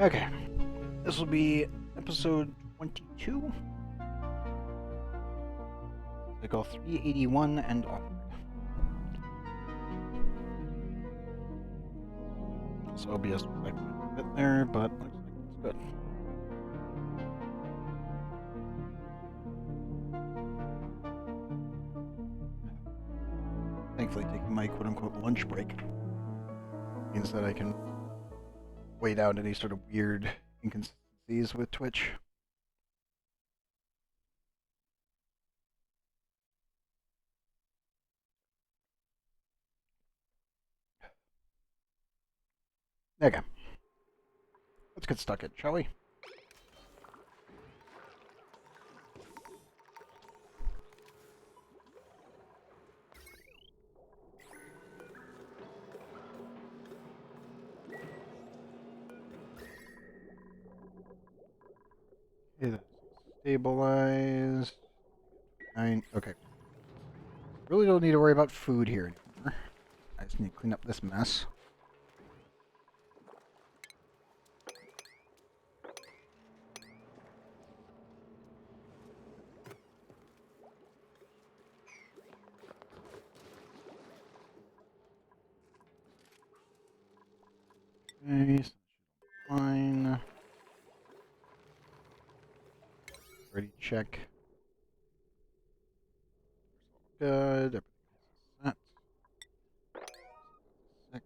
Okay, this will be episode 22. Cycle 381 and onward. So OBS was like a bit there, but looks like it's good. Thankfully, taking my quote-unquote lunch break means that I can wait out any sort of weird inconsistencies with Twitch. Okay, let's get stuck in, shall we? Okay, that's stabilized. 9. Okay. Really don't need to worry about food here anymore. I just need to clean up this mess. Okay, so fine. Ready, check. Good. Everything is set. 6.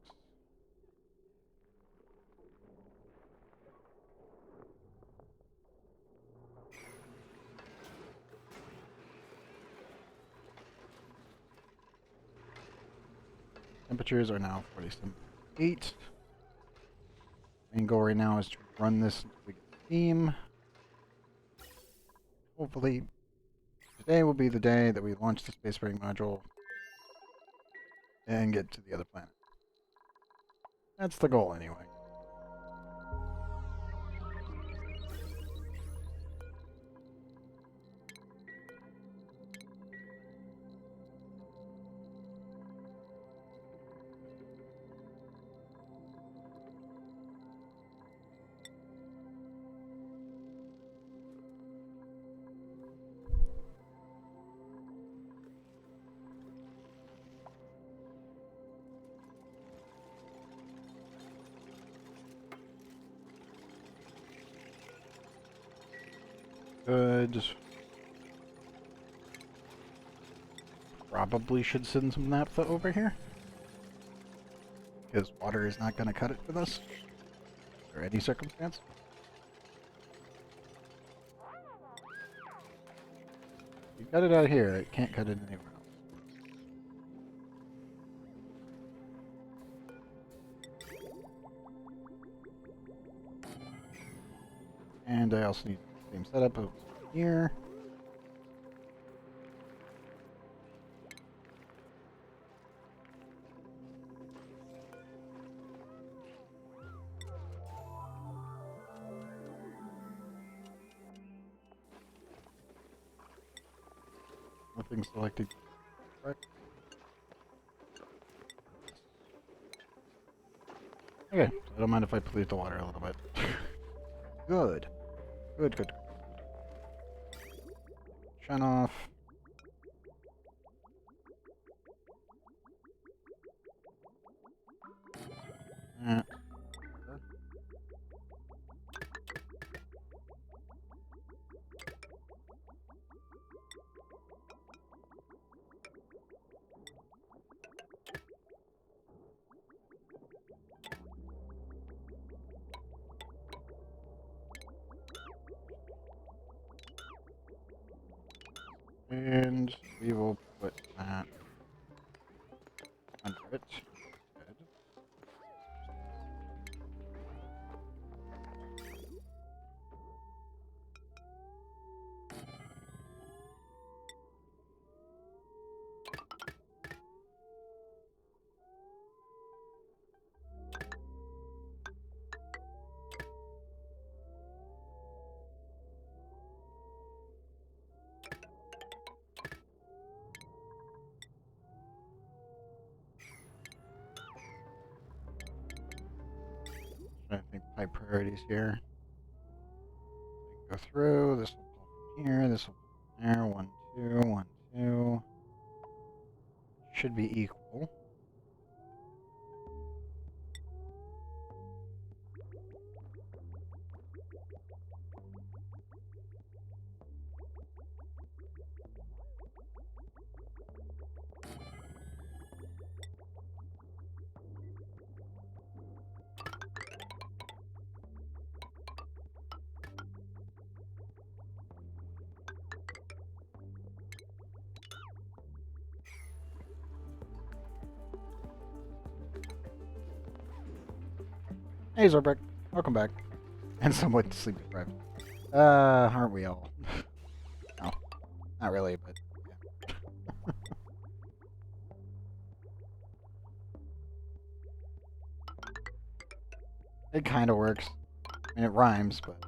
Temperatures are now 47.8. Main goal right now is to run this until we get steam. Hopefully, today will be the day that we launch the spacefaring module and get to the other planet. That's the goal, anyway. Good. Probably should send some naphtha over here, because water is not going to cut it with us, under any circumstance. You cut it out here, it can't cut it anywhere else. And I also need the same setup over here. Nothing selected. Right. Okay, so I don't mind if I pollute the water a little bit. Good. Good, good. Shut off. Uh, and we will put that under it. Good. I think high priorities here. Go through. This will pull from here. This will pull from there. 1, 2, 1, 2. Should be equal. Hey Zorbrick, welcome back. And somewhat sleep deprived. Aren't we all? No, not really, but yeah. It kind of works. I mean, it rhymes, but...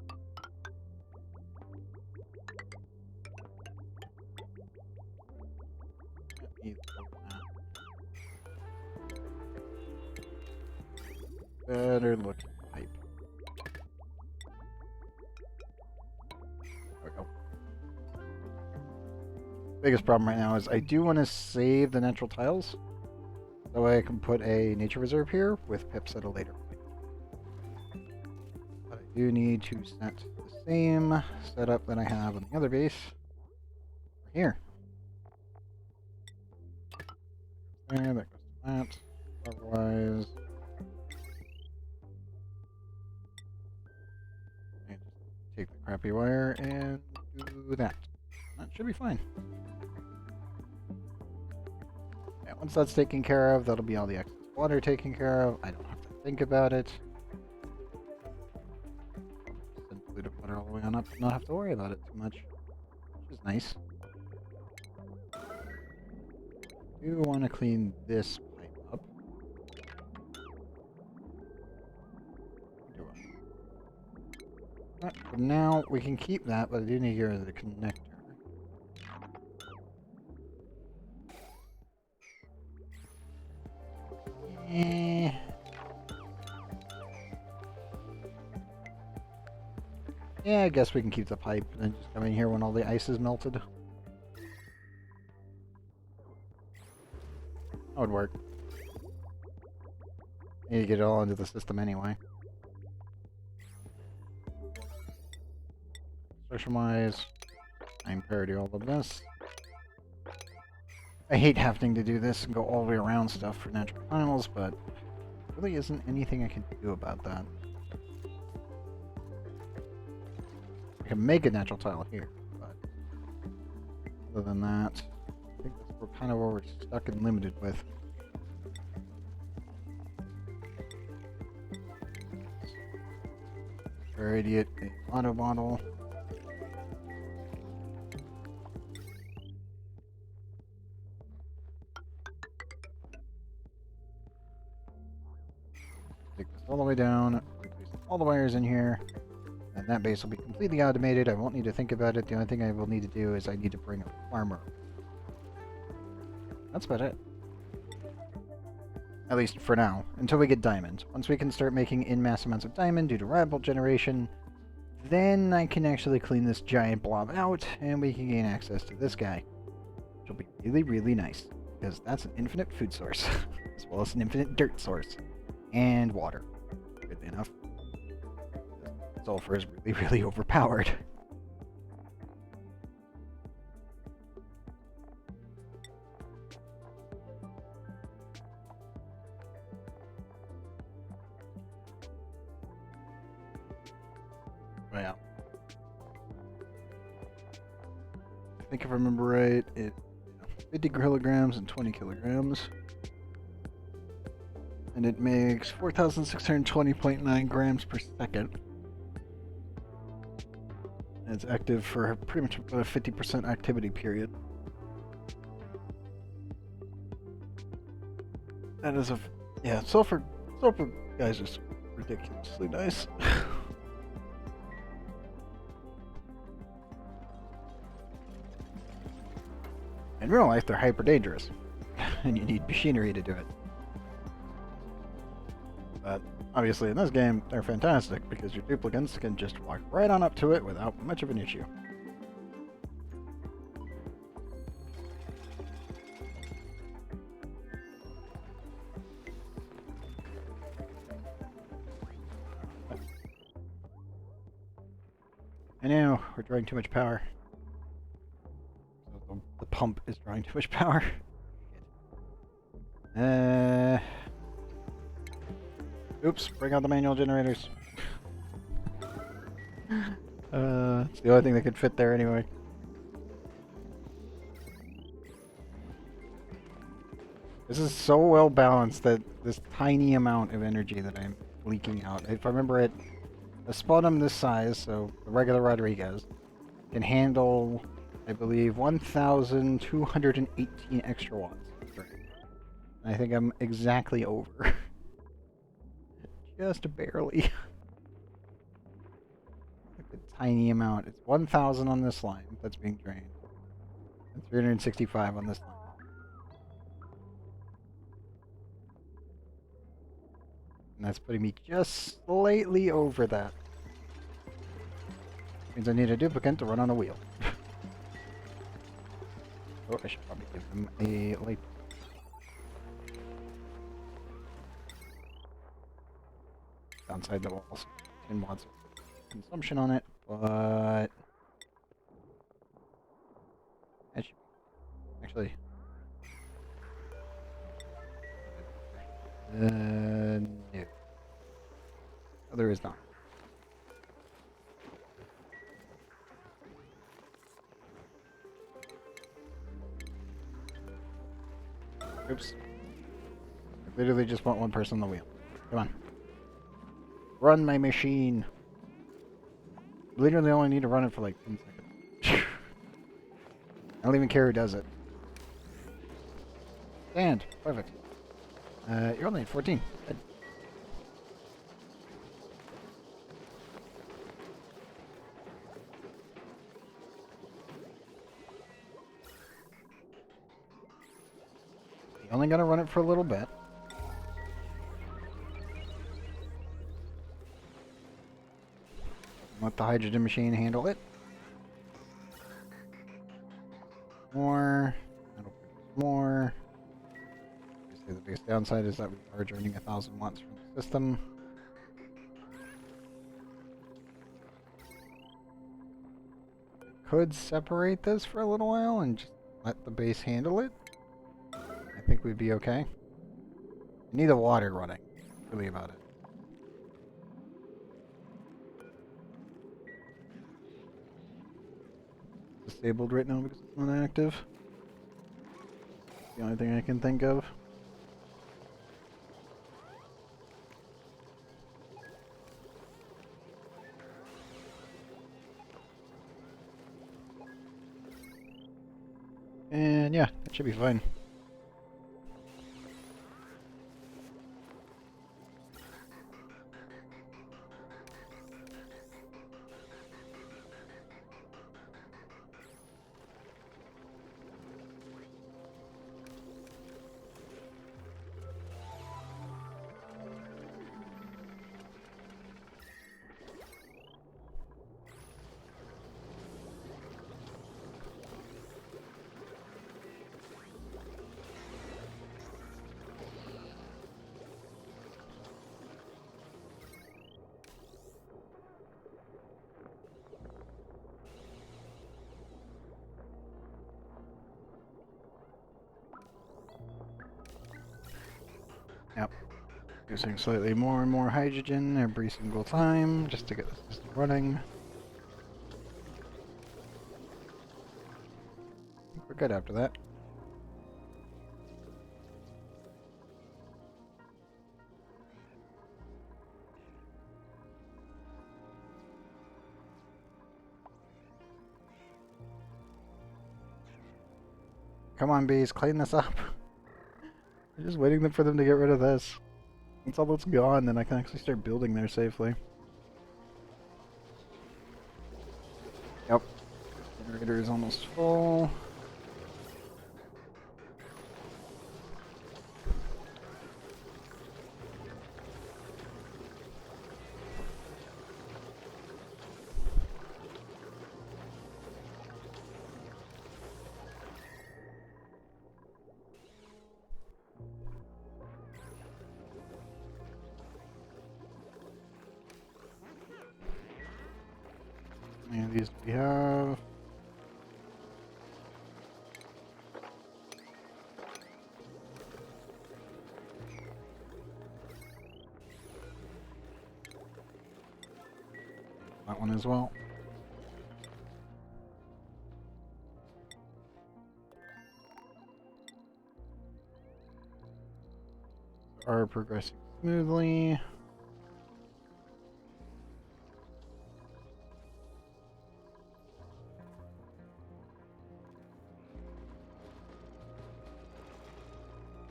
Better looking pipe. There we go. Biggest problem right now is I do want to save the natural tiles. That way I can put a nature reserve here with pips at a later point. But I do need to set the same setup that I have on the other base right here. There, that goes to that. Otherwise... take the crappy wire and do that. That should be fine. Yeah, once that's taken care of, that'll be all the excess water taken care of. I don't have to think about it. Simply to put it all the way on up and not have to worry about it too much, which is nice. I do want to clean this pipe up. For now, we can keep that, but I do need to get rid of the connector. Yeah, I guess we can keep the pipe and then just come in here when all the ice is melted. That would work. Need to get it all into the system anyway. Construction-wise, I'm parity all of this. I hate having to do this and go all the way around stuff for natural tiles, but there really isn't anything I can do about that. I can make a natural tile here, but other than that, I think that's kind of where we're stuck and limited with. Irradiate a auto bottle. Take this all the way down, replace all the wires in here, and that base will be completely automated. I won't need to think about it. The only thing I will need to do is I need to bring a farmer. That's about it. At least for now, until we get diamond. Once we can start making in-mass amounts of diamond due to rival generation, then I can actually clean this giant blob out, and we can gain access to this guy. Which will be really, really nice, because that's an infinite food source, as well as an infinite dirt source. And water. Weirdly enough. Sulfur is really, really overpowered. Well, I think if I remember right, it 50 kilograms and 20 kilograms. And it makes 4,620.9 grams per second. And it's active for pretty much about a 50% activity period. That is a... yeah, sulfur guys is ridiculously nice. In real life, they're hyper dangerous. And you need machinery to do it. But Obviously, in this game, they're fantastic because your duplicants can just walk right on up to it without much of an issue. I know, we're drawing too much power. The pump is drawing too much power. Oops, bring out the manual generators. It's the only thing that could fit there anyway. This is so well balanced that this tiny amount of energy that I'm leaking out. If I remember it, a Spodum this size, so the regular Rodriguez, can handle, I believe, 1,218 extra watts. I think I'm exactly over. Just barely. Like a tiny amount. It's 1,000 on this line that's being drained. And 365 on this line. And that's putting me just slightly over that. Means I need a duplicant to run on a wheel. Oh, I should probably give them a light. Downside the walls. 10 watts of consumption on it, but actually no. Oh, there is not. Oops. I literally just want one person on the wheel. Come on. Run my machine. Literally only need to run it for like 10 seconds. I don't even care who does it. Stand. Perfect. You're only at 14. Good. You only gotta run it for a little bit. Let the hydrogen machine handle it. More. More. Obviously, the biggest downside is that we are draining 1,000 watts from the system. Could separate this for a little while and just let the base handle it. I think we'd be okay. I need the water running. Really about it. Disabled right now because it's not active. The only thing I can think of. And yeah, that should be fine. Yep. Using slightly more and more hydrogen every single time just to get the system running. I think we're good after that. Come on, bees, clean this up. I'm just waiting for them to get rid of this. Once all that's gone, then I can actually start building there safely. Yep. Generator is almost full. How many of these do we have? That one as well. Are progressing smoothly.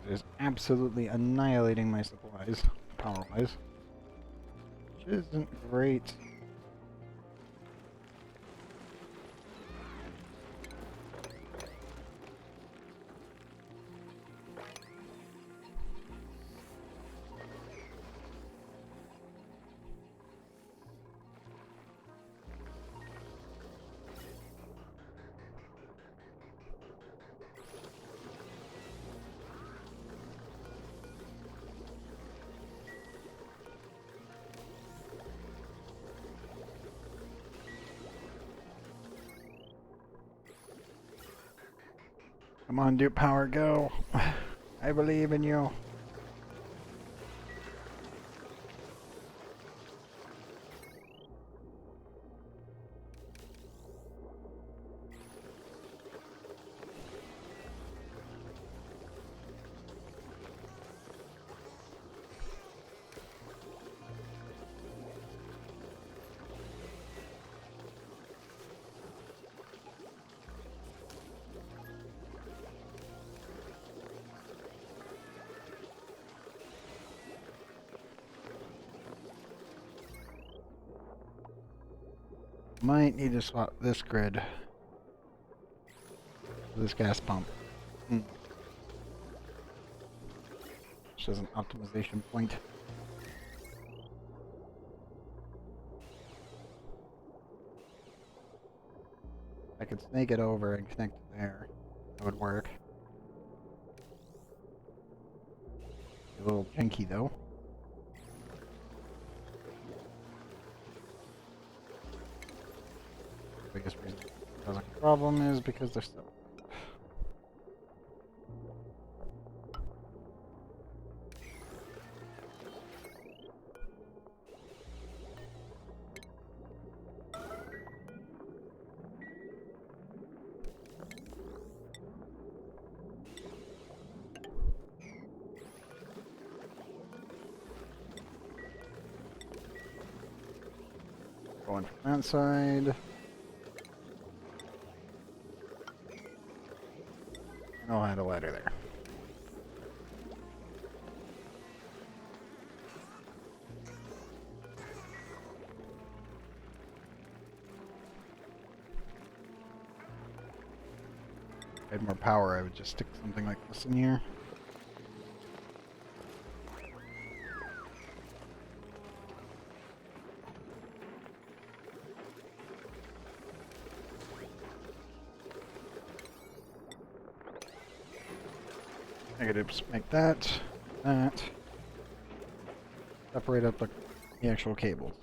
It is absolutely annihilating my supplies, power-wise, which isn't great. Come on, Duke Power, go! I believe in you. Might need to swap this grid for this gas pump. Which is an optimization point. I could snake it over and connect it there. That would work. A little janky though. The biggest reason it causing a problem is because they're so. Going from that side. And I'll add a ladder there. If I had more power, I would just stick something like this in here. Negatives make that. Separate up the actual cables.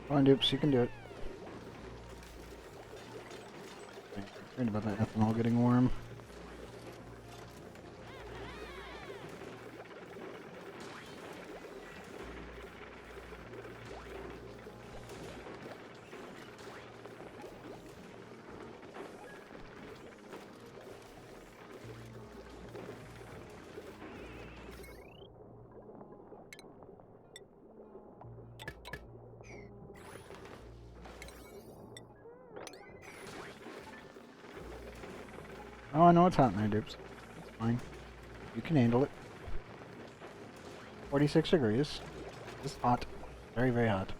Come on, Dupes, you can do it. I'm concerned about that ethanol getting warm. Oh, I know it's hot in there, Dupes. It's fine. You can handle it. 46 degrees. It's hot. Very, very hot.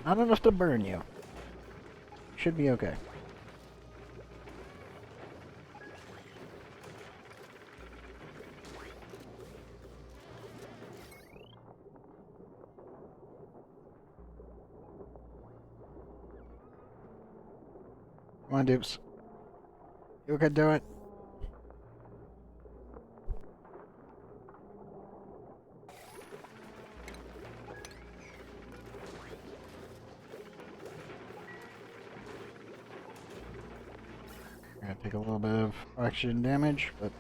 Not enough to burn you. Should be okay. Come on, dupes. You can do it. Gonna take a little bit of oxygen damage, but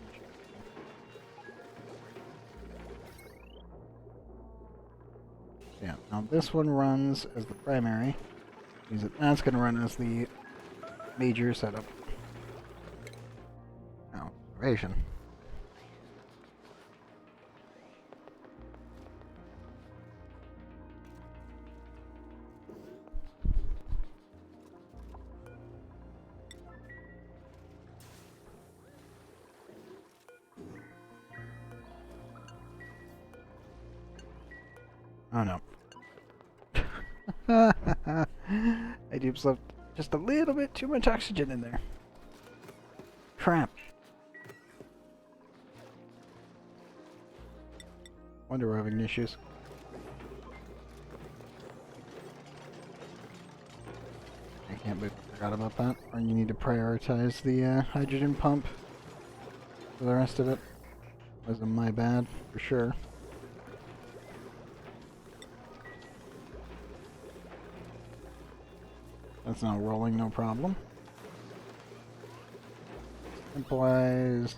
yeah. Now this one runs as the primary. Means that that's gonna run as the major setup. Now, observation. Oh no. I dupes left just a little bit too much oxygen in there. Crap. Wonder we're having issues. I can't believe I forgot about that. Or you need to prioritize the hydrogen pump for the rest of it. Wasn't my bad, for sure. That's now rolling, no problem. Implies...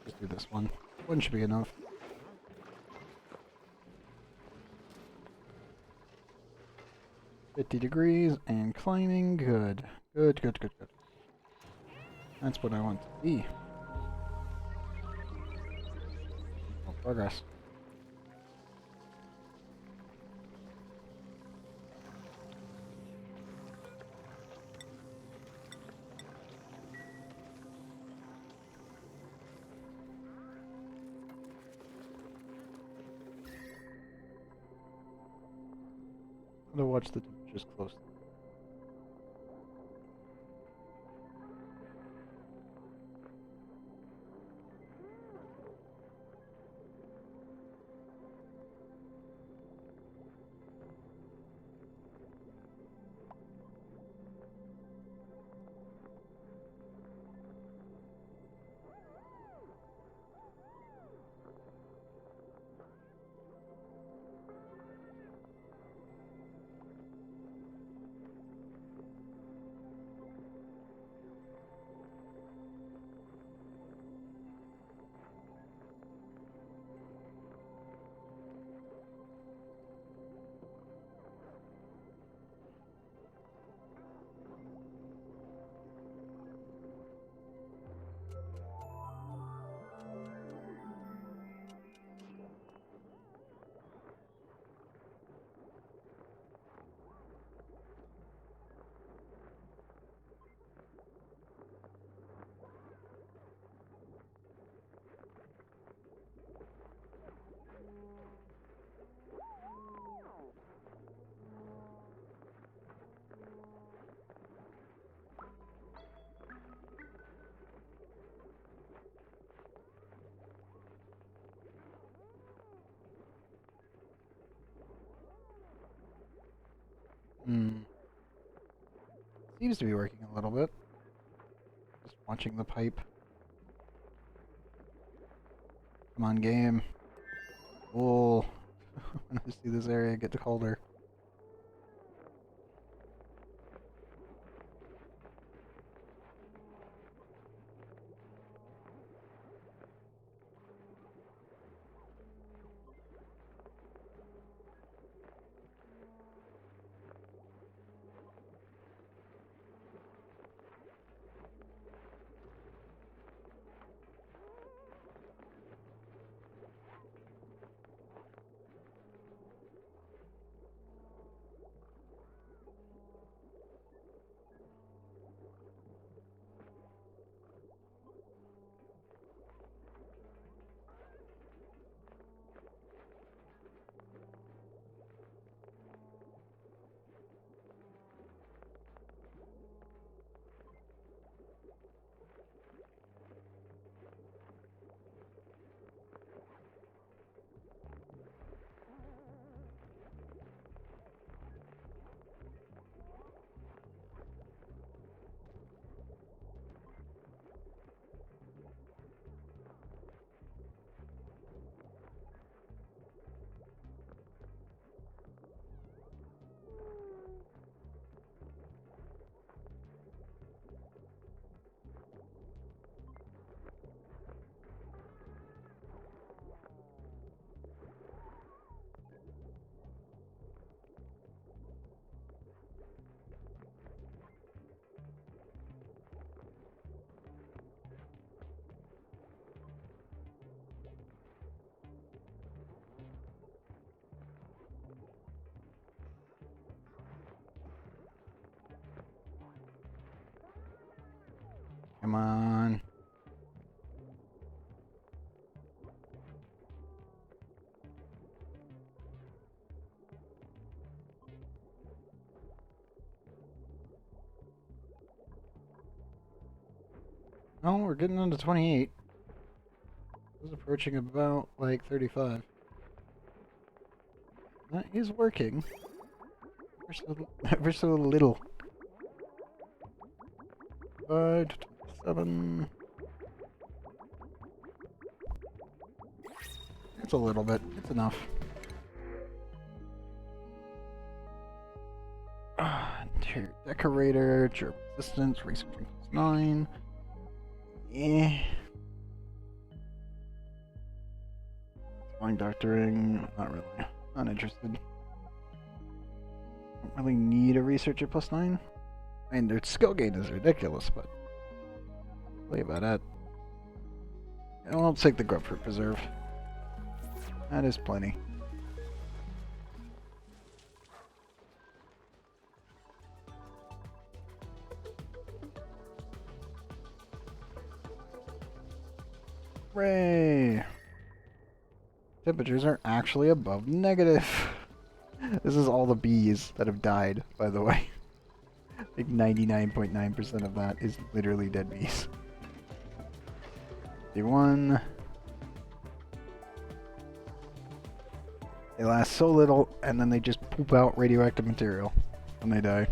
Just do this one. One should be enough. $50 and climbing. Good. Good, good, good, good. That's what I want to be. Oh, progress. I'm gonna watch the temperatures closely. Seems to be working a little bit. Just watching the pipe. Come on, game. Cool. When I see this area get colder. Come on. Oh, we're getting on to 28. I was approaching about, like, 35. That is working. Ever so little. 5 to 27. It's a little bit. It's enough. Decorator, germ resistance, researching +9. Eh. Flying doctoring, not really. Not interested. Don't really need a researcher +9. I mean, their skill gain is ridiculous, but I'll tell you about that. I'll take the grubfruit preserve. That is plenty. Hooray! Temperatures are actually above negative. This is all the bees that have died, by the way. Like 99.9% of that is literally dead bees. 51. They last so little, and then they just poop out radioactive material when they die.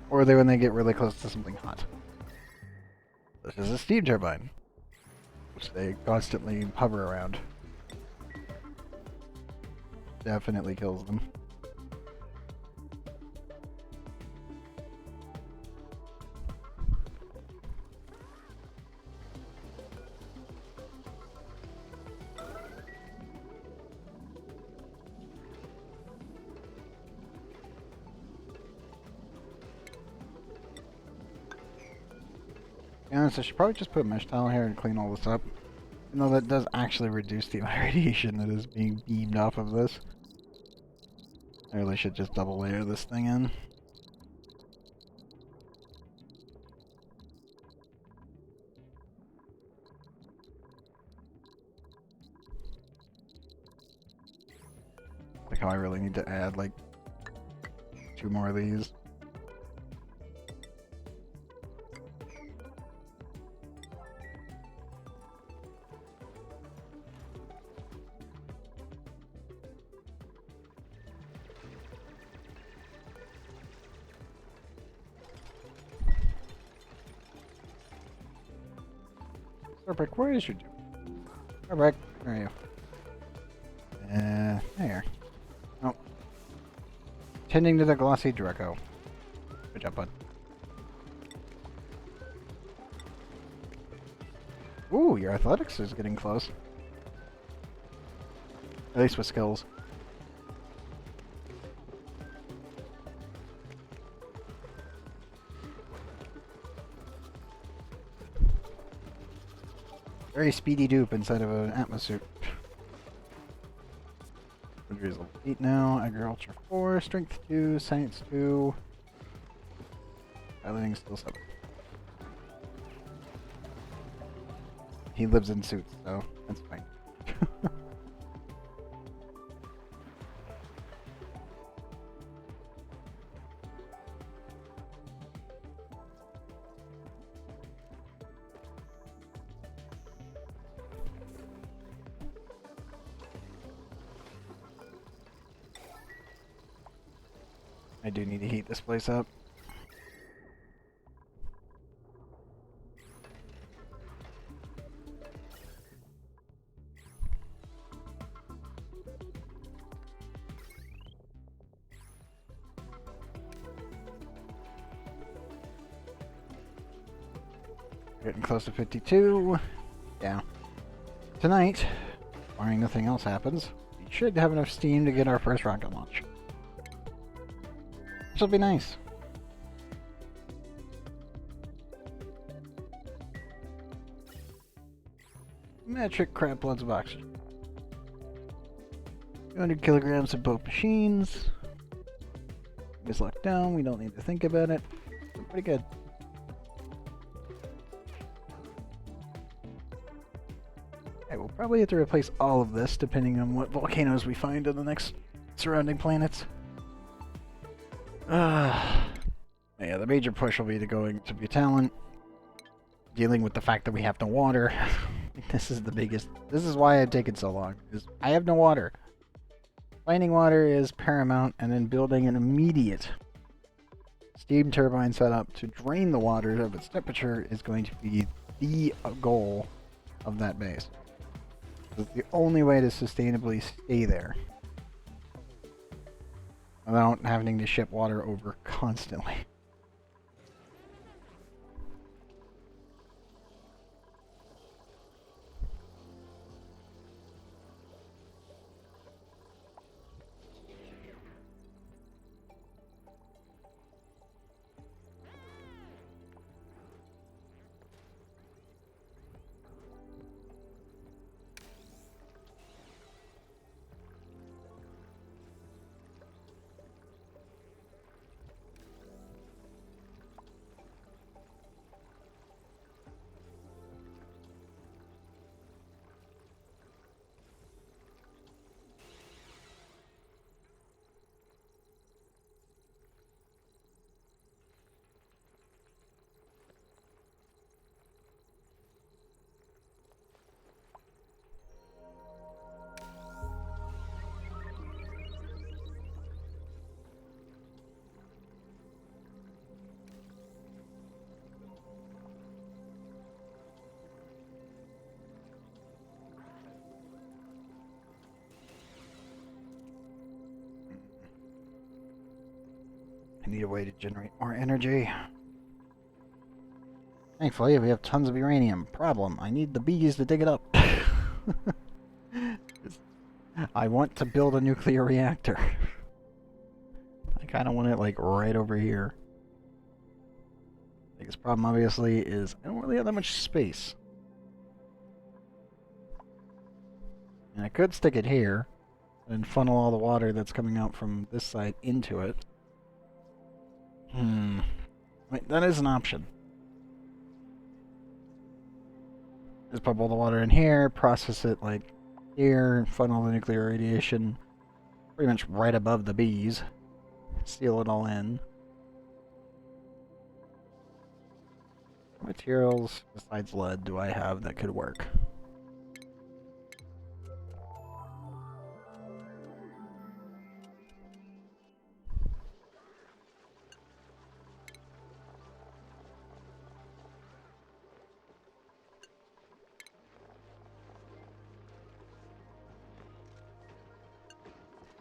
Or when they get really close to something hot. This is a steam turbine, which they constantly hover around. Definitely kills them. To be honest, I should probably just put a mesh tile here and clean all this up. You know, that does actually reduce the amount of radiation that is being beamed off of this. I really should just double layer this thing in. Like how I really need to add like 2 more of these. Starbrick, where is your dude? Starbrick, where are you? There. Oh. Tending to the glossy Draco. Good job, bud. Ooh, your athletics is getting close. At least with skills. Very speedy dupe inside of an atmosuit. Injuries level 8 now, Agriculture 4, Strength 2, Science 2. Piloting still 7. He lives in suits, so that's fine. I do need to heat this place up. Getting close to 52. Yeah. Tonight, barring nothing else happens, we should have enough steam to get our first rocket launch. This will be nice. Metric crab bloods of oxygen. 200 kilograms of both machines. It's locked down, we don't need to think about it. Pretty good. Okay, we'll probably have to replace all of this depending on what volcanoes we find on the next surrounding planets. Yeah, the major push will be to going to Butalent, dealing with the fact that we have no water. This is the biggest. This is why I've taken so long. Is I have no water. Finding water is paramount, and then building an immediate steam turbine setup to drain the water of its temperature is going to be the goal of that base. It's the only way to sustainably stay there without having to ship water over constantly. I need a way to generate more energy. Thankfully, we have tons of uranium. Problem, I need the bees to dig it up. I want to build a nuclear reactor. I kind of want it, like, right over here. Biggest problem, obviously, is I don't really have that much space. And I could stick it here, and funnel all the water that's coming out from this side into it. Wait, that is an option. Just pump all the water in here, process it like here, funnel the nuclear radiation pretty much right above the bees, seal it all in. What materials besides lead do I have that could work?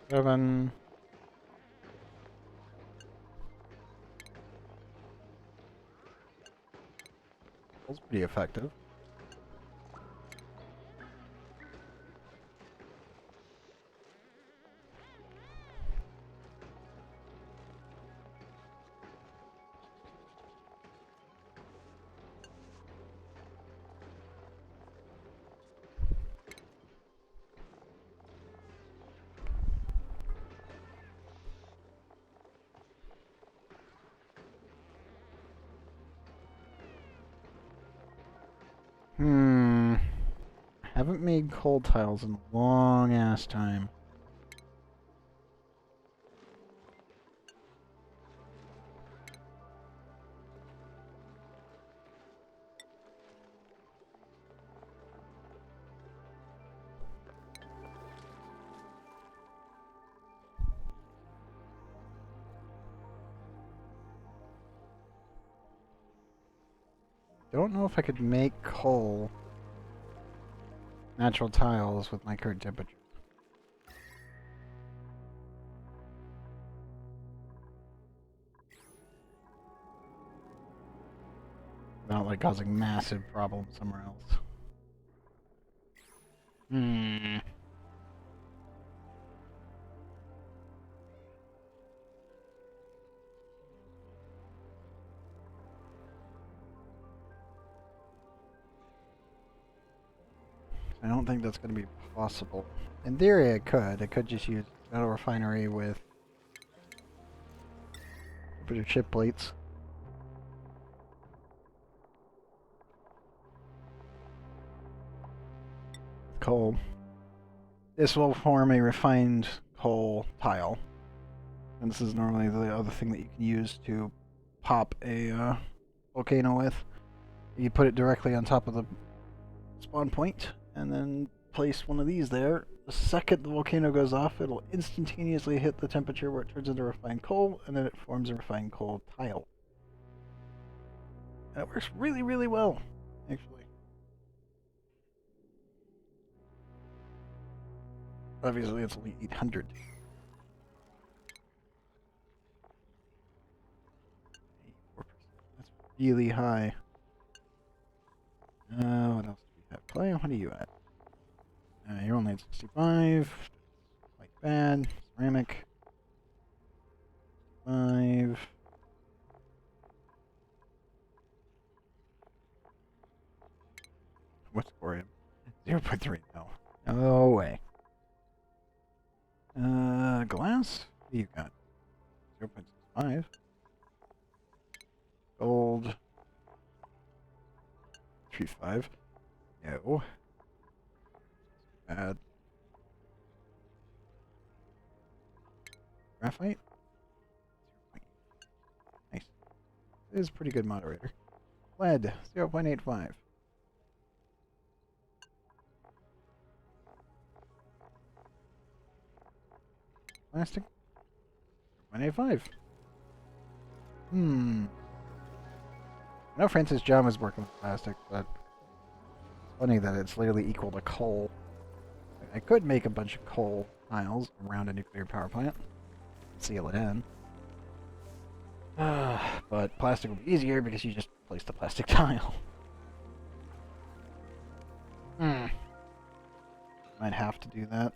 Seven. That's pretty effective. Haven't made coal tiles in a long ass time. Don't know if I could make coal natural tiles with my current temperature. Without like causing massive problems somewhere else. I don't think that's going to be possible. In theory, I could. I could just use metal refinery with a bit of chip plates. coal. This will form a refined coal tile. And this is normally the other thing that you can use to pop a volcano with. You put it directly on top of the spawn point, and then place one of these there. The second the volcano goes off, it'll instantaneously hit the temperature where it turns into refined coal, and then it forms a refined coal tile. And it works really, really well, actually. Obviously, it's only 800. That's really high. What else do we have? Clay, what are you at? You're only at 65. Like bad. Ceramic. 5. What's thorium? 0.3. No. No way. Glass? What do you got? 0.65. Gold. 3.5. No. Bad. Graphite? 0.8. Nice. This is a pretty good moderator. Lead. 0.85. Plastic? 0.85. I know Francis John was working with plastic, but it's funny that it's literally equal to coal. I could make a bunch of coal tiles around a nuclear power plant. Seal it in. But plastic will be easier because you just place the plastic tile. Might have to do that.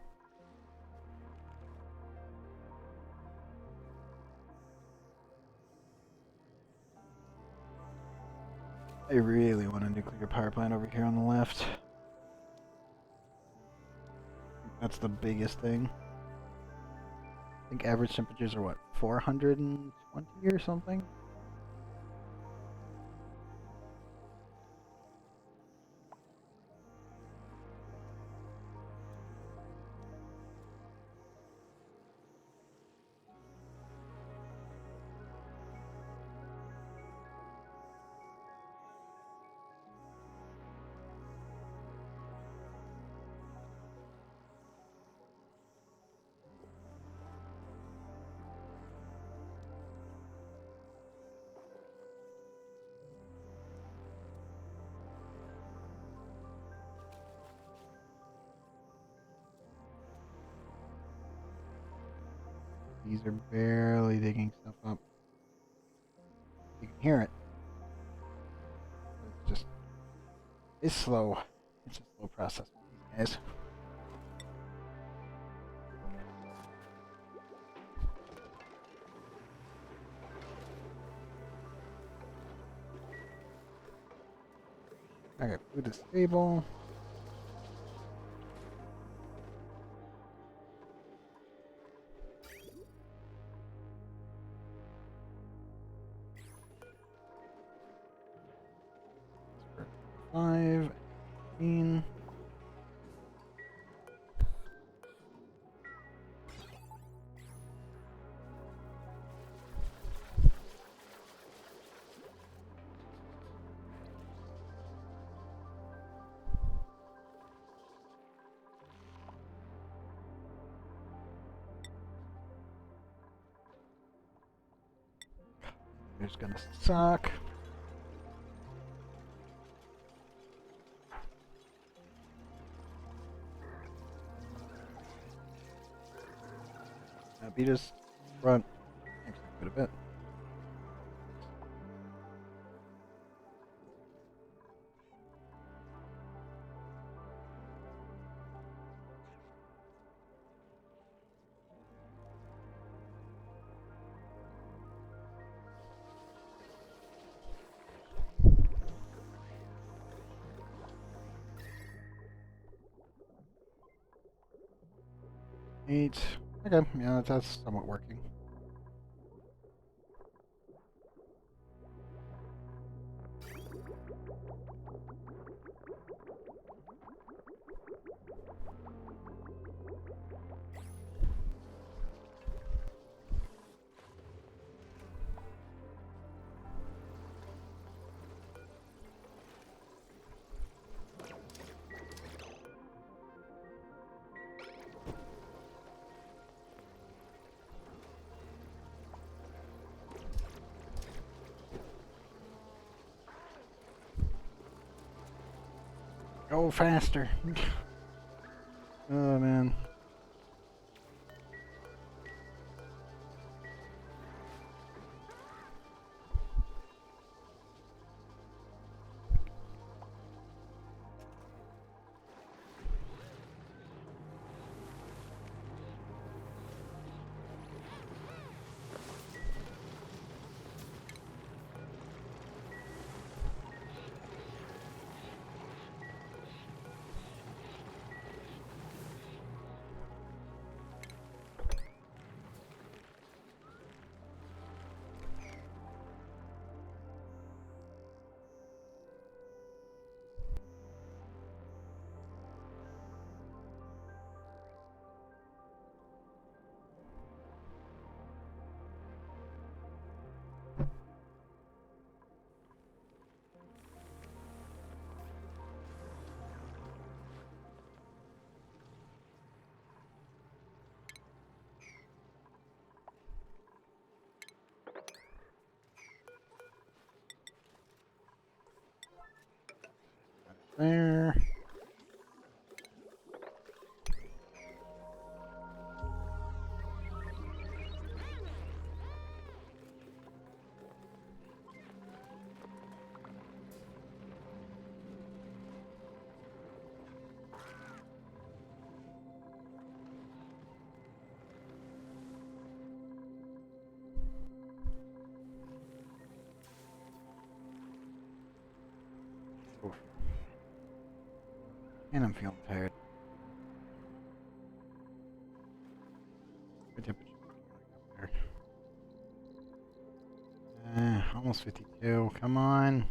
I really want a nuclear power plant over here on the left. That's the biggest thing. I think average temperatures are what, 420 or something? These are barely digging stuff up. You can hear it. It's just... it's slow. It's a slow process with these guys. Okay, food is stable. Five, 15. It's gonna suck. Beat us front actually quite a bit. Eight. Okay, yeah, that's somewhat working. Go faster. Oh man. There. Oof. And I'm feeling tired. My temperature is there. Almost 52. Come on.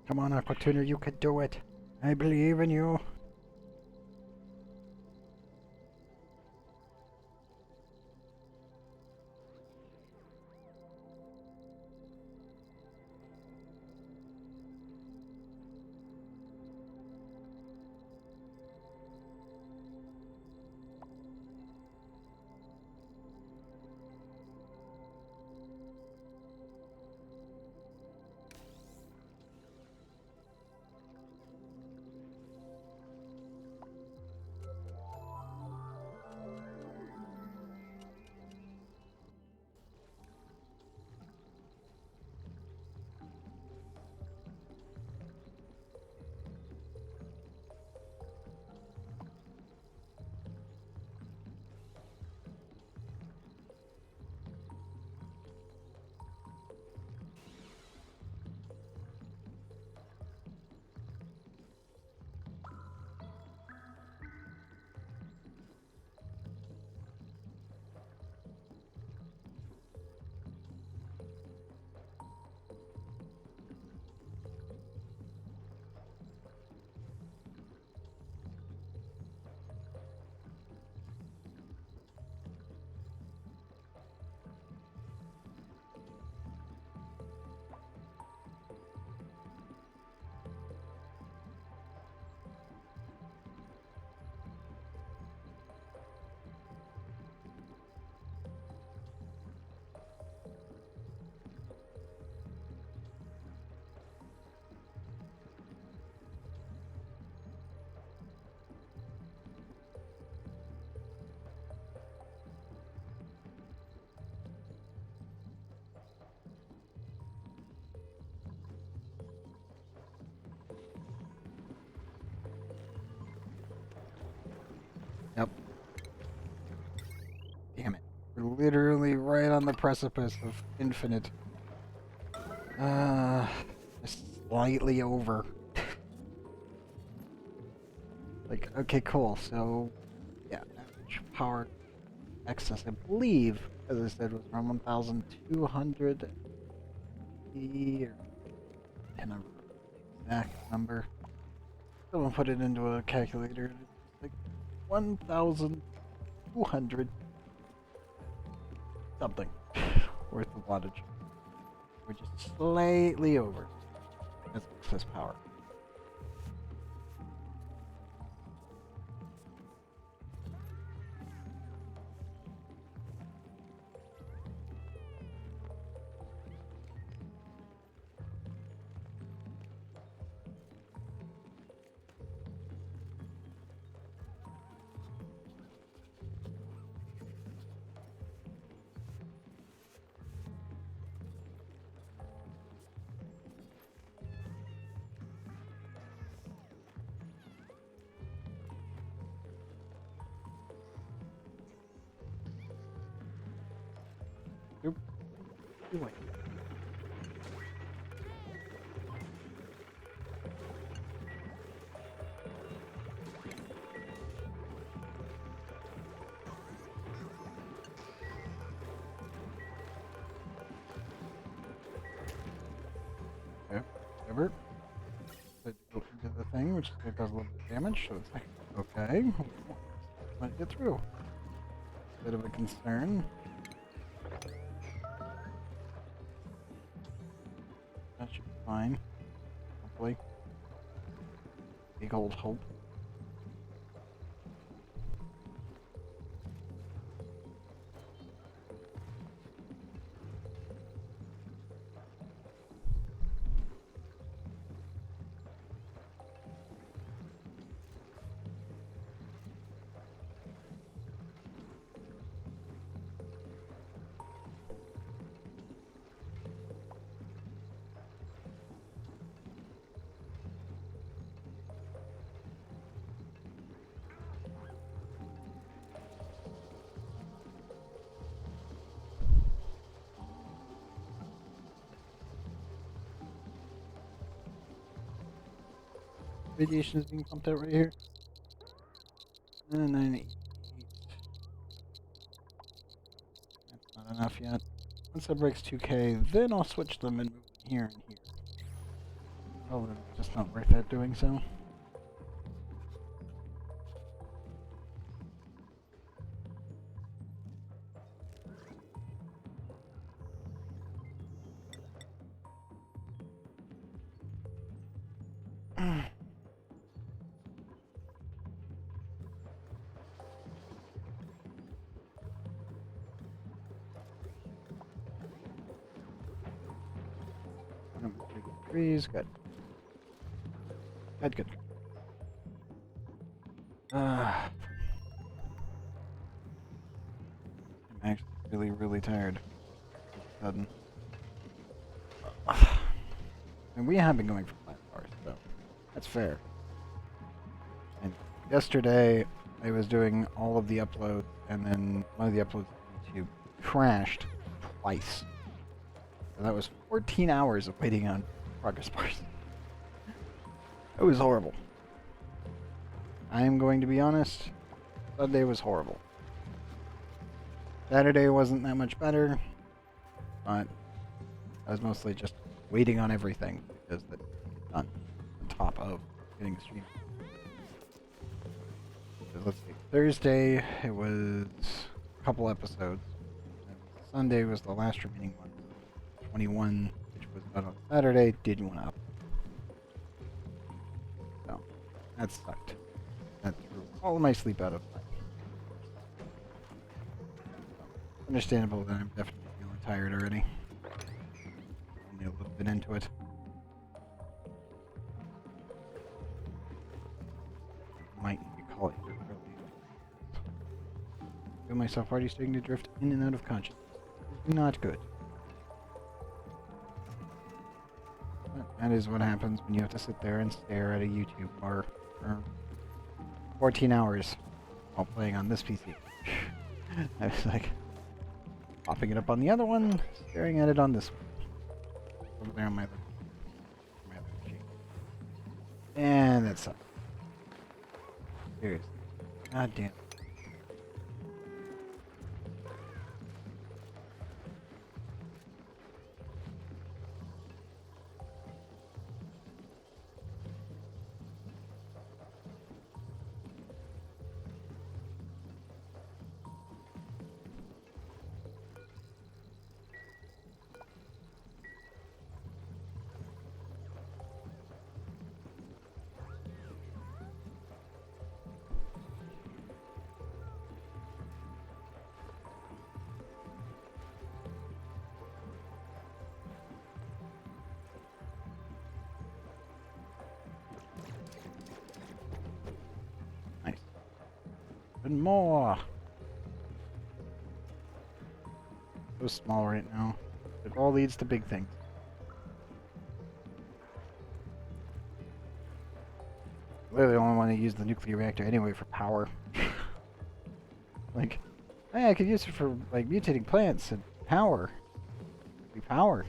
Come on, Aqua Tuner, you can do it. I believe in you. Yep. Damn it. We're literally right on the precipice of infinite. Just slightly over. Like, okay, cool. So, yeah, average power excess, I believe, as I said, was around 1,200. Or can I remember the exact number? Someone put it into a calculator. It's like 1,200 something worth of wattage. We're just slightly over as excess power. Nope. Wait. Okay, whatever. Let's go into the thing, which does a little bit of damage, so it's like, okay. Might get through. Bit of a concern. That should be fine. Hopefully. Big old hope. Radiation is being pumped out right here. 998. That's not enough yet. Once that breaks 2K, then I'll switch them and move them here and here. Oh, it's just not worth that doing so. Threes, good. Good. I'm actually really tired. All of a sudden. And we have been going for 5 hours, so that's fair. And yesterday, I was doing all of the uploads, and then one of the uploads to YouTube crashed twice. So that was 14 hours of waiting on progress bars. It was horrible. I am going to be honest, Sunday was horrible. Saturday wasn't that much better, but I was mostly just waiting on everything because that's done on top of getting the stream. So let's see. Thursday, it was a couple episodes. And Sunday was the last remaining one. 21, which was about on Saturday, didn't want to up. So, that sucked. That threw all of my sleep out of my. So, understandable that I'm definitely feeling tired already. Only a little bit into it. Might need to call it here early. I feel myself already starting to drift in and out of consciousness. Not good. That is what happens when you have to sit there and stare at a YouTube bar for 14 hours while playing on this PC. I was like, popping it up on the other one, staring at it on this one. Over there on my other machine. And that sucks. Seriously. God damn. Even more! So small right now. It all leads to big things. Literally only want to use the nuclear reactor anyway for power. Like, hey, I could use it for, like, mutating plants and power. Be power.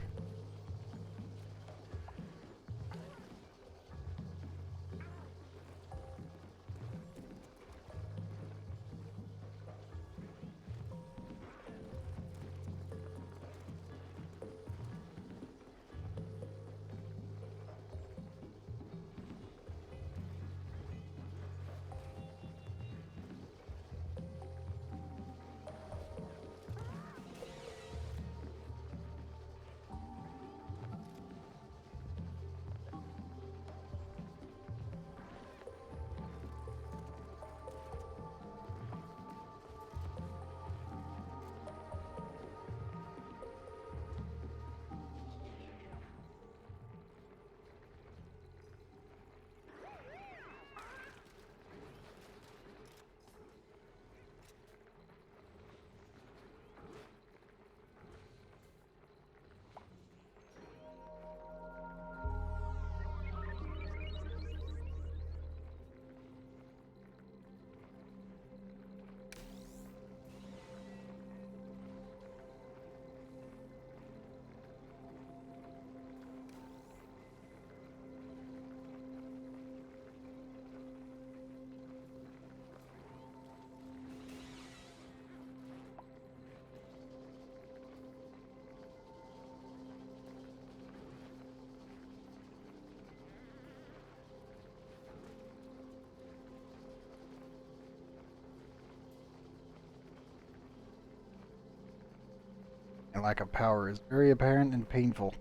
And lack of power is very apparent and painful.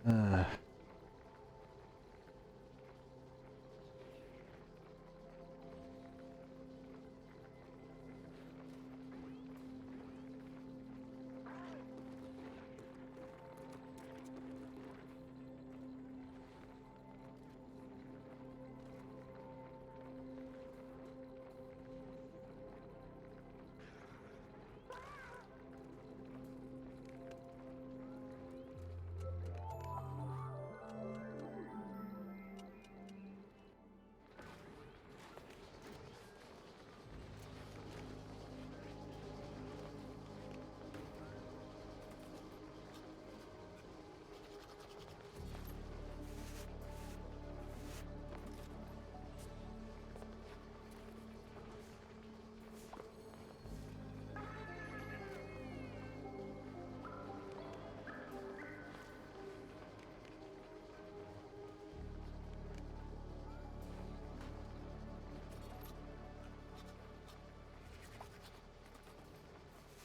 Ugh.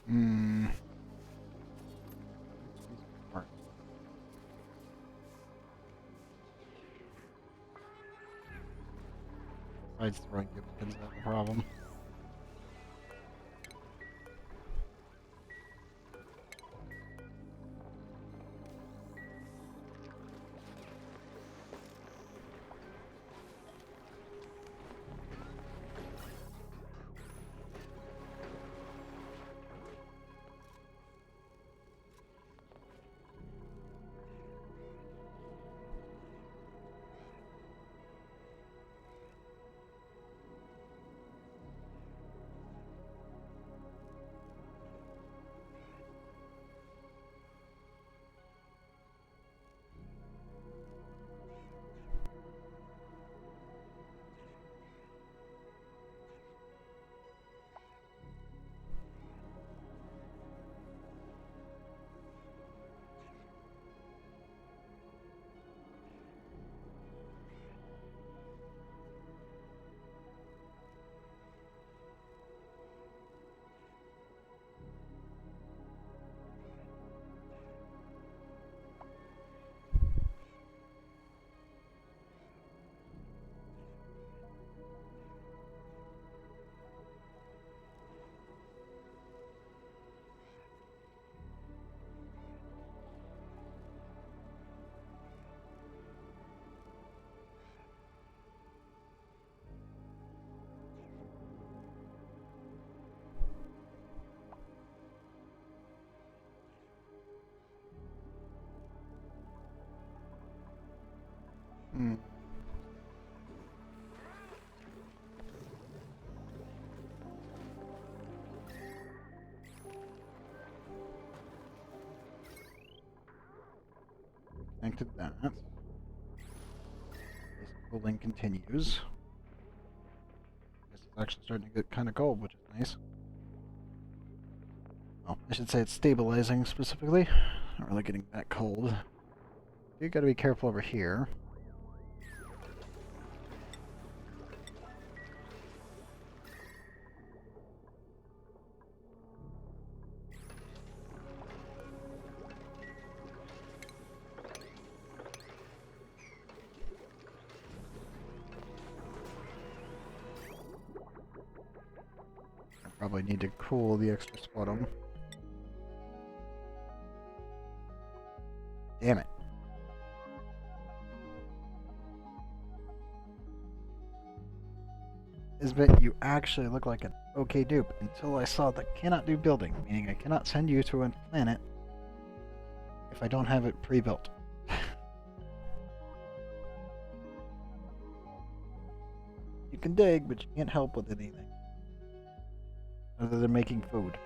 Hmm. Besides throwing Gibsons at the problem. Hmm. Connected that. This cooling continues. Guess it's actually starting to get kind of cold, which is nice. Well, I should say it's stabilizing specifically. Not really getting that cold. You gotta be careful over here. I probably need to cool the extra sputum. Damn it. Isbit, you actually look like an okay dupe until I saw the cannot do building, meaning I cannot send you to a planet if I don't have it pre-built. You can dig, but you can't help with anything. Other than making food.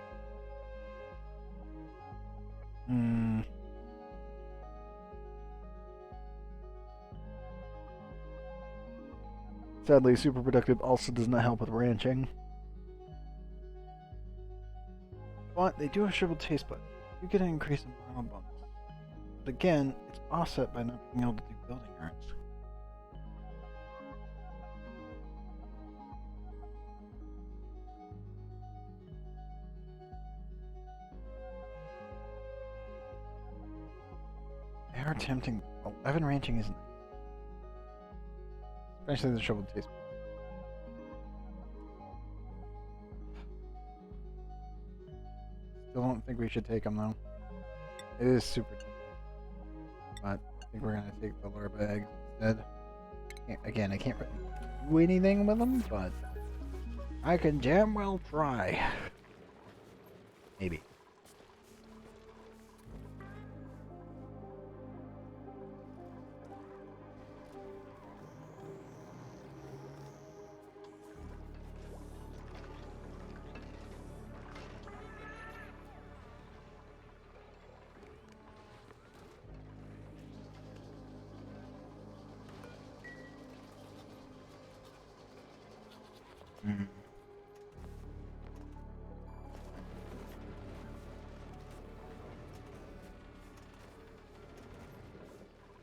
Sadly, super productive also does not help with ranching. But they do have shriveled taste buds. You get an increase in normal bonus. But again, it's offset by not being able to do building arts. They are tempting. 11 ranching isn't. Especially the shriveled taste buds. Still don't think we should take them though. It is super tempting. But I think we're gonna take the larva eggs instead. Again, I can't really do anything with them, but I can damn well try. Maybe.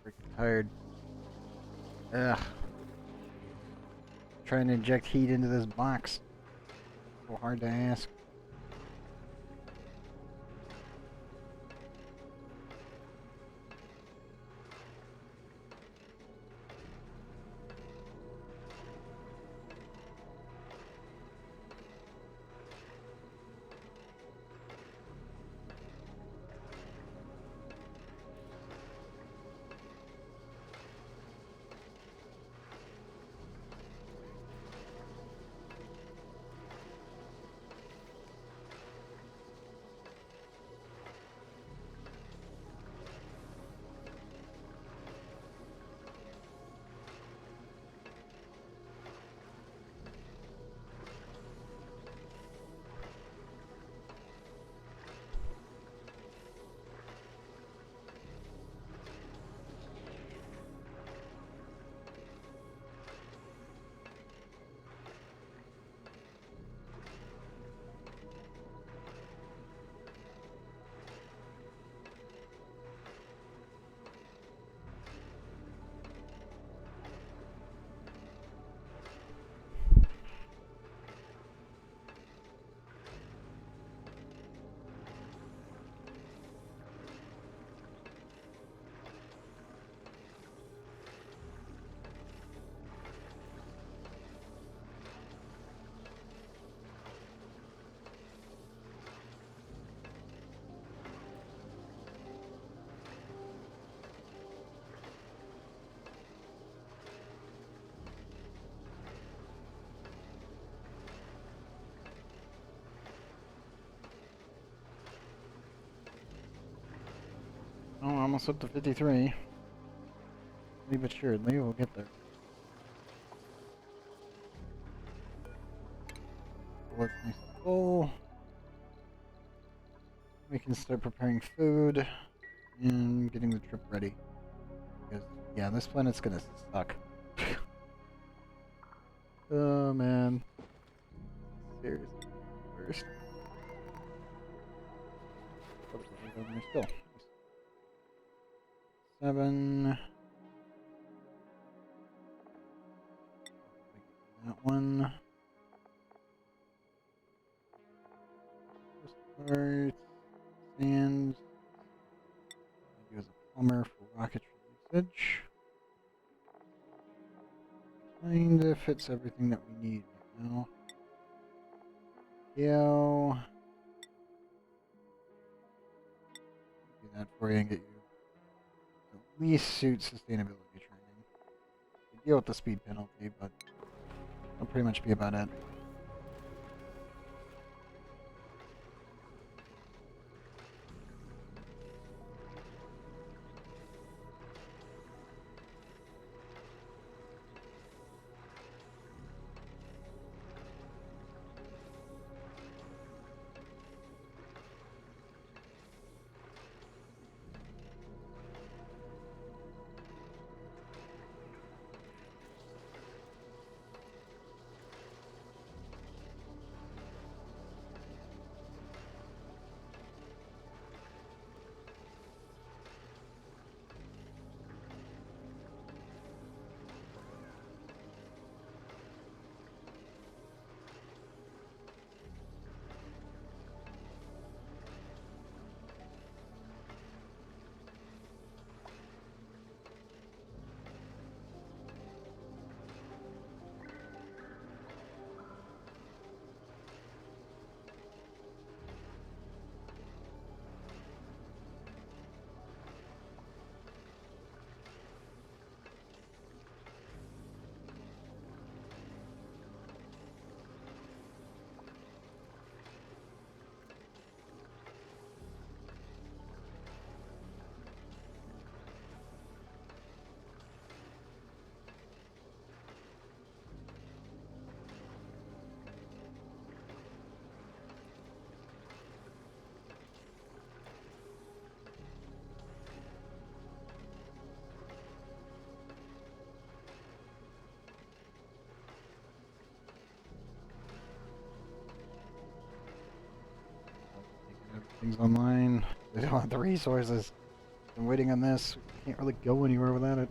Freaking tired. Ugh. Trying to inject heat into this box. So hard to ask. Oh, almost up to 53. Slowly but surely, we'll get there. Let's nice and full. We can start preparing food and getting the trip ready. Because, yeah, this planet's gonna suck. Oh, man. Seriously. Worst. Oh, there's a down there still. Nice. 7. That one. Start. Sand. Maybe as a plumber for rocketry usage. Kinda fits everything that we need right now. Yo. Do that for you and get you at least suit sustainability training. You deal with the speed penalty, but that'll pretty much be about it. Everything's online. They don't have the resources. I'm waiting on this. Can't really go anywhere without it.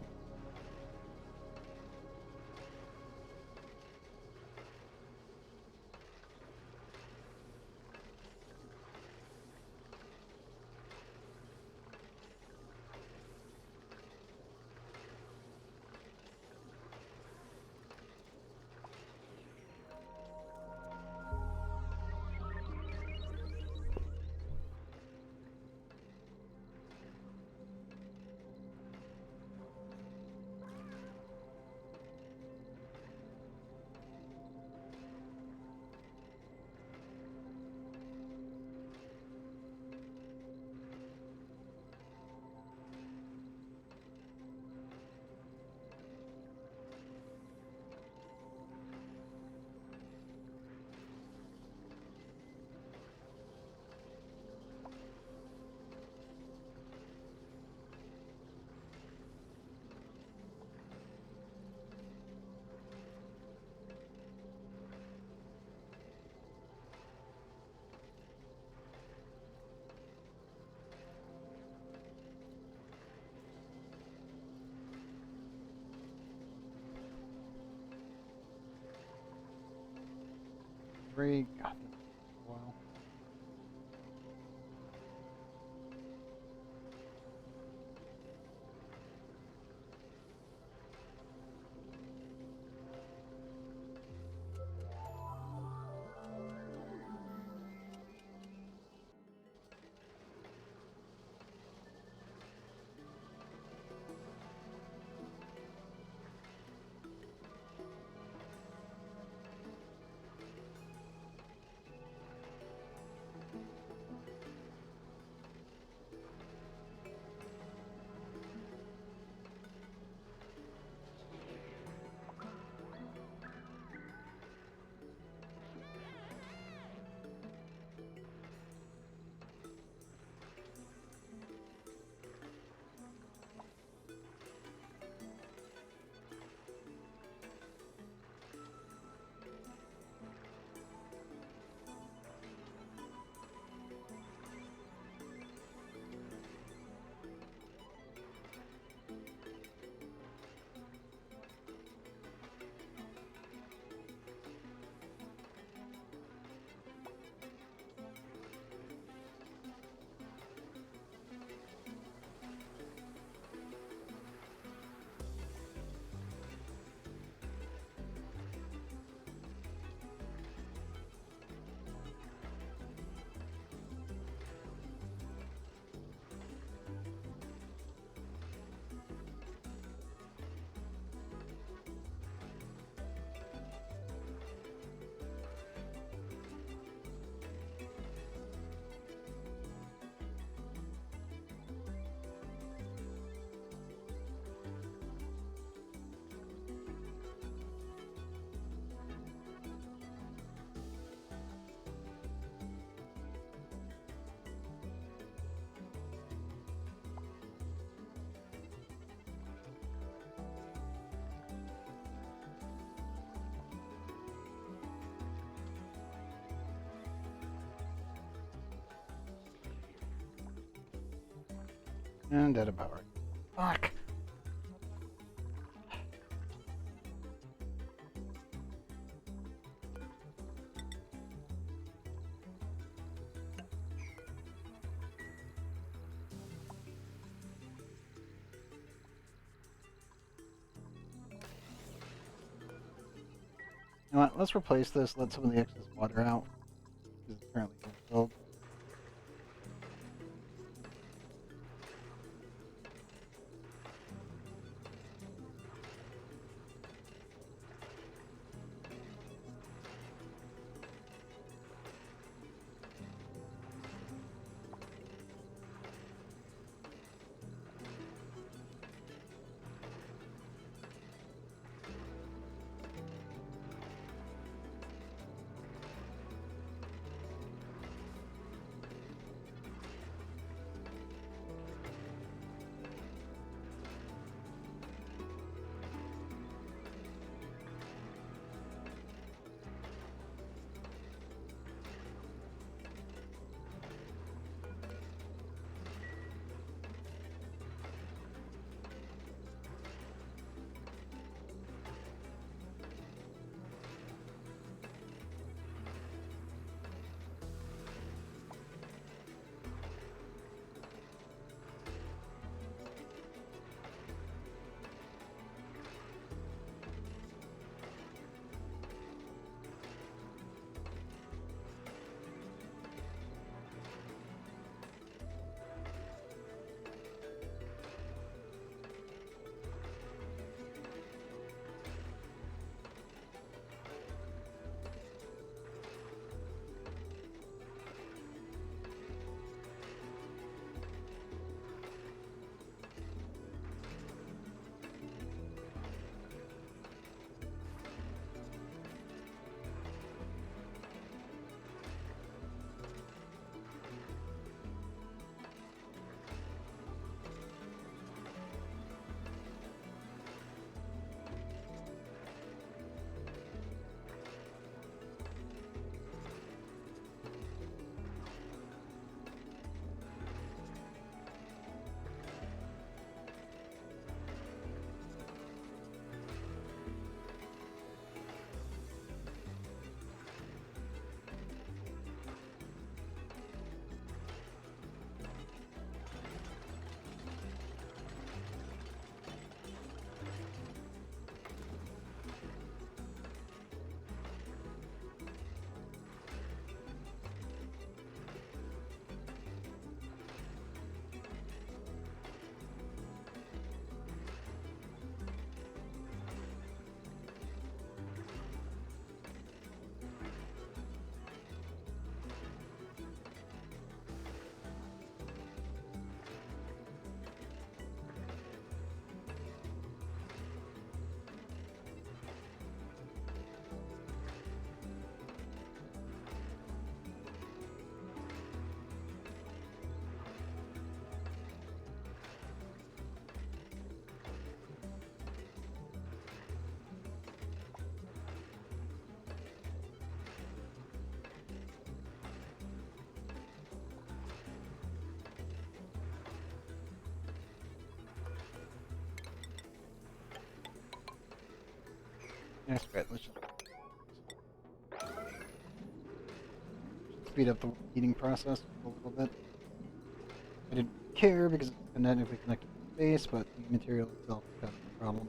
Great. God, that's a while. And dead about right. Fuck! You know what? Let's replace this, let some of the excess water out. Because it's currently filled. That's great. Let's just speed up the heating process a little bit. I didn't care because it's kinetically connected to space, but the material itself has no problem.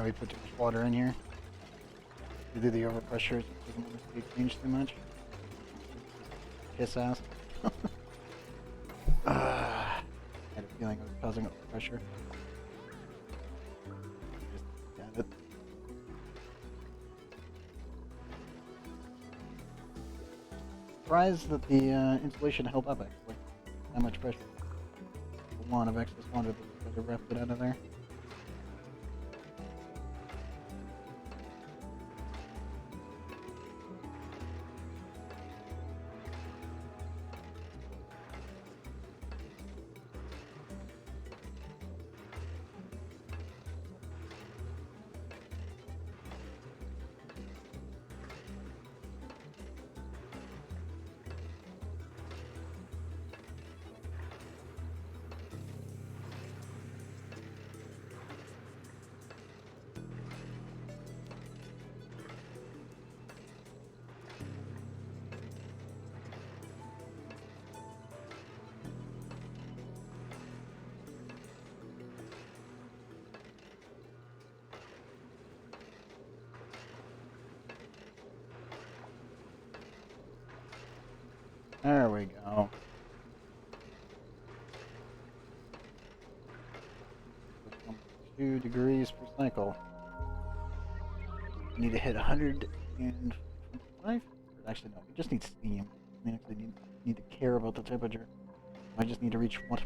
how we put too much water in here. Either the overpressure doesn't want to change too much. Piss ass. I had a feeling I was causing overpressure. Just got it. Surprised that the insulation held up actually. That much pressure. A lot of excess water that was wrapped it out of there. There we go. 2 degrees per cycle. We need to hit 125? Actually, no, we just need steam. We actually need to care about the temperature. I just need to reach what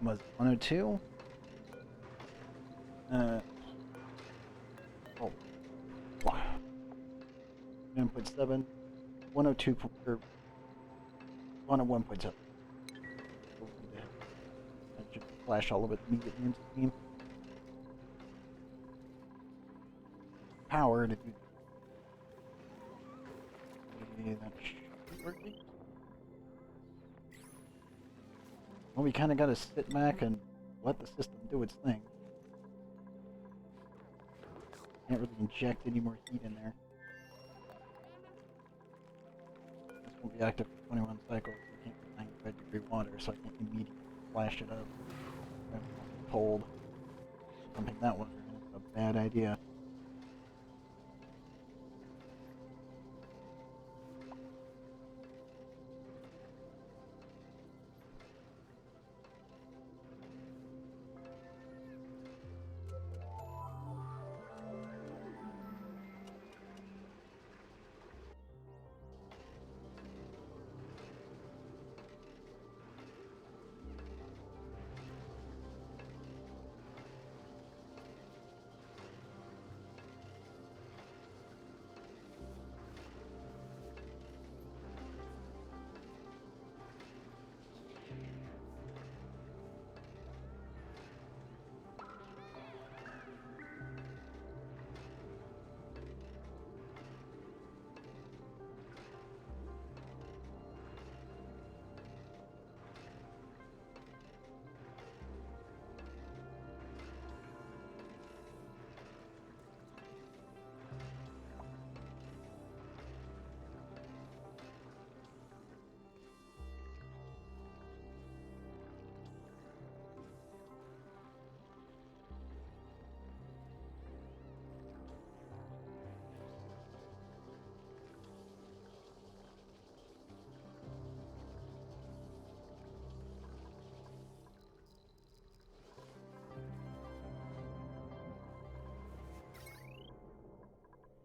was 102? Oh. 1.7. 102 or 101.7. I should flash all of it immediately into Steam. Power to do that. Working. Well, we kind of got to sit back and let the system do its thing. Can't really inject any more heat in there. This won't be active for 21 cycles. We can't get 95-degree water, so I can't immediately flash it up. I'm cold. Pumping that water in is a bad idea.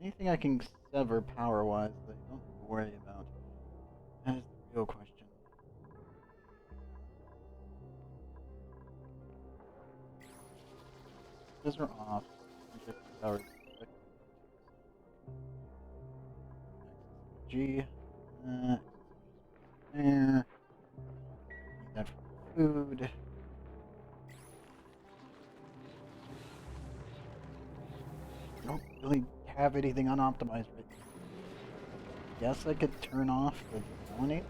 Anything I can sever power-wise that I don't have to worry about? That is the real question. Those are off. Power. G. There. Need that for food. I don't really have anything unoptimized right now. Guess I could turn off the ONI.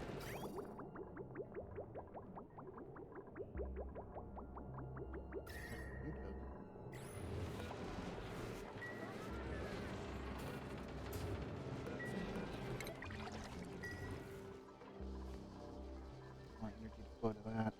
More energy flow to that.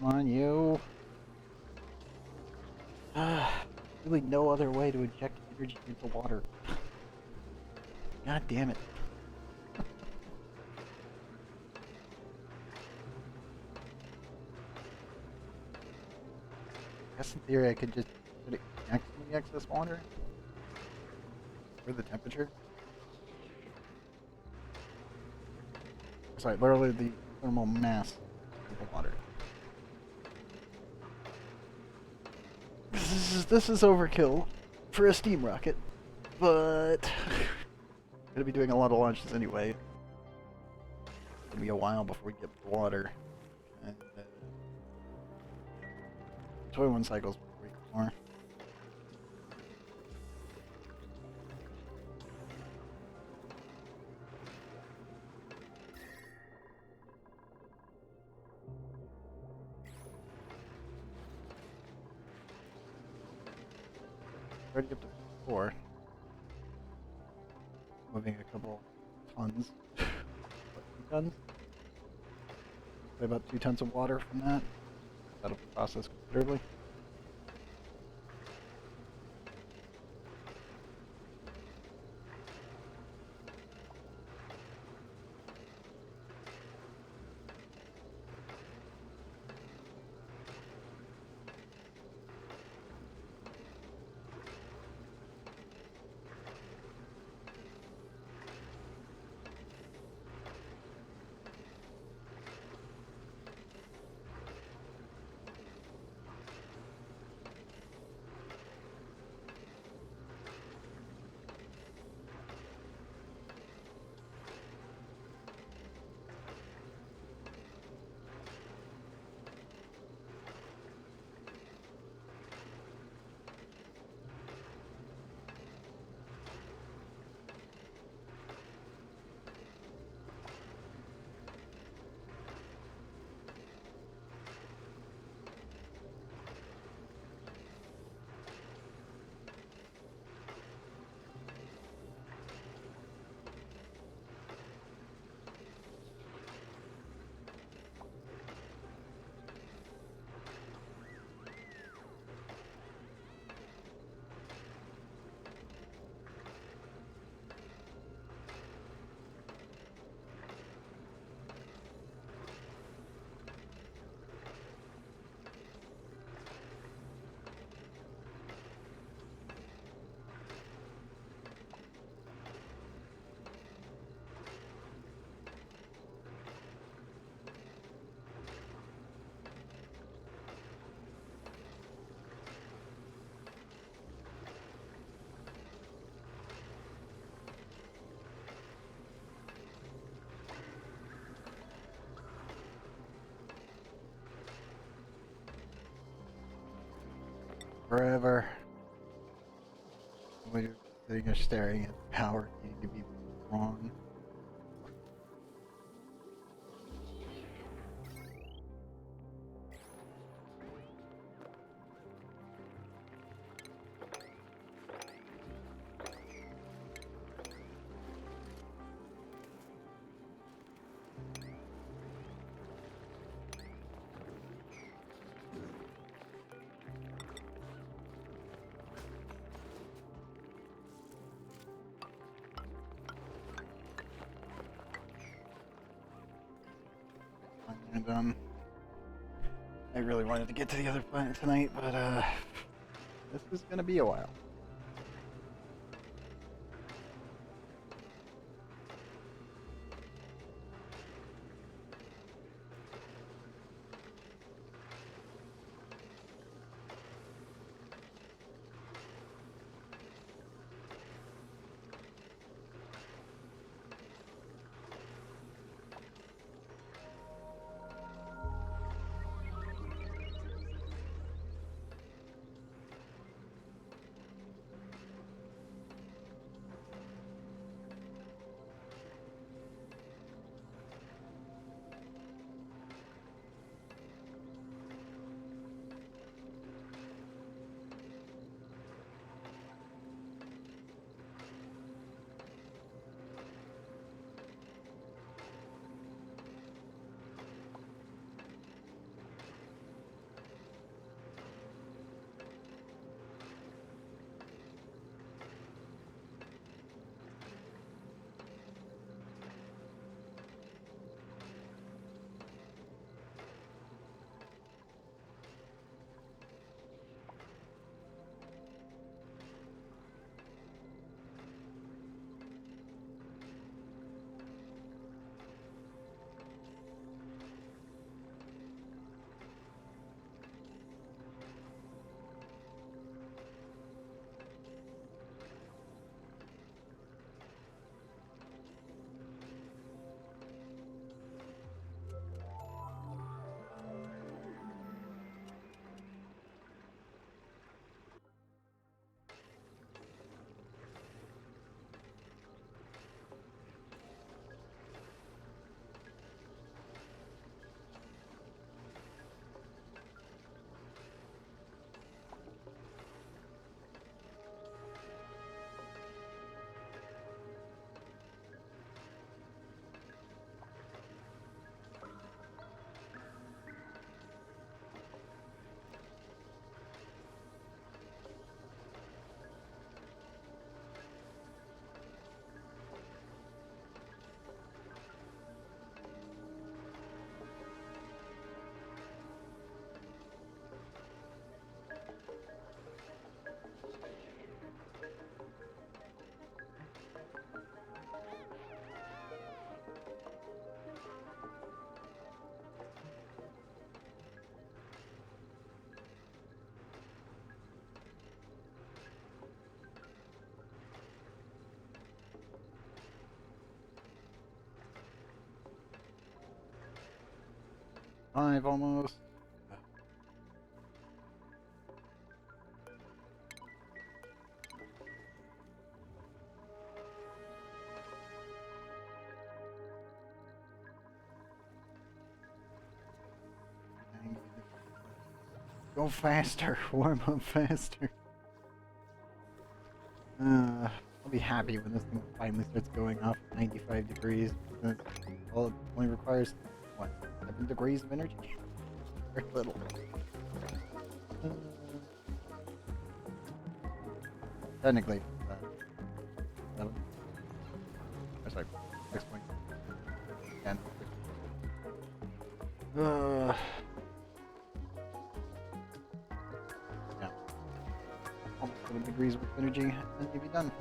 Come on, you. Really no other way to inject energy into water. God damn it. I guess in theory I could just put it next to the excess water for the temperature. Sorry, literally the thermal mass of the water. This is overkill for a steam rocket, but I'm gonna be doing a lot of launches anyway. It's gonna be a while before we get the water. And 21 cycles before we get more. Already up to 4. Moving a couple tons. What, 2 tons? About 2 tons of water from that. That'll process considerably. Forever. When you're sitting there staring at the power needing to be wrong. And I really wanted to get to the other planet tonight, but this is gonna be a while. 5 almost. 90. Go faster, warm up faster. I'll be happy when this thing finally starts going off 95 degrees. Well, it only requires, what, 7 degrees of energy? Very little. Technically, 7. Oh, sorry, 6.10. Yeah. Almost 7 degrees with energy, and you'll be done.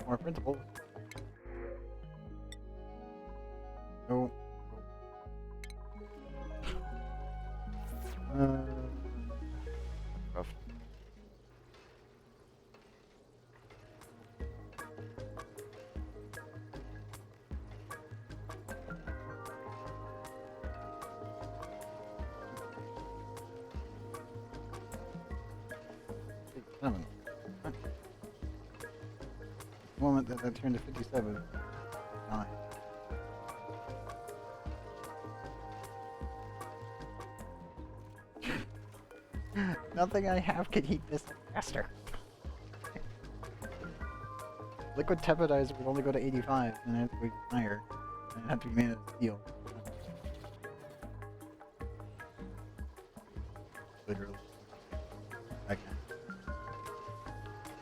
More principles. No. Rough. Seven. What? The moment that turned to 57. 9. Nothing I have can heat this faster. Liquid tepidizer would only go to 85, and it have to be higher. And it have to be made of steel. Literally. Okay.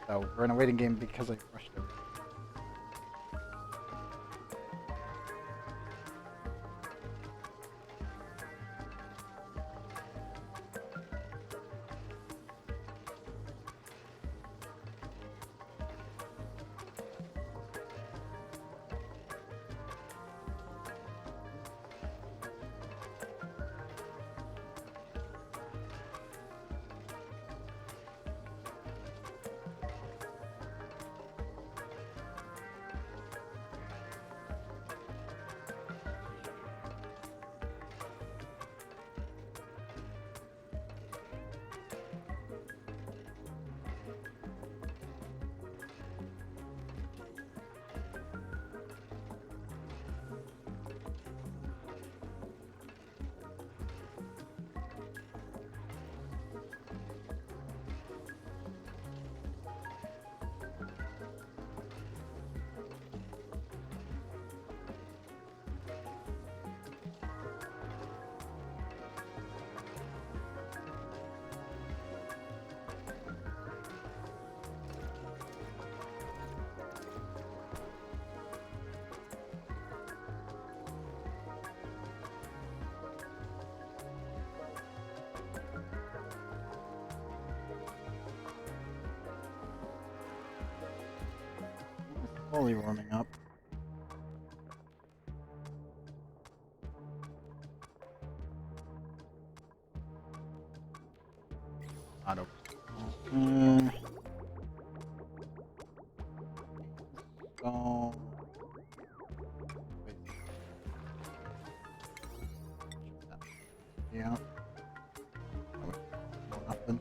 So, we're in a waiting game because I rushed it. Slowly warming up. Auto. So... Wait. Yeah. Oh, wait. Well, nothing.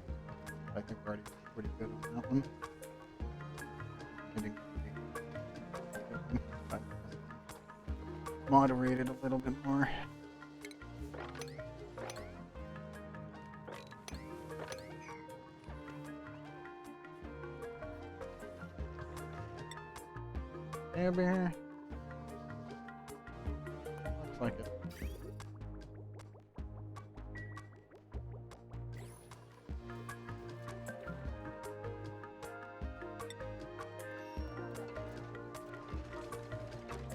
I think we're already pretty good on that one. Getting moderated a little bit more. There, bear. Looks like it.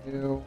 Two.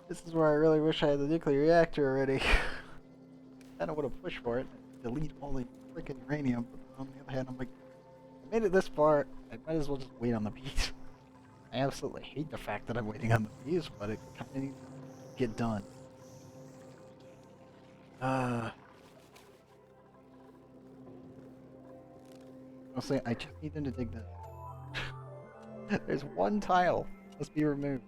This is where I really wish I had the nuclear reactor already. Kinda would have pushed for it. Delete all the freaking uranium, but on the other hand, I'm like, I made it this far, I might as well just wait on the bees. I absolutely hate the fact that I'm waiting on the bees, but it kinda needs to get done. Mostly, I just need them to dig this. There's one tile. Must be removed.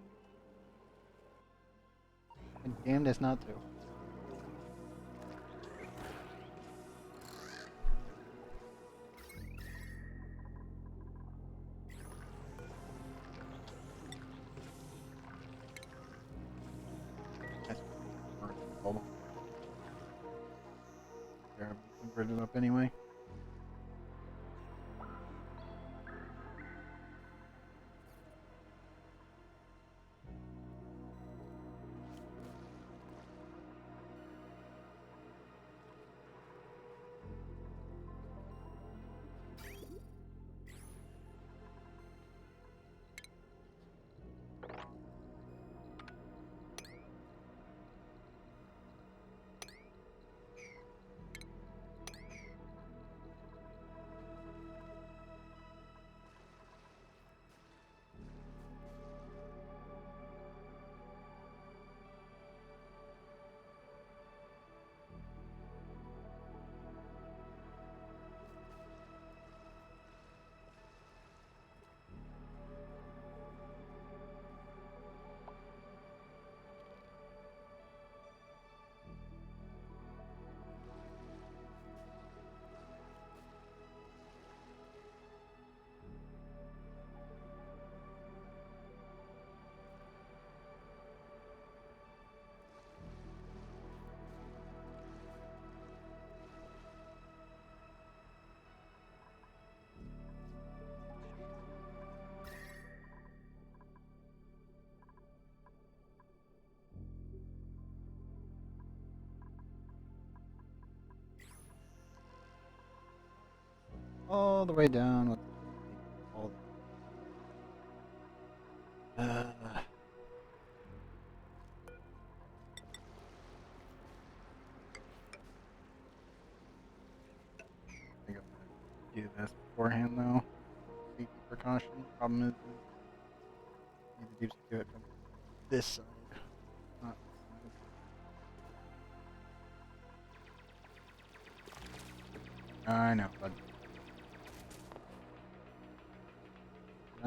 I'm damned as not to. Hold on. There, I'm converted up anyway. all the way down. With all I think I'm gonna do this beforehand though. Safety precaution. Problem is, I need to do it from this side, not this side. I know, but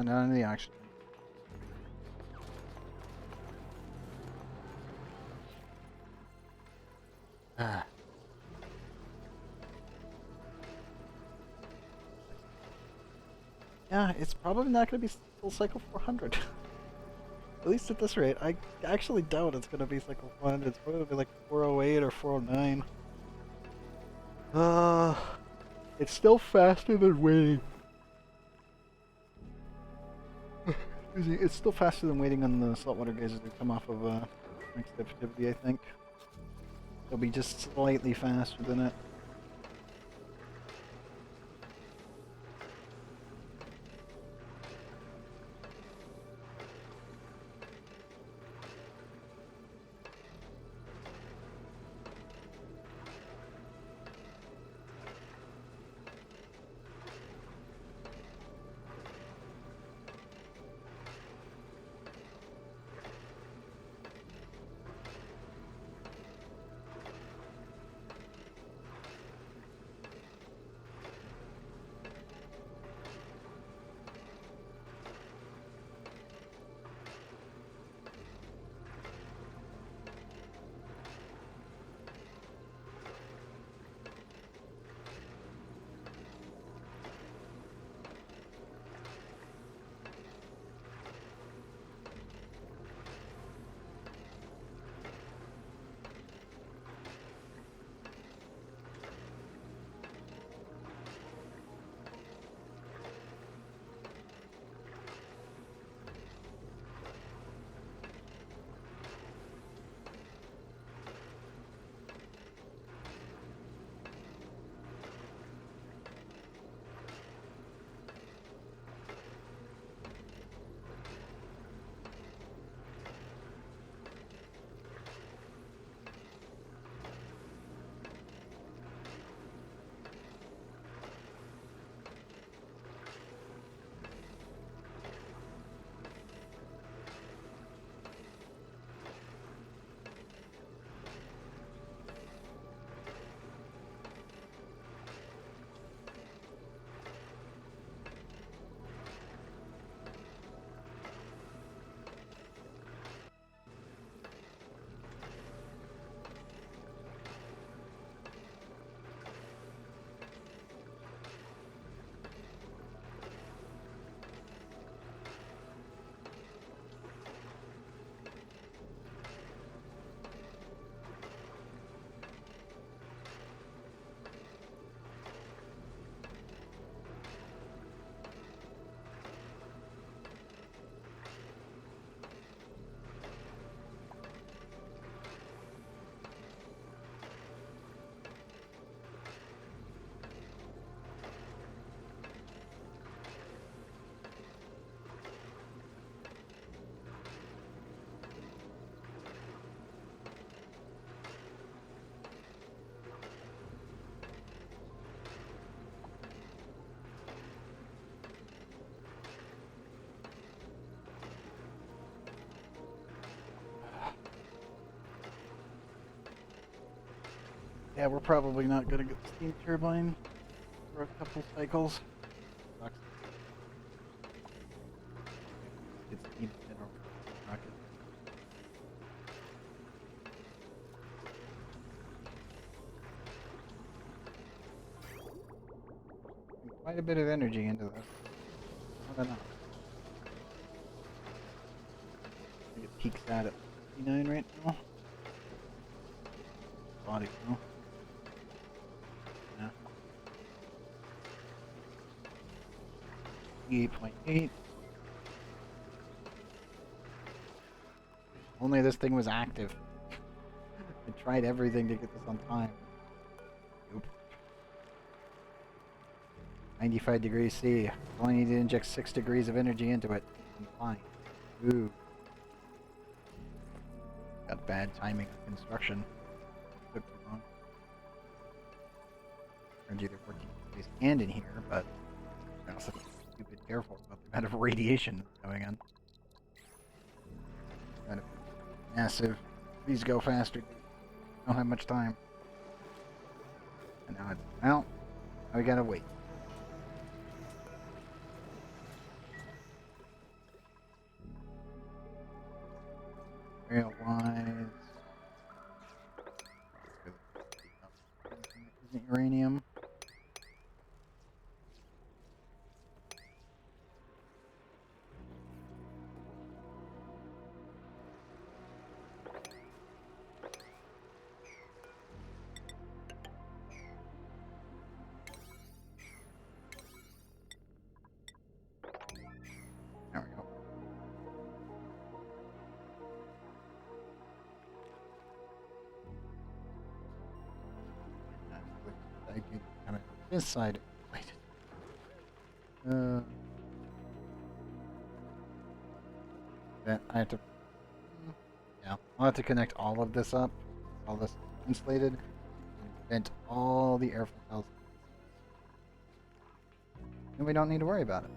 none of the oxygen. Ah. Yeah, it's probably not going to be full cycle 400. At least at this rate. I actually doubt it's going to be cycle 400. It's probably going to be like 408 or 409. It's still faster than waiting. Excuse me, it's still faster than waiting on the saltwater geysers to come off of next activity, I think. It'll be just slightly faster than it. Yeah, we're probably not going to get the steam turbine for a couple cycles. Sucks. Get steam in our rocket. Quite a bit of energy into this. Not enough. I think it peaks out at 59 right now. Body, no? Yeah. 8.8. Only this thing was active. I tried everything to get this on time. Nope. 95 degrees C. Only need to inject 6 degrees of energy into it. I'm fine. Ooh. Got bad timing of construction. Took too long. Energy they're working in space and in here, but I also have to be stupid careful about the amount of radiation that's going on. Kind of massive. Please go faster. Don't have much time. And now it's out. Now we gotta wait. Rail lines. Isn't uranium? There we go. I do kind of this side. Wait. Then I have to. Yeah, I'll have to connect all of this up. All this insulated. And vent all the air cells. And we don't need to worry about it.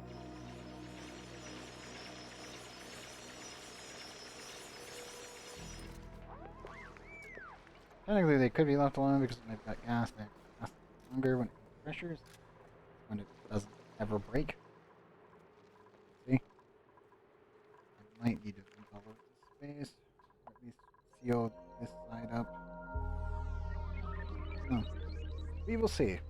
Technically, they could be left alone because they've got gas. They last longer when it pressures. When it doesn't ever break. See? I might need to vent all of this space. Or at least seal this side up. Hmm. We will see.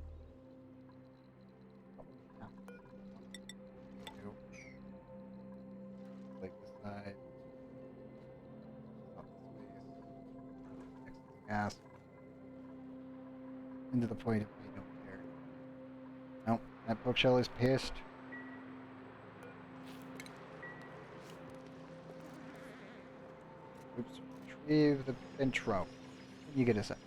Like this side. Up the space. Excess gas. And to the point if I don't care. Nope, that bookshelf is pissed. Oops, retrieve the intro. You get a sec.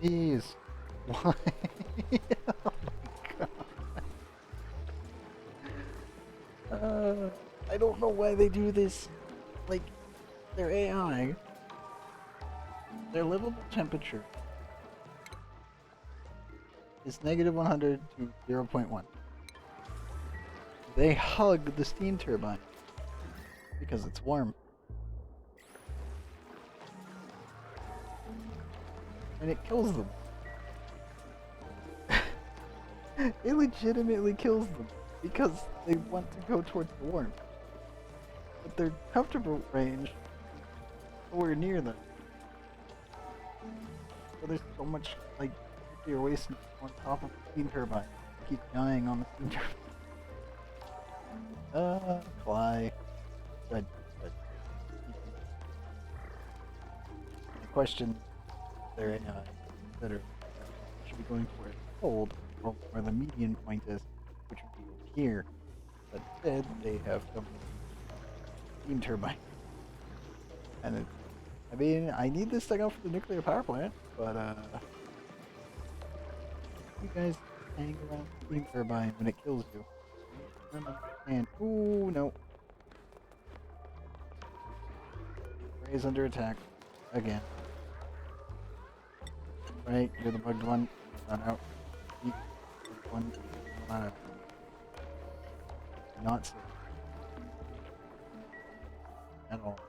Jeez. Why? Oh my god. I don't know why they do this. Like, their AI. Their livable temperature is -100 to 0.1. They hug the steam turbine because it's warm. And it kills them. It legitimately kills them because they want to go towards the warmth. But their comfortable range is nowhere near them. So there's so much, like, nuclear waste on top of the steam turbine. They keep dying on the steam turbine. Fly. Good, good. The question, there AI that are should be going for it cold, or where the median point is, which would be over here. But instead, they have come with steam turbine. And I mean, I need this thing out for the nuclear power plant, but you guys hang around the steam turbine when it kills you. I don't understand. Ooh, no. Ray is under attack again. Right, you're the bugged one. Run out. Eat. One. Run out. Not safe. At all.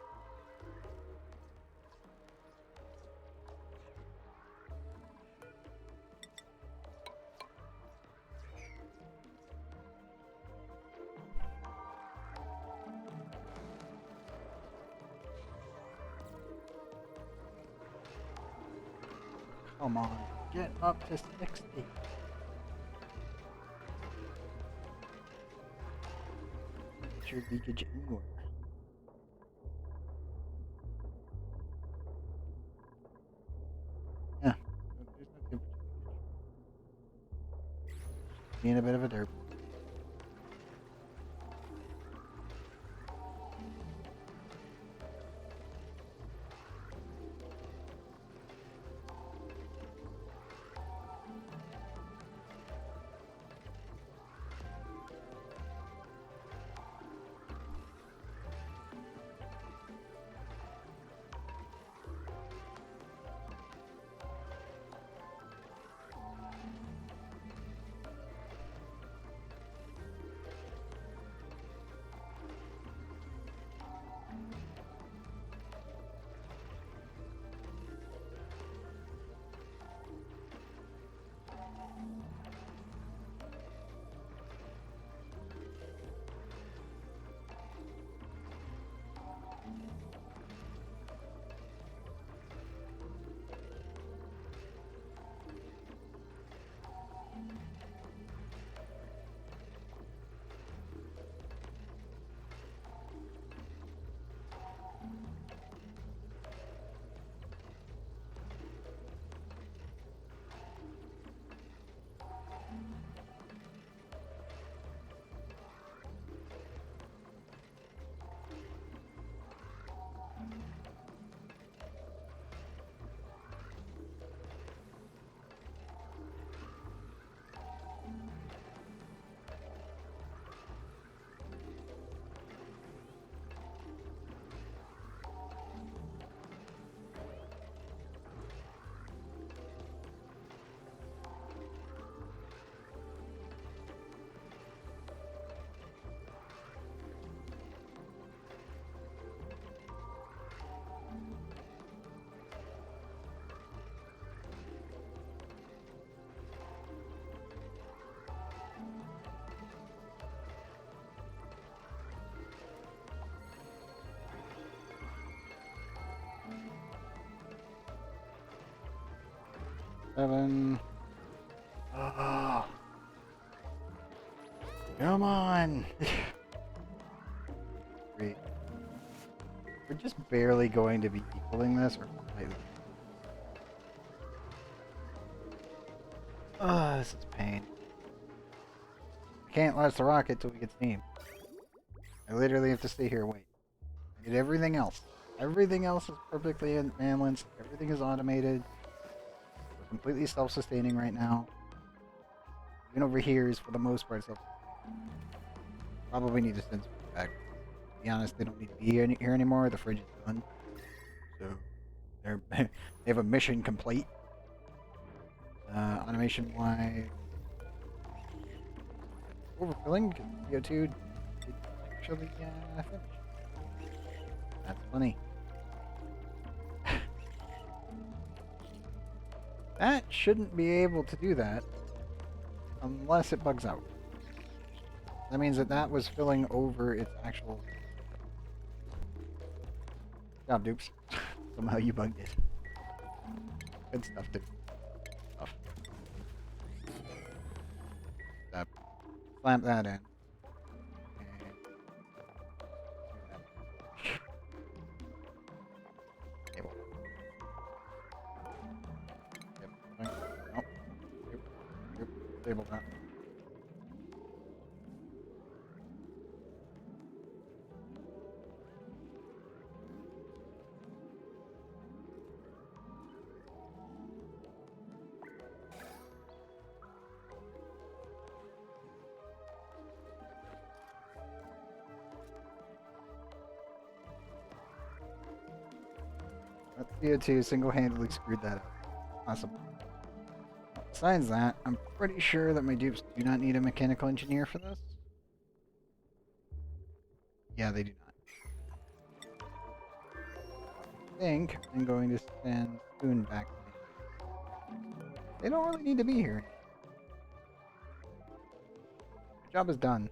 Come on, get up to 60. Get your leakage anywhere. Yeah, there's no temperature leakage. Being a bit of a derp. Seven. Oh, come on. Great. We're just barely going to be equaling this, or slightly. This is pain. I can't launch the rocket till we get steam. I literally have to stay here and wait. I did everything else. Everything else is perfectly balanced. Everything is automated. We're completely self-sustaining right now. Even over here is for the most part self-sustaining. Probably need to send some back. To be honest, they don't need to be here anymore. The fridge is done. So they have a mission complete. Automation wise, overfilling because CO2 did actually finish. That's funny. That shouldn't be able to do that unless it bugs out. That means that that was filling over its actual... Good job, dupes. Somehow you bugged it. Good stuff, dude. Stuff. Slam that in. Table. Yep. Nope. Yep. Table that. CO2 single-handedly screwed that up. Awesome. Besides that, I'm pretty sure that my dupes do not need a mechanical engineer for this. Yeah, they do not. I think I'm going to send Spoon back. They don't really need to be here. The job is done.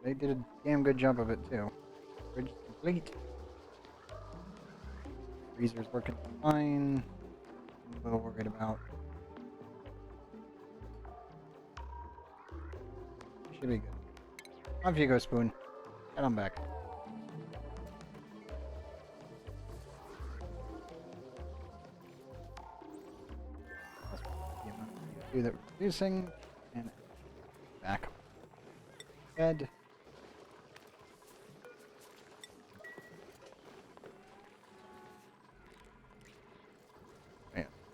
They did a damn good job of it, too. Bridge is complete. Freezer's working fine. I'm a little worried about. Should be good. Off you go, Spoon. Head on back. That's the amount of CO2 that we're producing. And back. Head.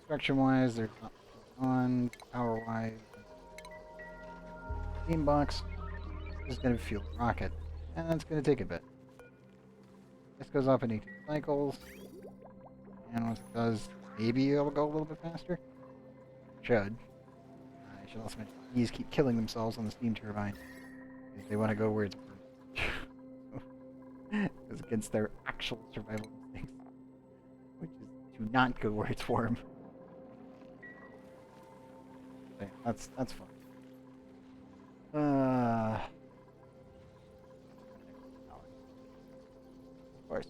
Construction-wise, there's not much going on. Power-wise, steam box is going to fuel the rocket, and that's going to take a bit. This goes up in 18 cycles, and once it does, maybe it'll go a little bit faster. Should. I should also mention bees keep killing themselves on the steam turbine because they want to go where it's warm. It's against their actual survival instincts, which is to not go where it's warm. Okay, that's fine. Of course.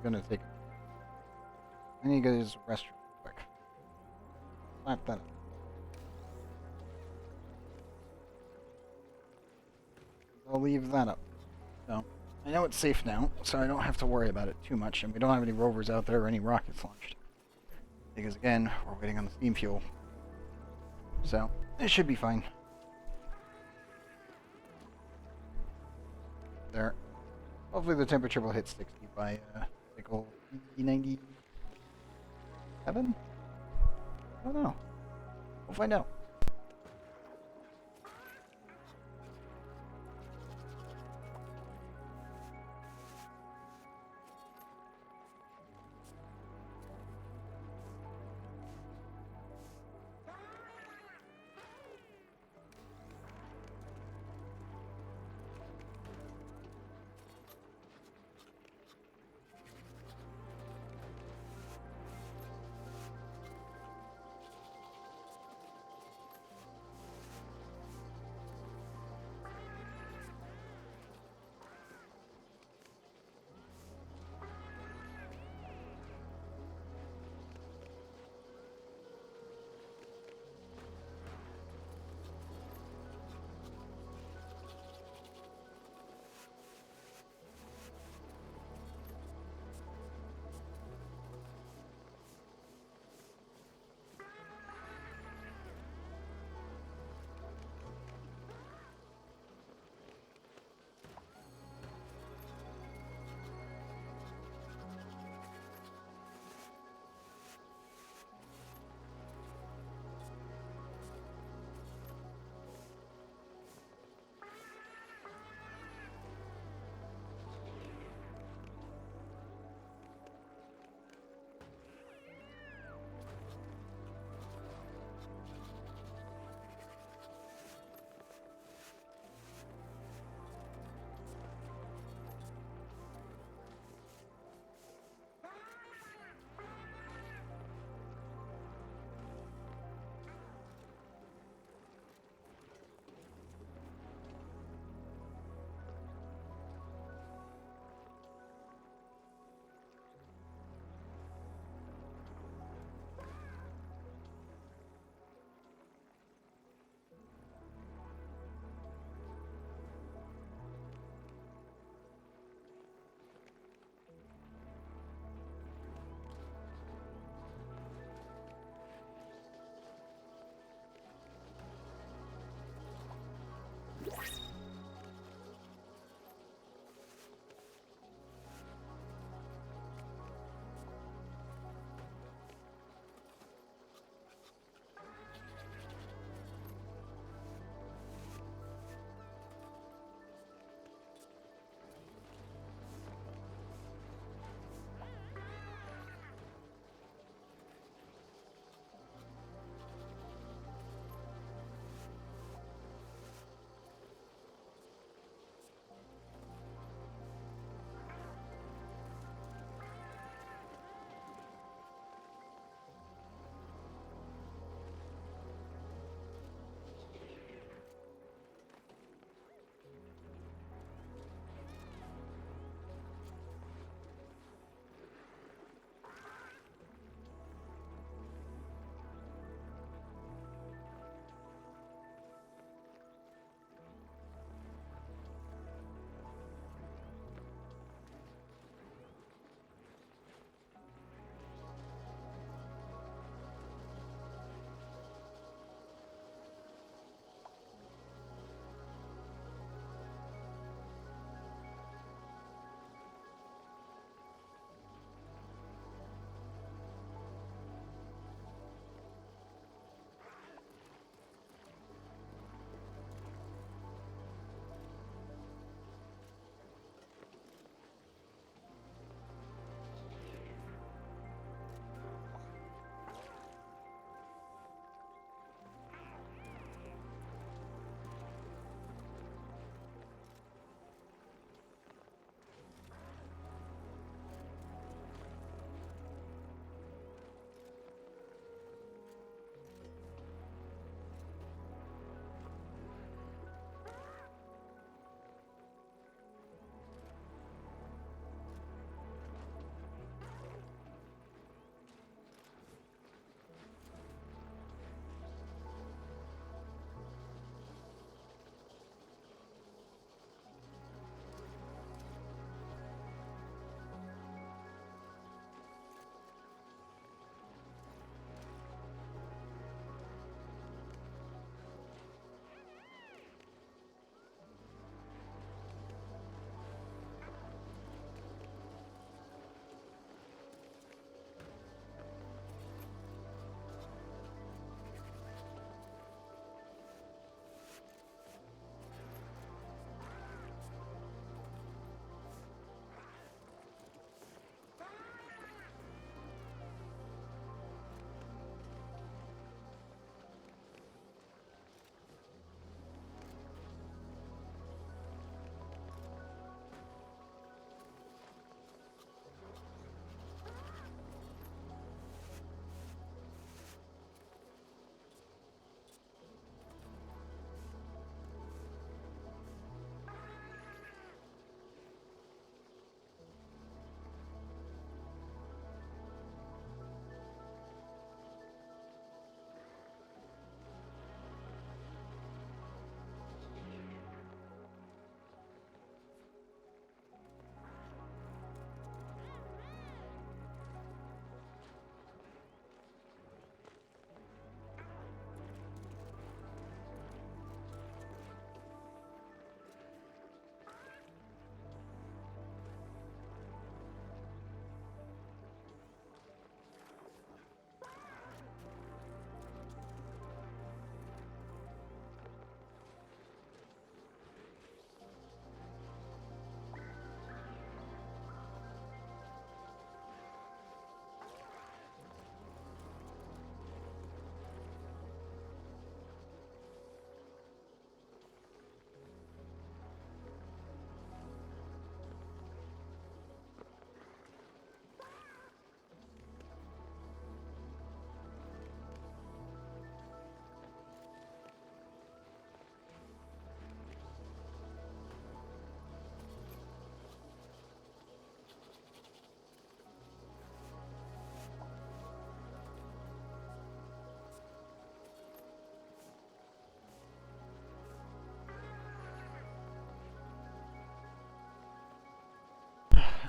Gonna take. I need to go to the restroom real quick. Slap that up. I'll leave that up. So I know it's safe now, so I don't have to worry about it too much, and we don't have any rovers out there or any rockets launched. Because again, we're waiting on the steam fuel. So it should be fine. There. Hopefully the temperature will hit 60 by cycle 97? I don't know. We'll find out.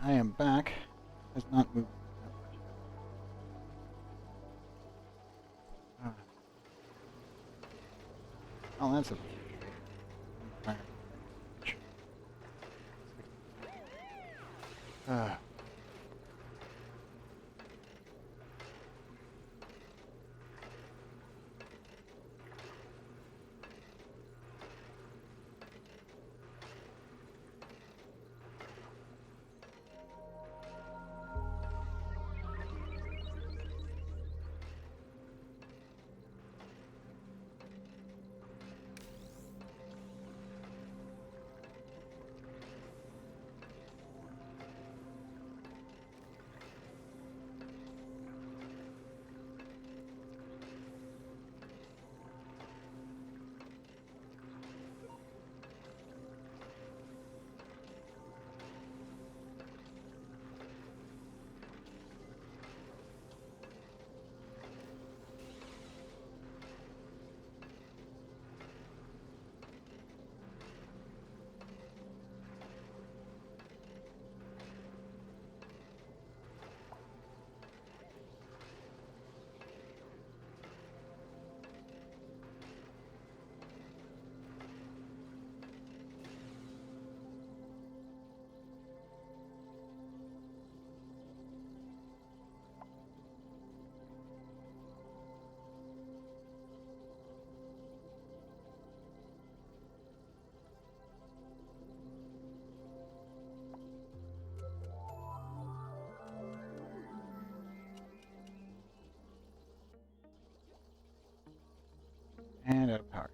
I am back. Has not moved that much. Oh, that's a... Uh, and out of power.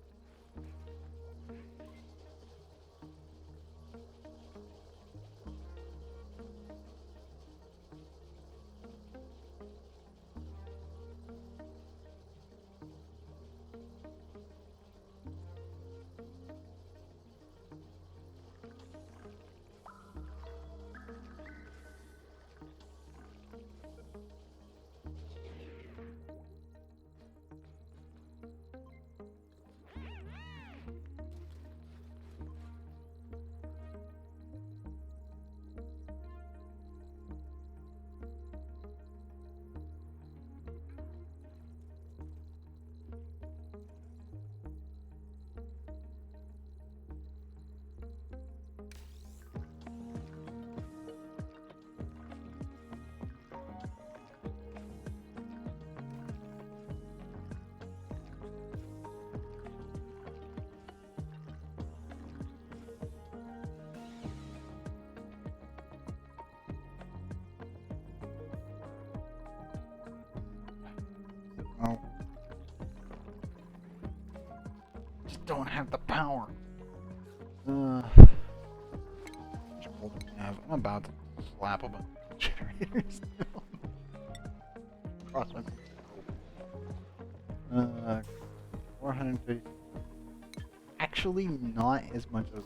Oh. Just don't have the power. I'm about to slap a bunch of generators. Cross my 450. Actually, not as much as.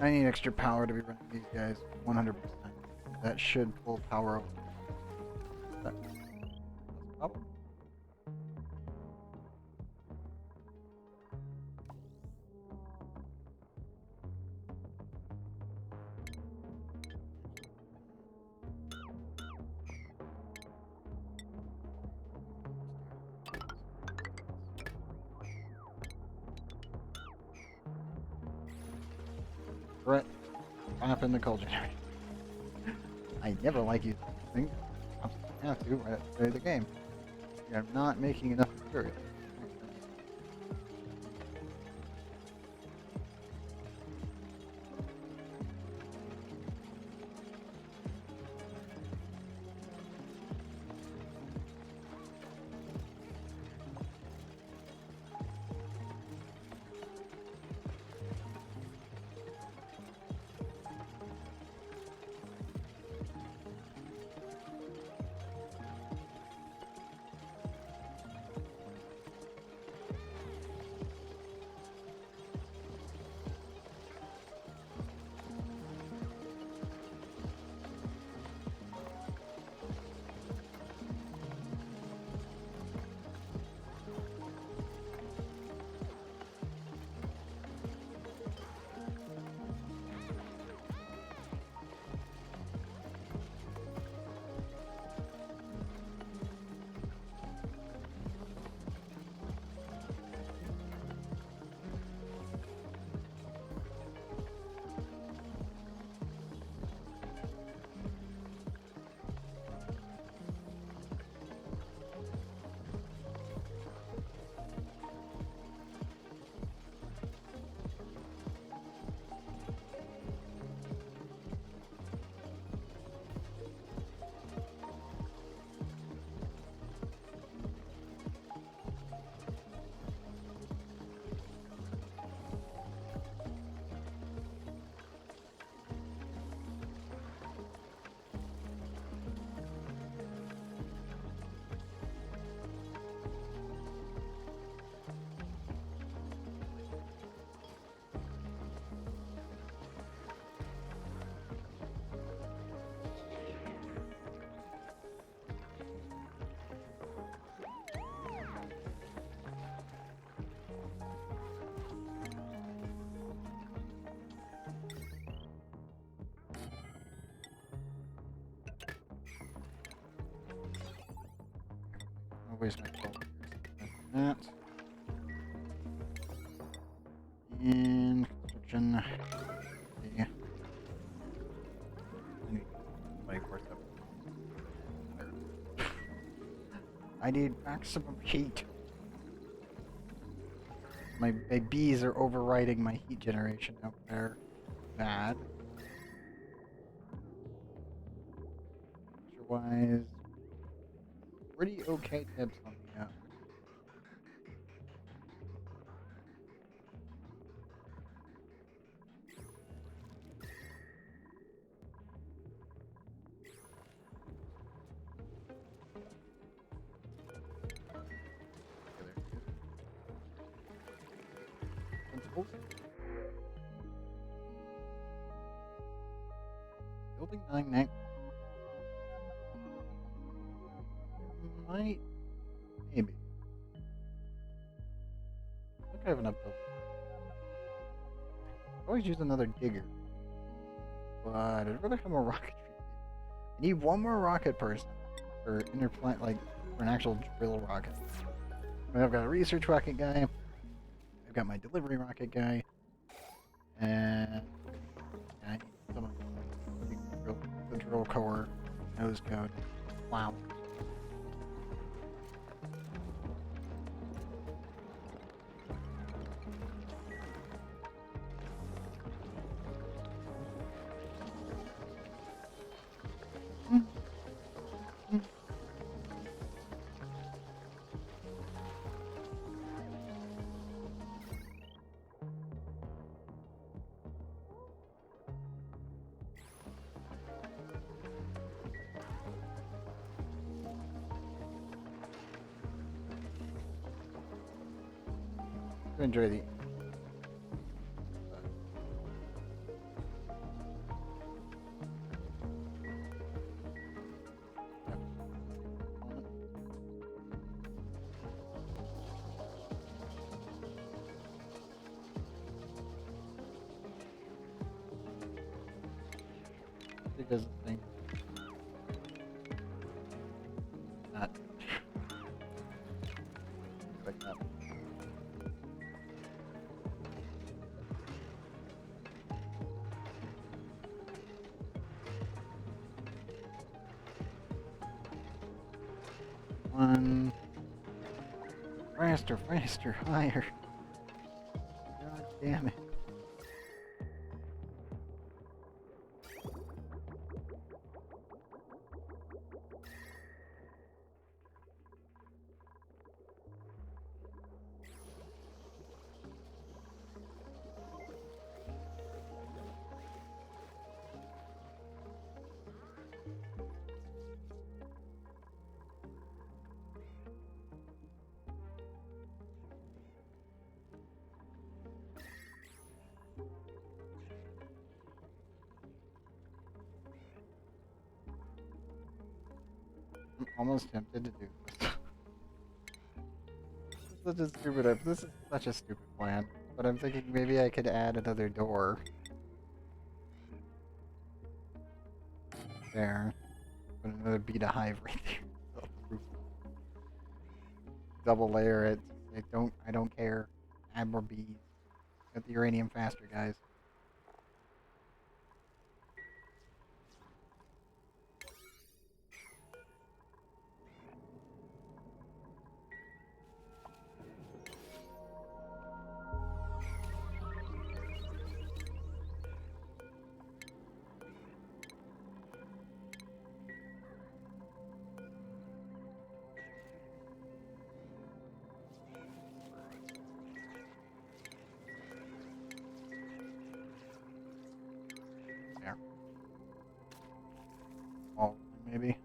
I need extra power to be running these guys 100%. That should pull power over. Brett, off in the coal generator. I never like you things. I'll have to right at the start of the game. I'm not making enough material. waste my coal. That. And construction. Yeah. I need 24/7. I need maximum heat. My bees are overriding my heat generation out there. Bad. Otherwise, pretty okay tips on the principles. Building 9 might, maybe. I think I have enough building. I always use another digger, but I'd rather have more rocketry people. I need one more rocket person for interplant, like for an actual drill rocket. I've got a research rocket guy. I've got my delivery rocket guy, and I need someone to the drill core, nose cone. Wow. Enjoy the because the thing not like that. One faster, faster, higher. God damn it. I'm almost tempted to do this. This is such a stupid plan. But I'm thinking maybe I could add another door. There. Put another beta hive right there. Double layer it. I don't care. Add more bees. Get the uranium faster, guys. There. All maybe.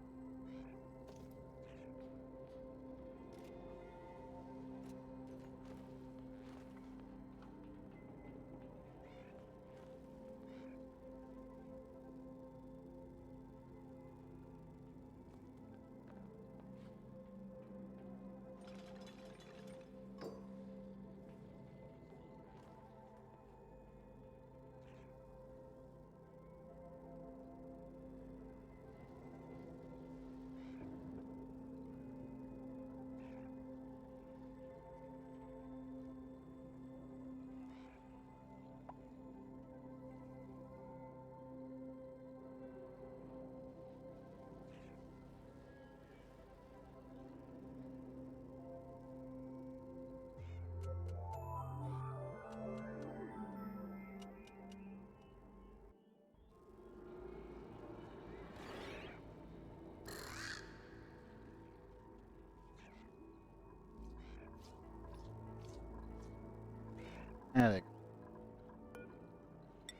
There they go.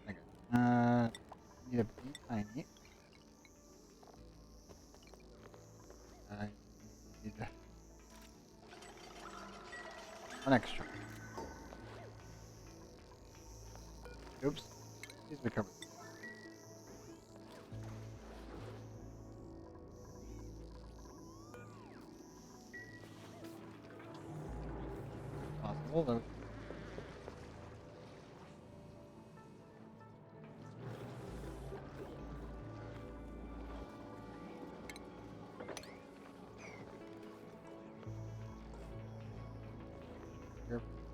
Okay. Need a be tiny. I need an extra. Oops. Please be covered. Possible though.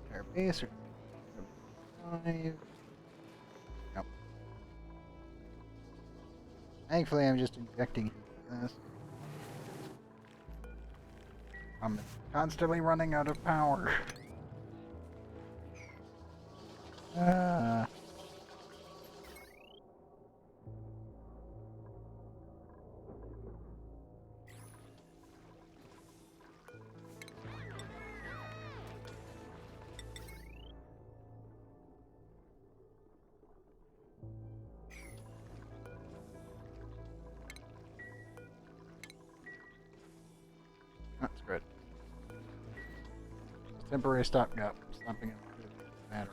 Entire base or 5. Nope. Thankfully, I'm just injecting this. I'm constantly running out of power. Ah. That's good. Temporary stopgap. Stopping it. Doesn't matter.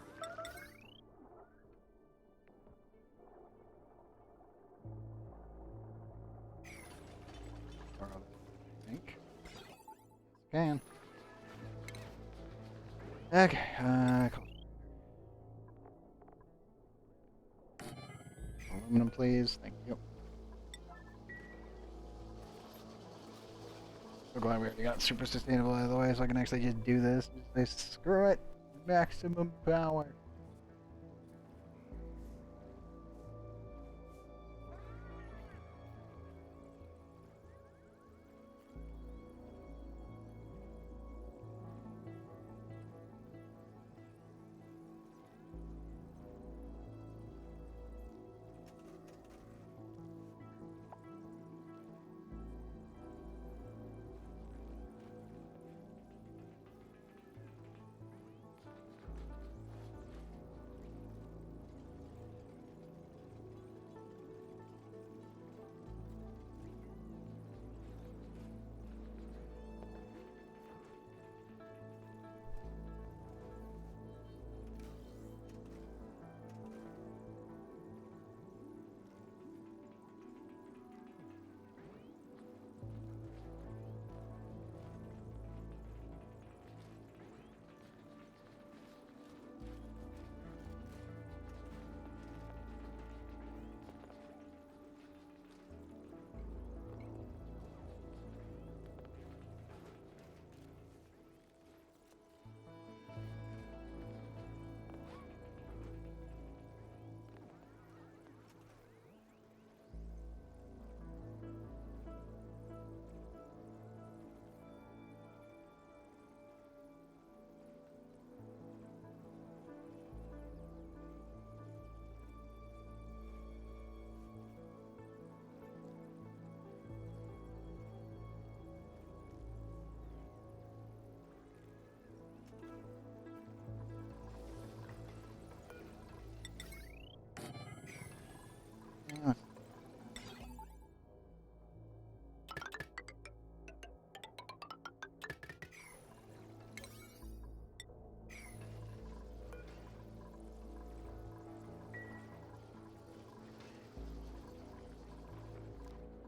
I think. Can. Okay. Aluminum, please. Thank you. So glad we already got super sustainable out of the way, so I can actually just do this. Just say, screw it. Maximum power. Ah,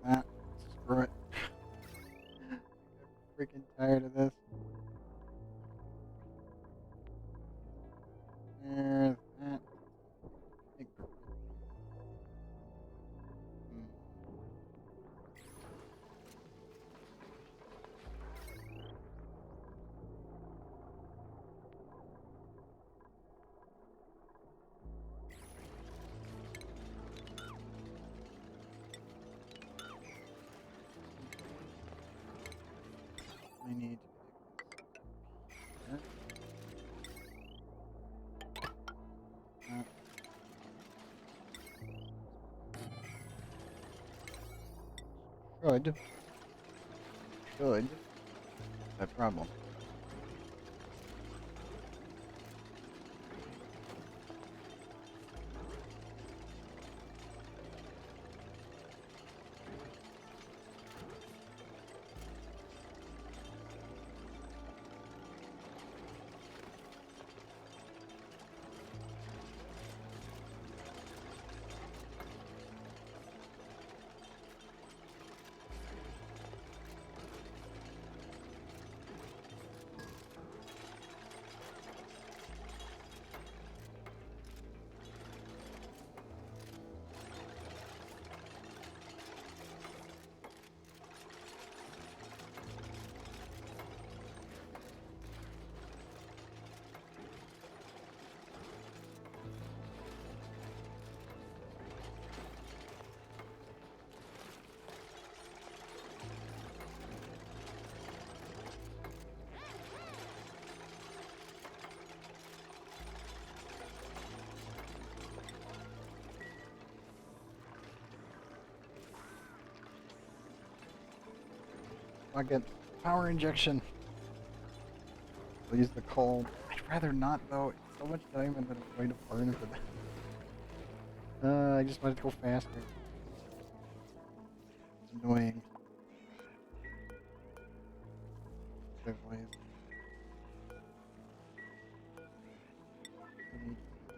ah, screw it. I'm freaking tired of this. There's that. Big bird. Hmm. I need to should that problem. Fuck it. Power injection. I'll use the coal. I'd rather not though. It's so much diamond that I'm going to burn for that. I just want it to go faster. It's annoying. Ways.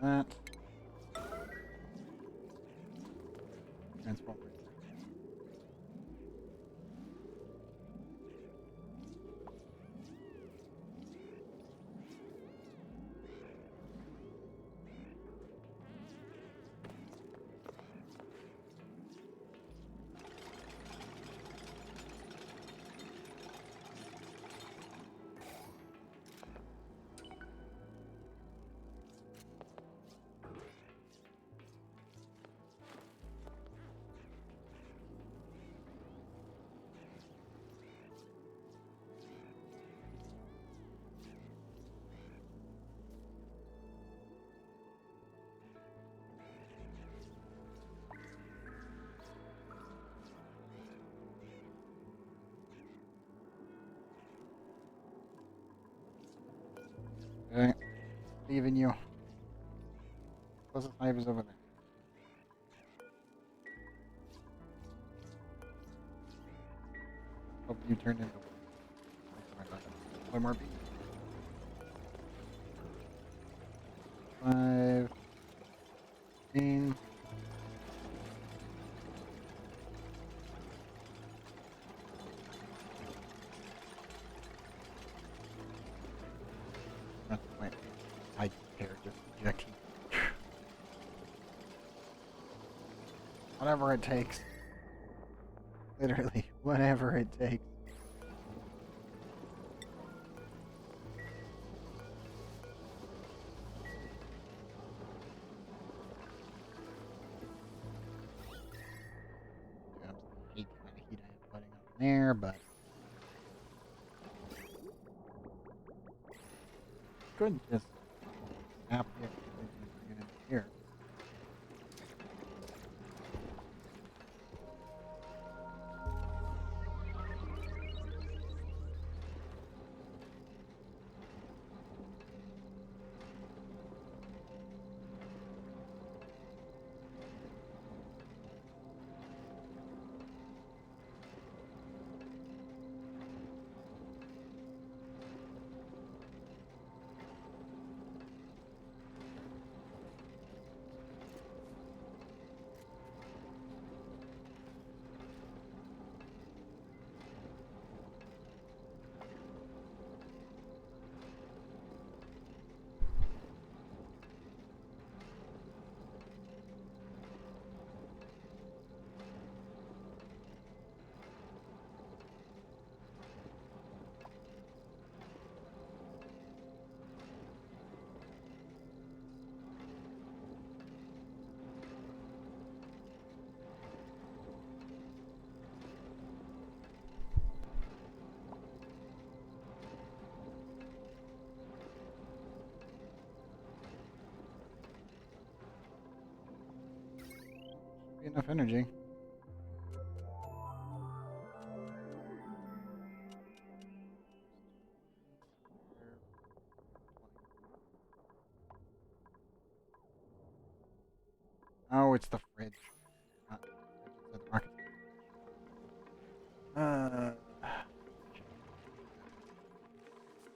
That. Transform. Okay. Leaving you. Closest hive is over there. Hope you turned into one more beat. 5, 15. That's the point. I care just injecting. Whatever it takes. Literally, whatever it takes. I hate the amount of heat I am putting up in there, but could just snap the activity and bring it in here. Enough energy. Oh, it's the fridge. Not the rocket.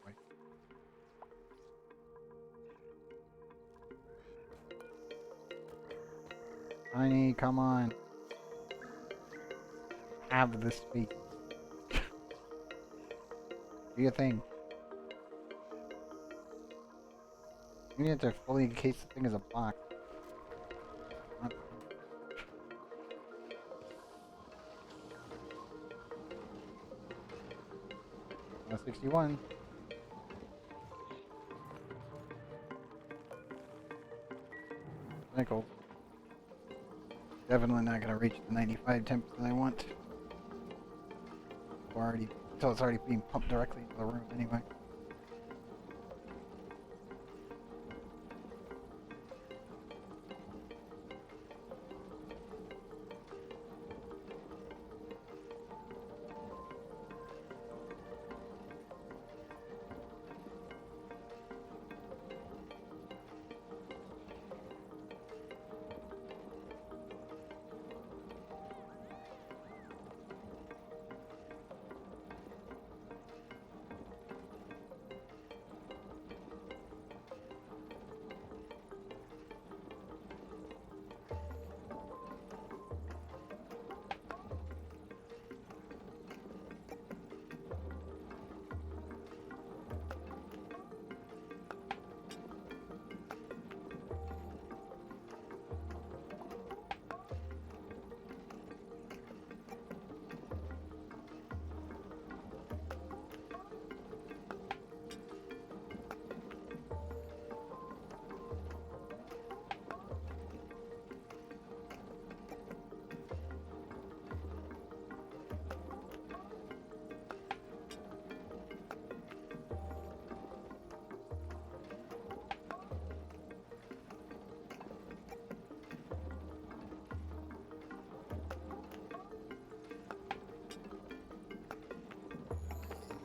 Wait. Tiny, come on. Have this speak. Do you think? You need to fully encase the thing as a box. 61. Nickel. Definitely not gonna reach the 95 temp that I want. Already, until it's already being pumped directly into the room anyway.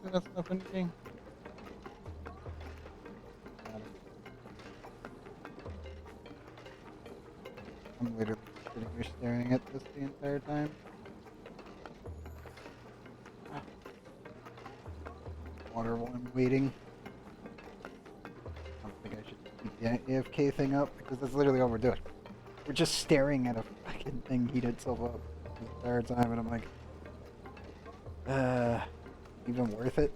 think that's enough energy? I'm literally sitting here staring at this the entire time. Water while I'm waiting. I don't think I should keep the AFK thing up because that's literally all we're doing. We're just staring at a fucking thing heat itself up the entire time, and I'm like, even worth it?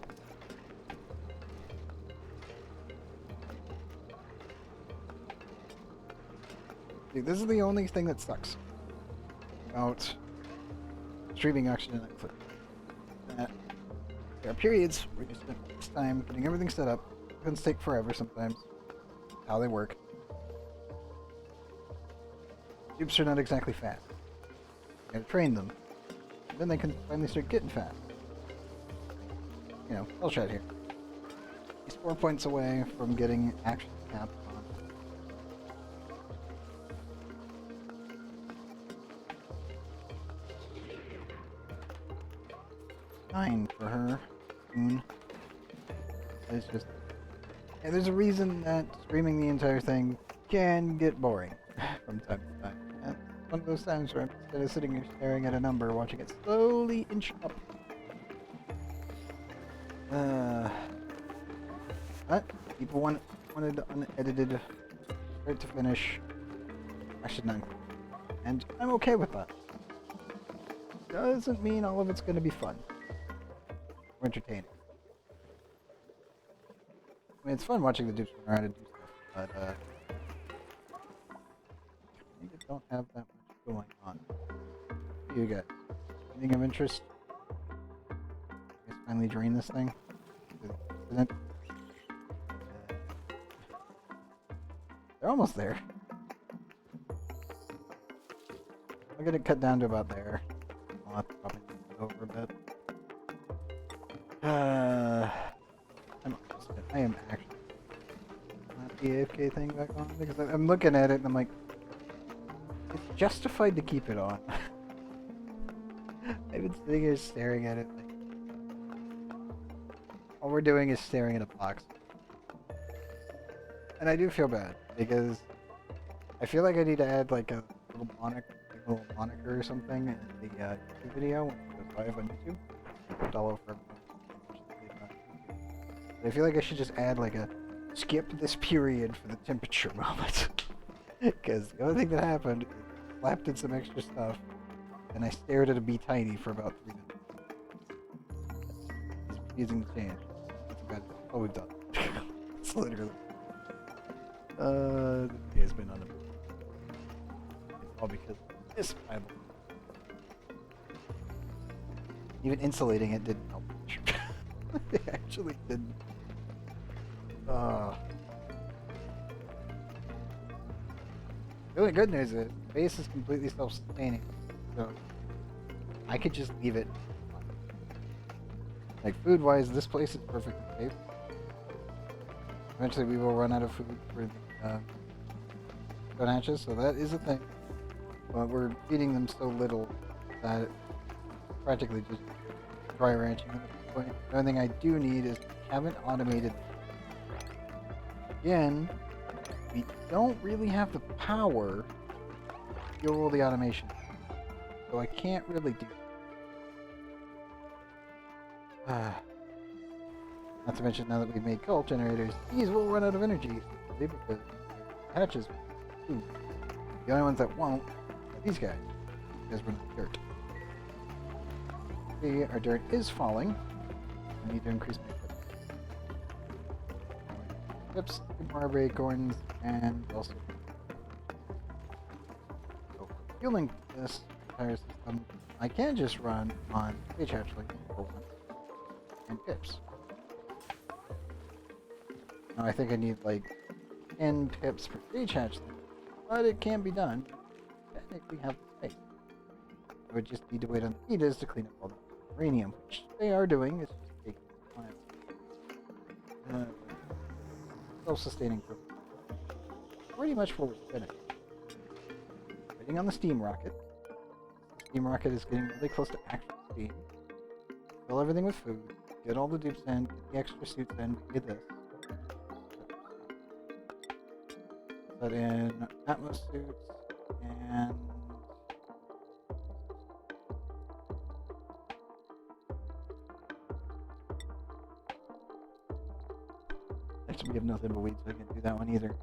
Dude, this is the only thing that sucks about streaming Oxygen and Clip. That there are periods where you spend this time getting everything set up. It can take forever sometimes. How they work. Dupes are not exactly fast. You gotta train them. Then they can finally start getting fast. You know, I'll try it here. He's 4 points away from getting action capped on. Nine for her. Moon. It's just... Yeah, there's a reason that streaming the entire thing can get boring from time to time. And one of those times where I'm instead of sitting here staring at a number, watching it slowly inch up. But people wanted unedited, start to finish. I should not include it. And I'm okay with that. Doesn't mean all of it's going to be fun or entertaining. I mean, it's fun watching the dupes run around and do stuff, but maybe don't have that much going on. You guys, anything of interest? I guess finally drain this thing. They're almost there. I'm gonna cut down to about there. I'll have to probably move it over a bit. I am actually not the AFK thing back on because I'm looking at it and I'm like, it's justified to keep it on. I've been sitting here staring at it. Like, all we're doing is staring at a box. And I do feel bad because I feel like I need to add like a little moniker or something in the YouTube video when it goes live on YouTube. $1 for I feel like I should just add like a skip this period for the temperature moment. Because the only thing that happened is I slapped in some extra stuff and I stared at a bee tiny for about 3 minutes. It's refusing to change. That's about all we've done. It's literally. The day has been on a. It's all because of this Bible. Even insulating it didn't help. It actually didn't. The only good news is the base is completely self-sustaining, so I could just leave it. Like food-wise, this place is perfectly safe. Eventually, we will run out of food for the stone hatches, so that is a thing. But we're feeding them so little that it's practically just dry ranching them at this point. The only thing I do need is I haven't automated. Again, we don't really have the power to fuel the automation, so I can't really do that. Not to mention, now that we've made cult generators, these will run out of energy because hatches. Ooh. The only ones that won't are these guys, because we're not dirt. See, our dirt is falling. I need to increase my clips, more acorns, and also so for fueling this entire system, I can just run on stage hatch like before and pips. Now I think I need like 10 pips per stage hatch, but it can be done. Technically have the space. I would just need to wait on the heaters to clean up all the uranium, which they are doing. It's just taking time. Self-sustaining for pretty much where we're spinning. Waiting on the steam rocket. The steam rocket is getting really close to actual steam. Fill everything with food. get all the dupes in, get the extra suits in, get this. Put in Atmos suits and actually we have nothing but weeds, so I can't do that one either.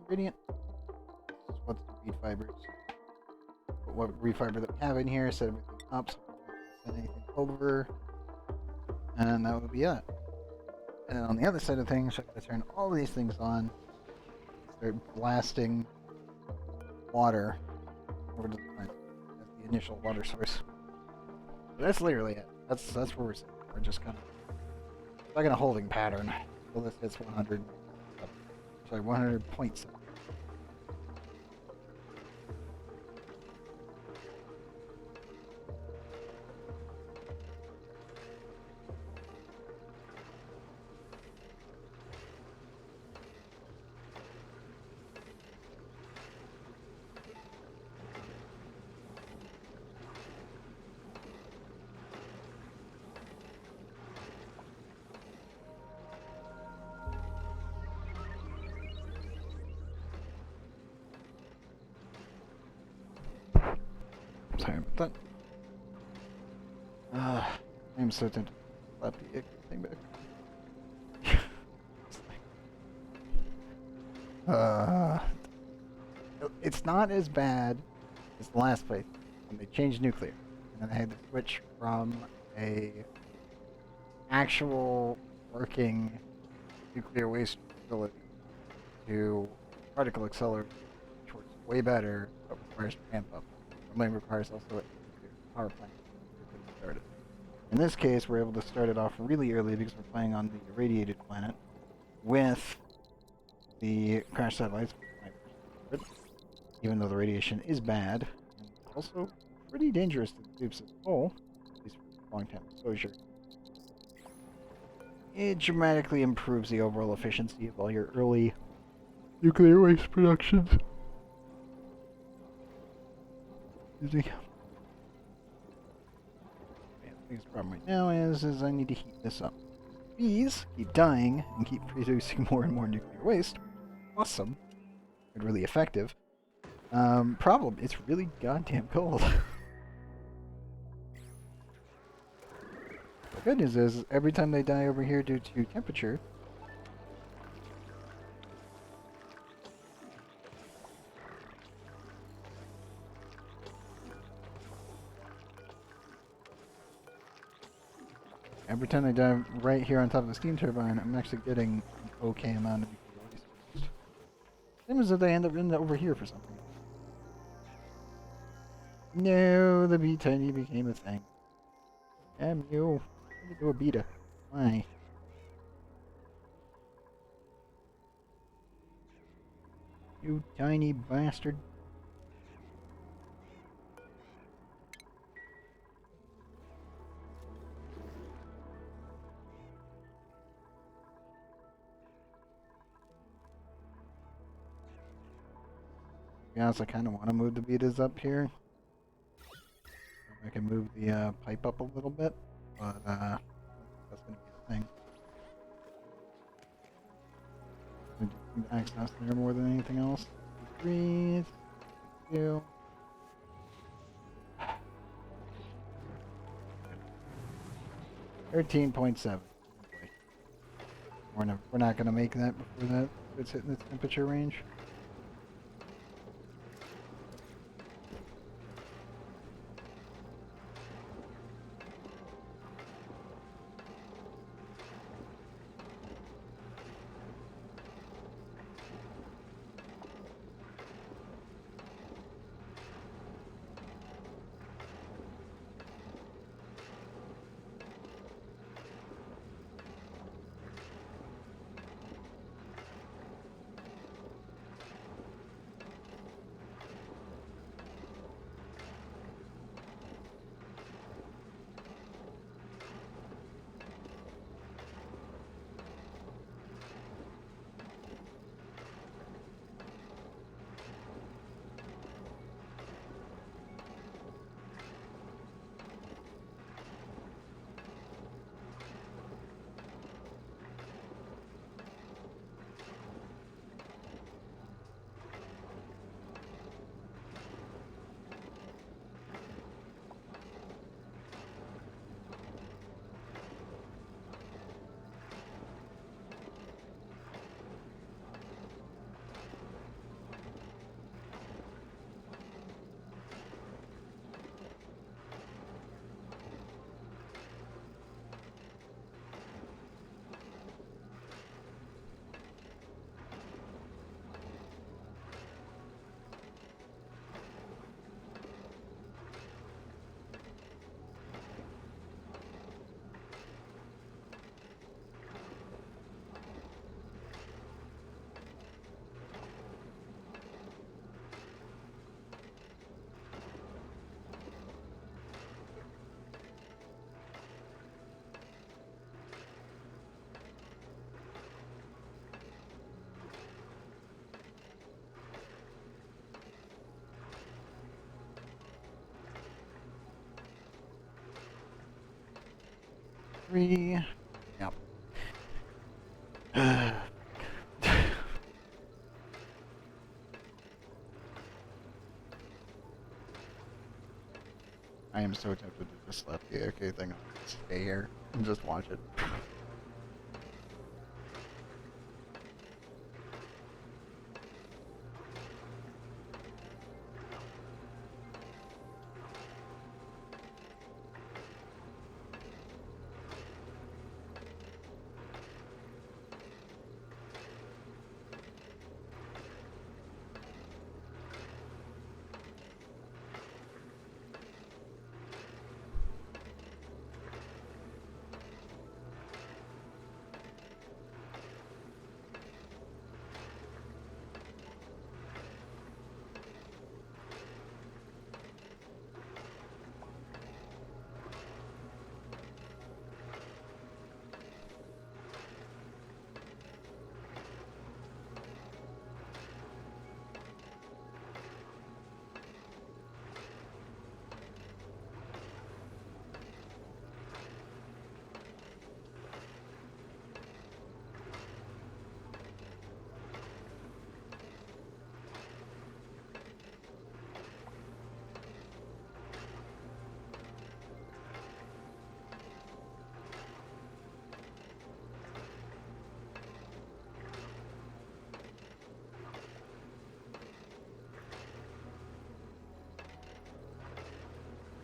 Ingredient. Let's do weed fibers. Put what refiber that we have in here, set everything up so we don't send anything over. And that would be it. And on the other side of things, I'm going to turn all of these things on, start blasting water over to the plant as the initial water source. But that's literally it. That's where we're sitting. We're just kind of like in a holding pattern. Well, this hits 100. Sorry, 100.7. Sorry about that. I'm so tempted to slap the thing back. It's not as bad as the last place when they changed nuclear, and then they had to switch from a actual working nuclear waste facility to particle accelerator, which works way better, but requires ramp up. It requires also a nuclear power plant to get it started. In this case, we're able to start it off really early because we're playing on the irradiated planet with the crash satellites, even though the radiation is bad and also pretty dangerous to the dupes as a whole, at least for long-term exposure. It dramatically improves the overall efficiency of all your early nuclear waste productions. Excuse me. The biggest problem right now is I need to heat this up. Bees keep dying and keep producing more and more nuclear waste. Awesome. And really effective. Problem, it's really goddamn cold. The good news is, every time they die over here due to temperature, every time they die right here on top of the steam turbine, I'm actually getting an okay amount of nuclear waste. Same as if they end up in over here for something. No, the bee tiny became a thing. Damn you. Let me do a beta. Why? You tiny bastard. To be honest, I kind of want to move the betas up here. I can move the pipe up a little bit, but that's going to be the thing. I do access there more than anything else. Breathe. 2. 13.7. We're not going to make that before that it's hitting its temperature range. 3. Yep. I am so tempted to just let the OK thing stay here and just watch it.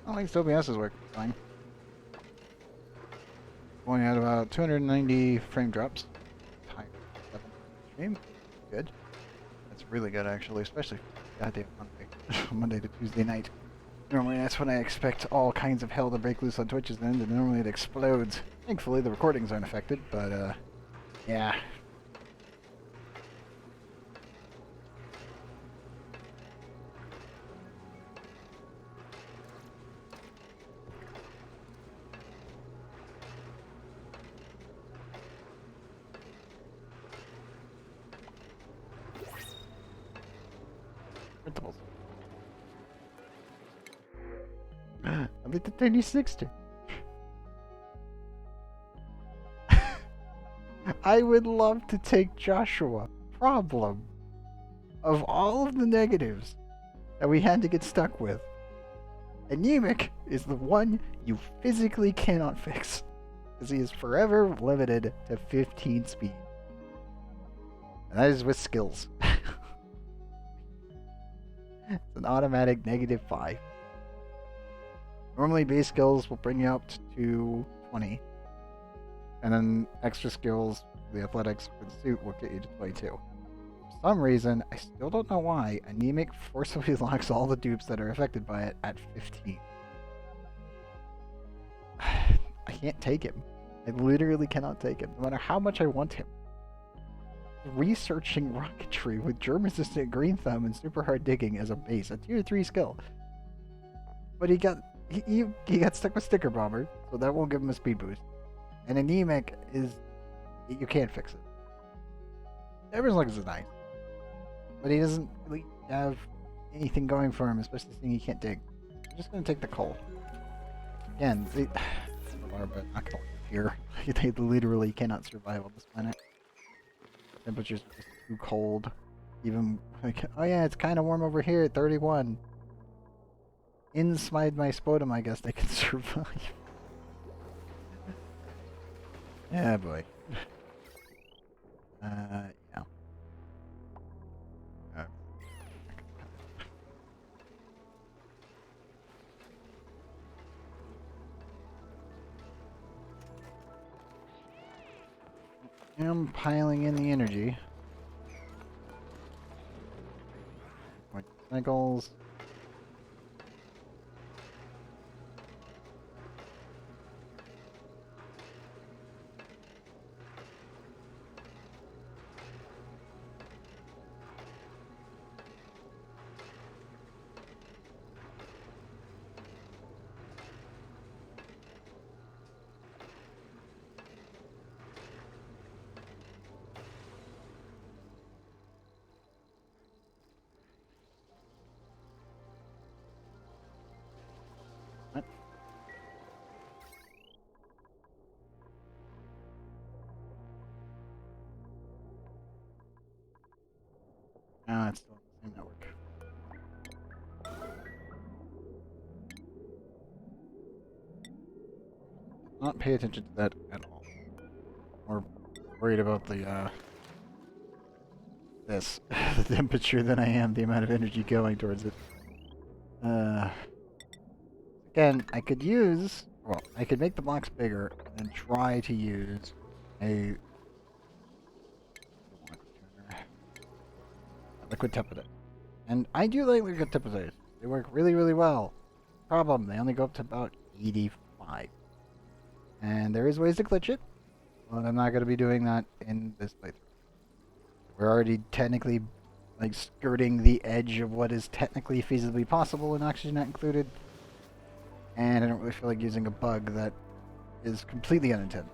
I think OBS is working fine. Only had about 290 frame drops. Time 7 stream. Good. That's really good actually, especially for goddamn Monday. Monday to Tuesday night. Normally that's when I expect all kinds of hell to break loose on Twitch's end, and normally it explodes. Thankfully the recordings aren't affected, but yeah. Printables. I like the tiny Sixter. I would love to take Joshua. Problem. Of all of the negatives that we had to get stuck with, anemic is the one you physically cannot fix. Because he is forever limited to 15 speed. And that is with skills. It's an automatic -5. Normally base skills will bring you up to 20. And then extra skills, the athletics for the suit will get you to 22. For some reason, I still don't know why, anemic forcibly locks all the dupes that are affected by it at 15. I can't take him. I literally cannot take him, no matter how much I want him. Researching rocketry with germ-resistant green thumb and super hard digging as a base, a tier 3 skill. But he got stuck with sticker bomber, so that won't give him a speed boost. And anemic is, you can't fix it. Everyone's looks is nice, but he doesn't really have anything going for him, especially seeing he can't dig. I'm just gonna take the coal. Again, but not gonna live here. They literally cannot survive on this planet. Temperatures are just too cold. Even like, oh yeah, it's kind of warm over here at 31. Inside my spotum, I guess they can survive. Yeah, boy. Yeah. I'm piling in the energy. Cycles. Ah, it's still on the same network. Not pay attention to that at all. More worried about the this the temperature than I am the amount of energy going towards it. Again, I could use I could make the box bigger and try to use a liquid tepidite. And I do like liquid tepidite. They work really, really well. Problem, they only go up to about 85. And there is ways to glitch it, but I'm not going to be doing that in this playthrough. We're already technically like skirting the edge of what is technically feasibly possible in oxygen not included. And I don't really feel like using a bug that is completely unintended.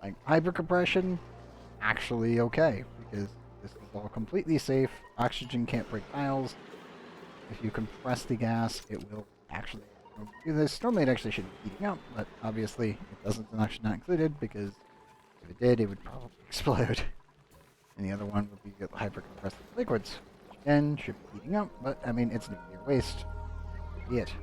Like hypercompression, actually okay, because this is all completely safe. Oxygen can't break tiles. If you compress the gas, it will actually do this. Normally it actually should be heating up, but obviously it doesn't, and oxygen not included, because if it did, it would probably explode. And the other one would be hypercompressed liquids, which again should be heating up, but I mean, it's nuclear waste. Be it.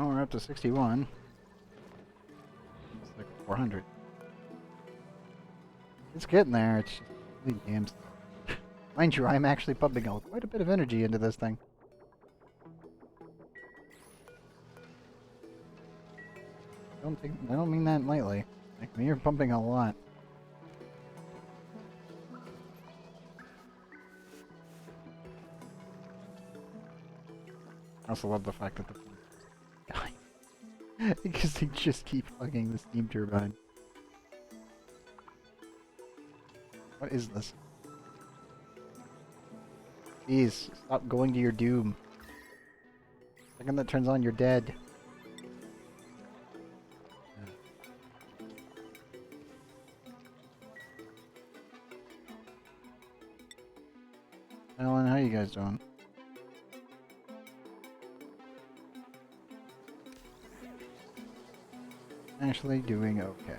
Oh, we're up to 61. It's like 400. It's getting there. It's just really damn slow. Mind you, I'm actually pumping quite a bit of energy into this thing. I don't mean that lightly. Like, when you're pumping a lot. I also love the fact that the because they just keep fucking the steam turbine. What is this? Please, stop going to your doom. The second that turns on, you're dead. Alan, how you guys doing? Actually doing okay.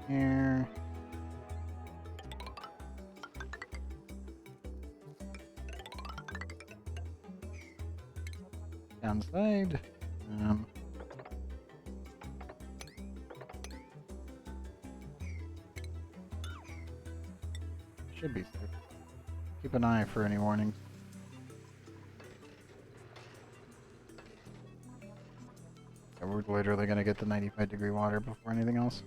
Here. Downside. Should be safe. Keep an eye for any warnings. we're literally gonna get the 95-degree water before anything else.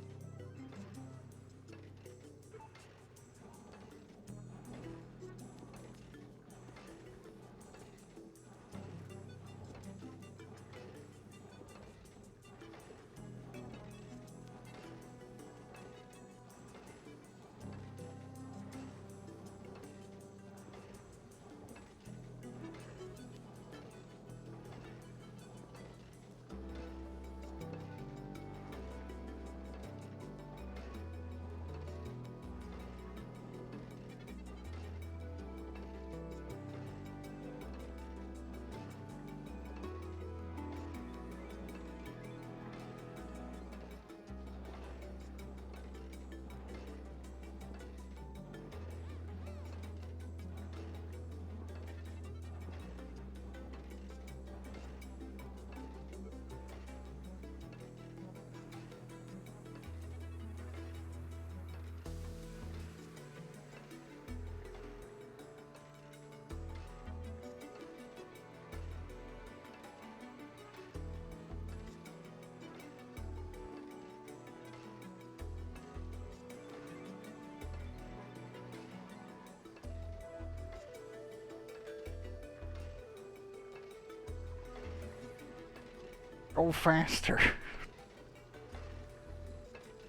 Go faster.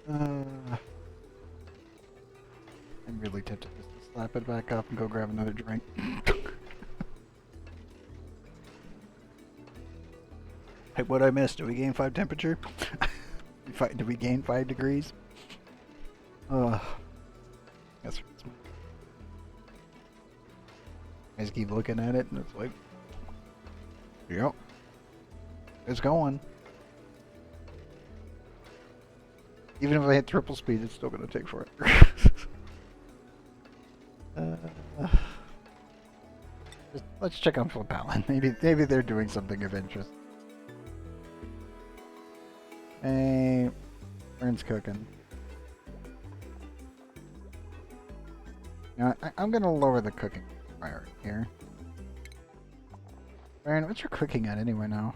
I'm really tempted just to slap it back up and go grab another drink. Hey, what'd I miss? Did we gain 5 temperature? Did we gain 5 degrees? That's I just keep looking at it and it's like, yep, it's going. Even if I hit triple speed, it's still gonna take forever. Let's check on Flip Allen. Maybe they're doing something of interest. Hey, Vern's cooking. Now, I'm gonna lower the cooking priority here. Vern, what's your cooking at anyway now?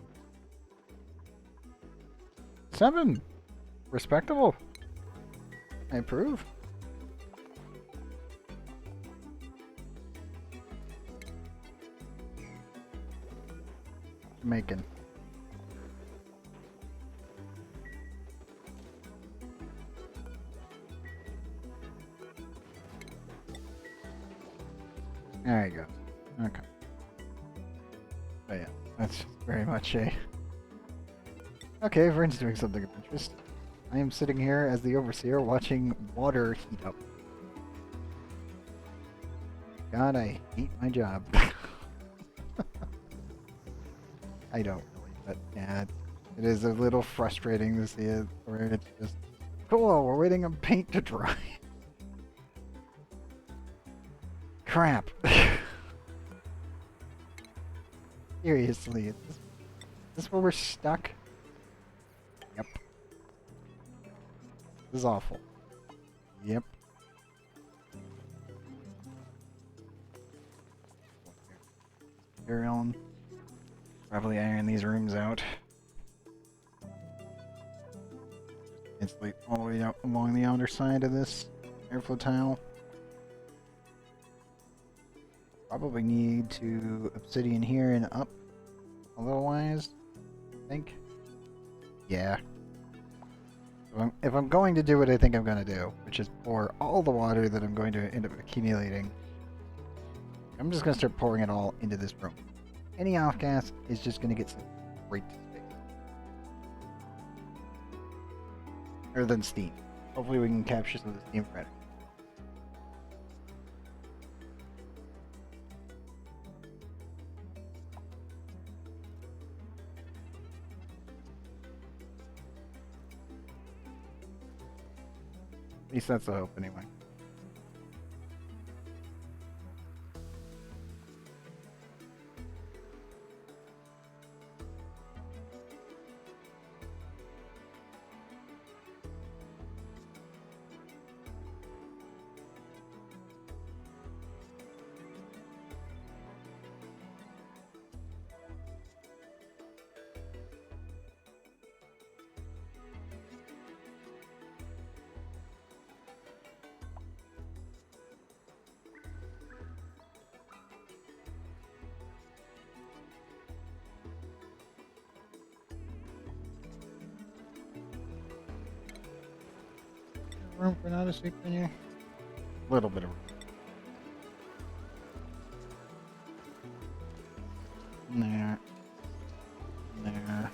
7! Respectable. I approve. Making. There you go. Okay. Oh yeah, that's very much a... Okay, Vern's doing something of interest. I am sitting here as the overseer watching water heat up. God, I hate my job. I don't really, but yeah, it is a little frustrating to see it where it's just, cool, we're waiting on paint to dry. Crap. Seriously, is this where we're stuck? Yep. This is awful. Yep. Carry on. Probably iron these rooms out. Insulate all the way out along the outer side of this airflow tile. Probably need to obsidian here and up a little wise, I think. Yeah. If I'm going to do what I think I'm going to do, which is pour all the water that I'm going to end up accumulating, I'm just going to start pouring it all into this room. Any off gas is just going to get straight to space. Other than steam. Hopefully we can capture some of the steam credit. At least that's the hope anyway. room for an auto sweep in here? A little bit of room. There. There.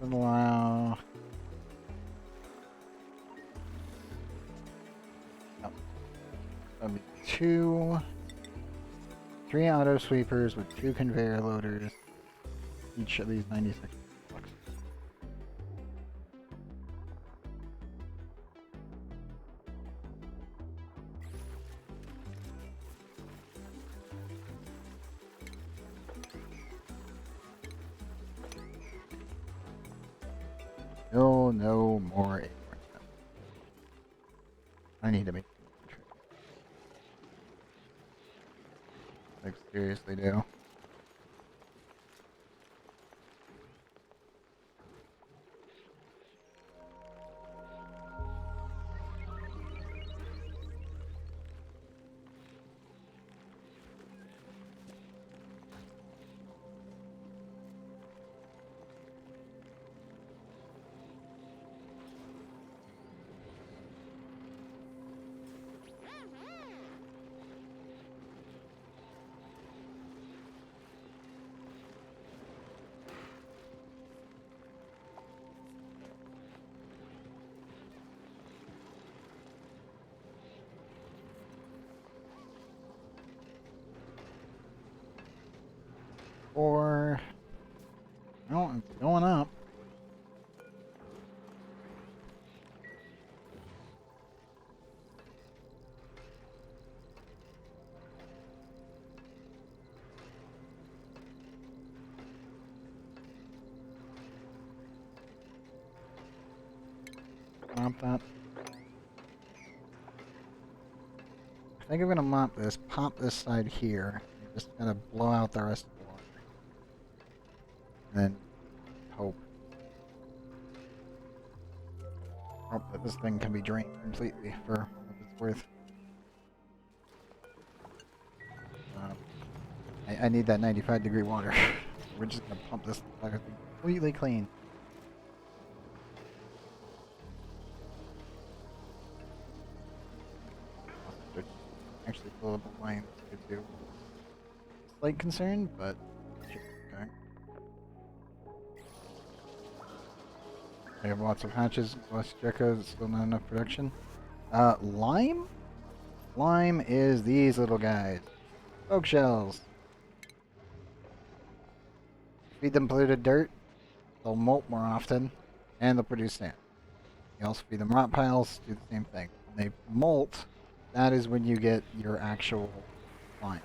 Allow. Oh. That'll be 3 auto sweepers with 2 conveyor loaders. Each of these 96 bucks. No more. I need to make. Like, seriously, do. Or, no, it's going up. Mop that. I think I'm gonna mop this, pop this side here, and just kind of blow out the rest of the water. And then hope that this thing can be drained completely for what it's worth. I need that 95-degree water. We're just gonna pump this thing completely clean. Actually, fill up a line could do. Slight concern, but okay. I have lots of hatches, less geckos, still not enough production. Lime? Lime is these little guys. Oak shells. Feed them polluted dirt, they'll molt more often, and they'll produce sand. You also feed them rot piles, do the same thing. When they molt, that is when you get your actual lime.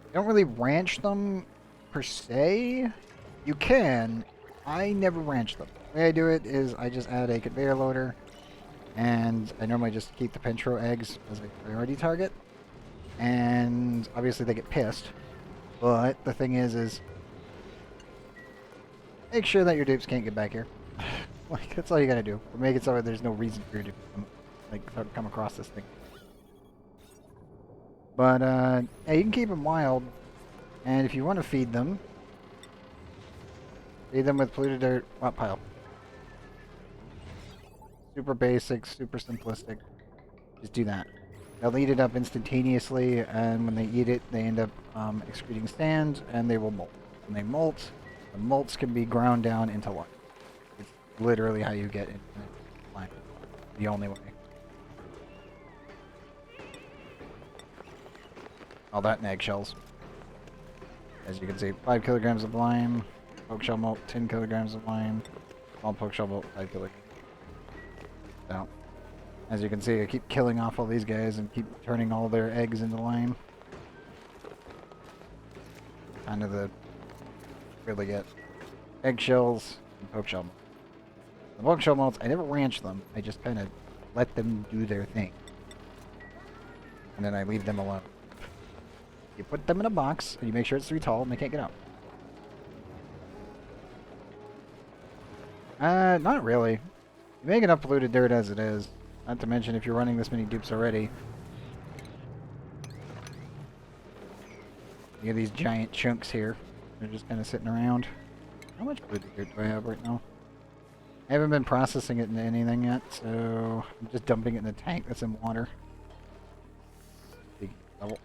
You don't really ranch them per se. You can. I never ranch them. The way I do it is I just add a conveyor loader, and I normally just keep the Pentro eggs as a priority target. And obviously they get pissed, but the thing is make sure that your dupes can't get back here. Like, that's all you gotta do. Or make it so that there's no reason for you to come across this thing. But yeah, you can keep them wild, and if you want to feed them with polluted dirt, rot pile. Super basic, super simplistic. Just do that. They'll eat it up instantaneously, and when they eat it, they end up excreting sand, and they will molt. When they molt, the molts can be ground down into lime. It's literally how you get infinite lime. The only way. All that in eggshells. As you can see, 5 kilograms of lime. Poke shell molt, 10 kilograms of lime. Small poke shell molt, 5 kilograms. So, as you can see, I keep killing off all these guys and keep turning all their eggs into lime. Kind of the really get eggshells and poke shell molt. The poke shell molts, I never ranch them. I just kind of let them do their thing, and then I leave them alone. You put them in a box and you make sure it's 3 tall and they can't get out. Not really. You make enough polluted dirt as it is. Not to mention, if you're running this many dupes already, You get these giant chunks here. They're just kind of sitting around. How much food dirt do I have right now? I haven't been processing it into anything yet, so I'm just dumping it in a tank that's in water. Big level.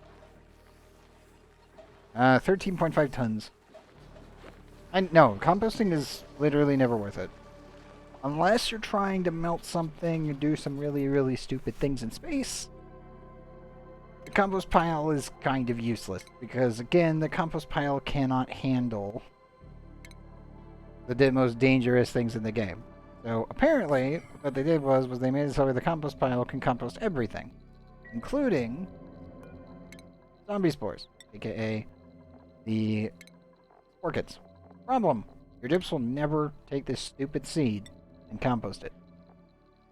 13.5 tons. No, composting is literally never worth it. Unless you're trying to melt something or do some really, really stupid things in space. The compost pile is kind of useless because, again, the compost pile cannot handle the most dangerous things in the game. So apparently, what they did was they made it so the compost pile can compost everything, including zombie spores, aka the orchids. Problem: your dips will never take this stupid seed and compost it.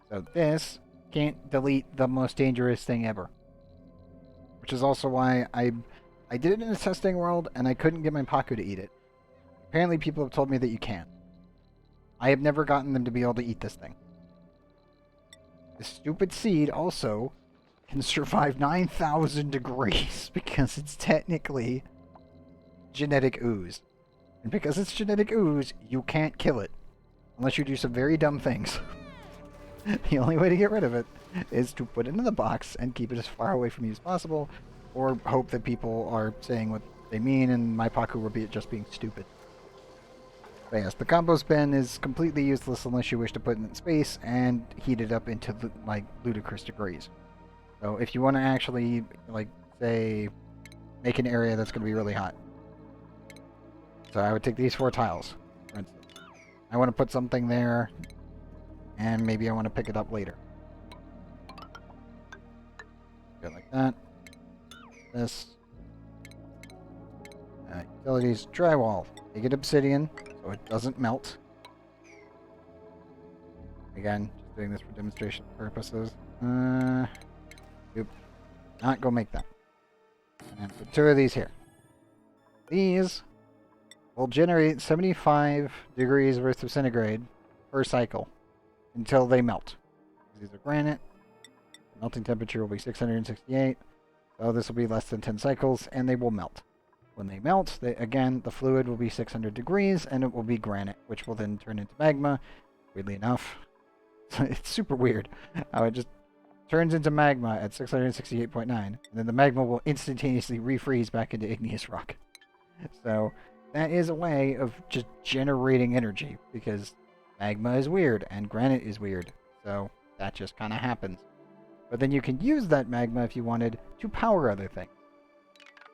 So this can't delete the most dangerous thing ever. Which is also why I did it in a testing world and I couldn't get my Paku to eat it. Apparently people have told me that you can. I have never gotten them to be able to eat this thing. This stupid seed also can survive 9,000 degrees because it's technically genetic ooze. And because it's genetic ooze, you can't kill it. Unless you do some very dumb things. The only way to get rid of it is to put it in the box and keep it as far away from you as possible, or hope that people are saying what they mean and my Paku will be just being stupid. But yes, the compost bin is completely useless unless you wish to put it in space and heat it up into like ludicrous degrees. So if you want to actually, like, say, make an area that's going to be really hot. So I would take these 4 tiles, for instance. I want to put something there, and maybe I want to pick it up later. Go like that. This. Utilities, drywall. Make it obsidian, so it doesn't melt. Again, just doing this for demonstration purposes. Oop. Not go make that. And put 2 of these here. These will generate 75 degrees worth of centigrade per cycle until they melt. These are granite. Melting temperature will be 668. So this will be less than 10 cycles, and they will melt. When they melt, again, the fluid will be 600 degrees, and it will be granite, which will then turn into magma. Weirdly enough. It's super weird how it just turns into magma at 668.9, and then the magma will instantaneously refreeze back into igneous rock. So that is a way of just generating energy, because magma is weird, and granite is weird. So that just kind of happens. But then you can use that magma if you wanted to power other things.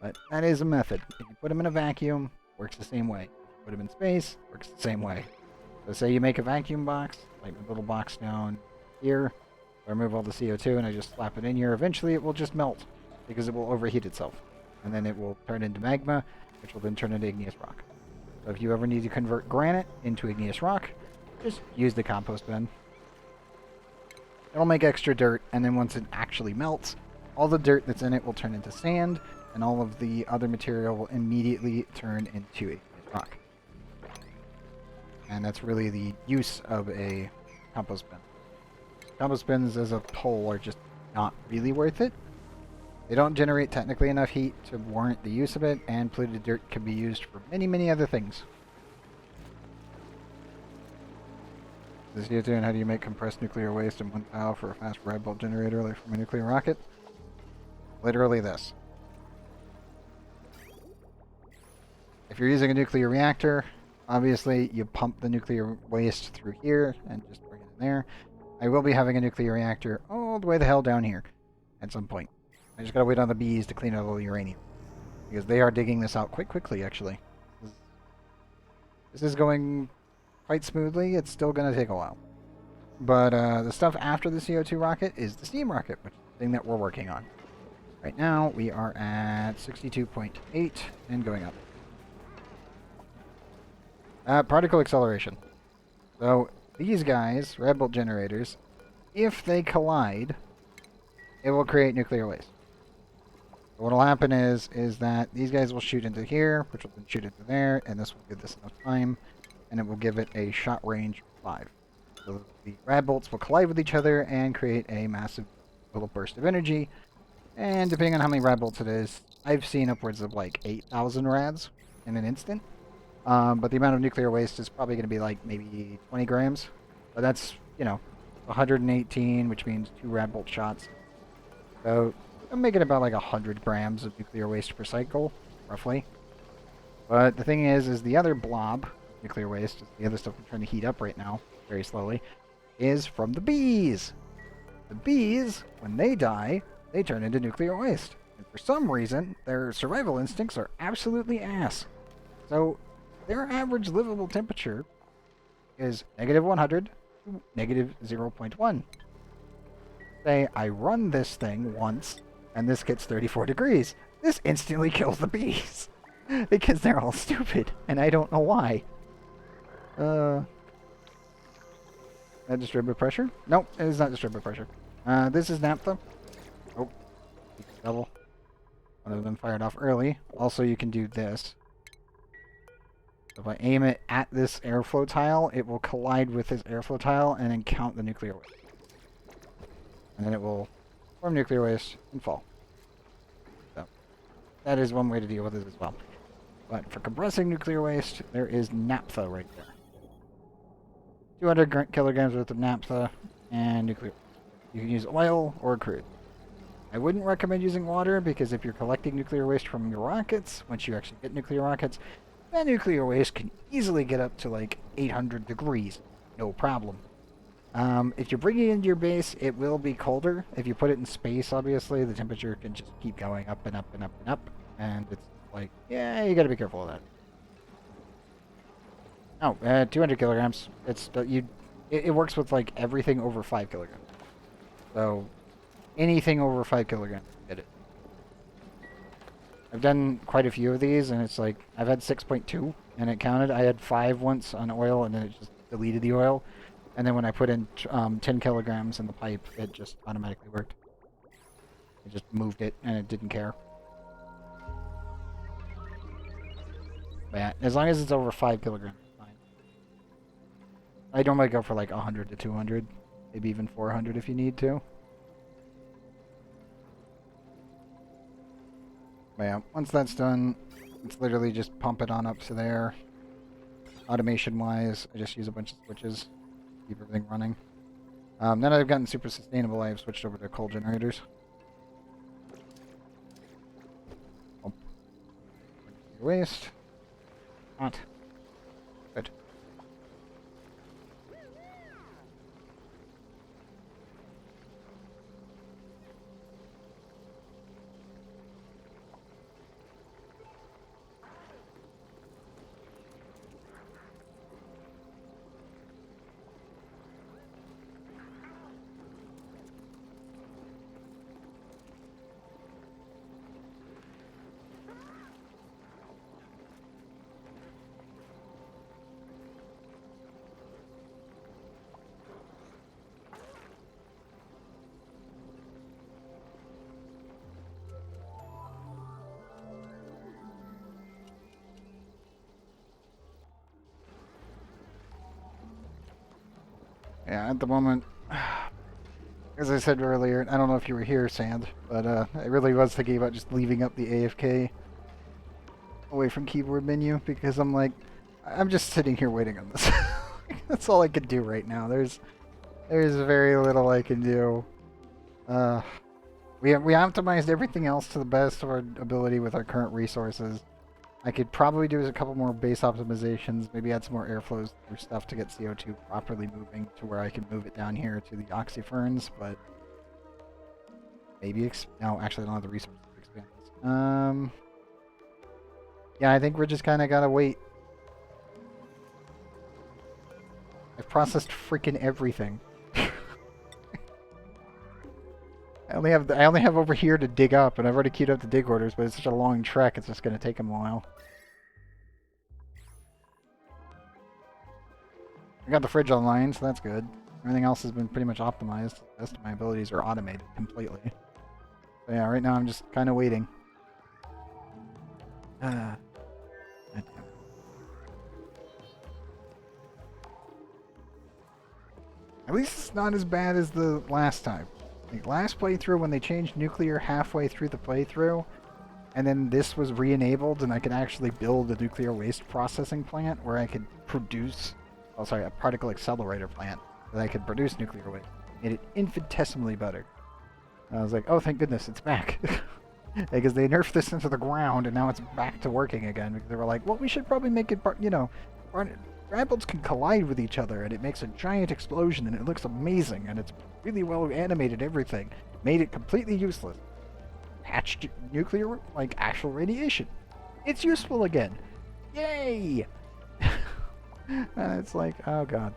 But that is a method. If you put them in a vacuum, works the same way. If you put them in space, works the same way. So say you make a vacuum box, like my little box down here. I remove all the CO2 and I just slap it in here. Eventually it will just melt, because it will overheat itself. And then it will turn into magma, which will then turn into igneous rock. So if you ever need to convert granite into igneous rock, just use the compost bin. It'll make extra dirt, and then once it actually melts, all the dirt that's in it will turn into sand, and all of the other material will immediately turn into igneous rock. And that's really the use of a compost bin. Compost bins as a whole are just not really worth it. They don't generate technically enough heat to warrant the use of it, and polluted dirt can be used for many, many other things. This CO2, and how do you make compressed nuclear waste in one tile for a fast rad bolt generator like from a nuclear rocket? Literally this. If you're using a nuclear reactor, obviously you pump the nuclear waste through here and just bring it in there. I will be having a nuclear reactor all the way the hell down here at some point. I just gotta wait on the bees to clean out all the uranium, because they are digging this out quite quickly, actually. This is going quite smoothly. It's still going to take a while. But the stuff after the CO2 rocket is the steam rocket, which is the thing that we're working on. Right now, we are at 62.8 and going up. Particle acceleration. So these guys, rad bolt generators, if they collide, it will create nuclear waste. What will happen is that these guys will shoot into here, which will then shoot into there, and this will give this enough time, and it will give it a shot range of 5. So the rad bolts will collide with each other and create a massive little burst of energy, And depending on how many rad bolts it is, I've seen upwards of like 8,000 rads in an instant. But the amount of nuclear waste is probably going to be like maybe 20 grams. But that's, you know, 118, which means 2 rad bolt shots. So I'm making about like 100 grams of nuclear waste per cycle, roughly. But the thing is the other blob, nuclear waste, the other stuff I'm trying to heat up right now, very slowly, is from the bees. The bees, when they die, they turn into nuclear waste. And for some reason, their survival instincts are absolutely ass. So their average livable temperature is negative 100 to negative 0.1. Say I run this thing once, and this gets 34 degrees. This instantly kills the bees. Because they're all stupid, and I don't know why. That distributed pressure? Nope, it is not distributed pressure. This is naphtha. Oh, double. One of them fired off early. Also, you can do this. So if I aim it at this airflow tile, it will collide with this airflow tile and then count the nuclear waste. And then it will form nuclear waste and fall. So that is one way to deal with it as well. But for compressing nuclear waste, there is naphtha right there. 200 kilograms worth of naphtha and nuclear. You can use oil or crude. I wouldn't recommend using water because if you're collecting nuclear waste from your rockets, once you actually get nuclear rockets, that nuclear waste can easily get up to like 800 degrees. No problem. If you're bringing it into your base, it will be colder. If you put it in space, obviously, the temperature can just keep going up and up and up and up. And it's like, yeah, you gotta be careful of that. Oh, 200 kilograms. It works with like everything over 5 kilograms. So, anything over 5 kilograms, get it. I've done quite a few of these, and it's like, I've had 6.2, and it counted. I had 5 once on oil, and then it just deleted the oil. And then when I put in 10 kilograms in the pipe, it just automatically worked. It just moved it, and it didn't care. But yeah, as long as it's over 5 kilograms, it's fine. I normally go for like 100 to 200, maybe even 400 if you need to. But yeah, once that's done, it's literally just pump it on up to there. Automation-wise, I just use a bunch of switches, keep everything running. Now that I've gotten super sustainable, I've switched over to coal generators. Pump. Waste. Hot. Good. Yeah, at the moment, as I said earlier, I don't know if you were here, Sand, but I really was thinking about just leaving up the AFK away from keyboard menu because I'm like, I'm just sitting here waiting on this. That's all I can do right now. There's very little I can do. We optimized everything else to the best of our ability with our current resources. I could probably do a couple more base optimizations, maybe add some more airflows through stuff to get CO2 properly moving to where I can move it down here to the oxyferns, but maybe no, actually I don't have the resources to expand this. Yeah, I think we're just kind of gotta wait. I've processed freaking everything. I only have over here to dig up, and I've already queued up the dig orders, but it's such a long trek, it's just gonna take them a while. I got the fridge online, so that's good. Everything else has been pretty much optimized. The rest of my abilities are automated completely. So yeah, right now I'm just kind of waiting. At least it's not as bad as the last time. Like last playthrough, when they changed nuclear halfway through the playthrough, and then this was re-enabled, and I could actually build a nuclear waste processing plant where I could produce, oh sorry, a particle accelerator plant that I could produce nuclear waste. Made it infinitesimally better. And I was like, oh, thank goodness, it's back. Because they nerfed this into the ground, and now it's back to working again. Because they were like, well, we should probably make it, you know, graboids can collide with each other, and it makes a giant explosion, and it looks amazing, and it's really well animated, everything. Made it completely useless. Patched nuclear, like, actual radiation. It's useful again. Yay! And it's like, oh god.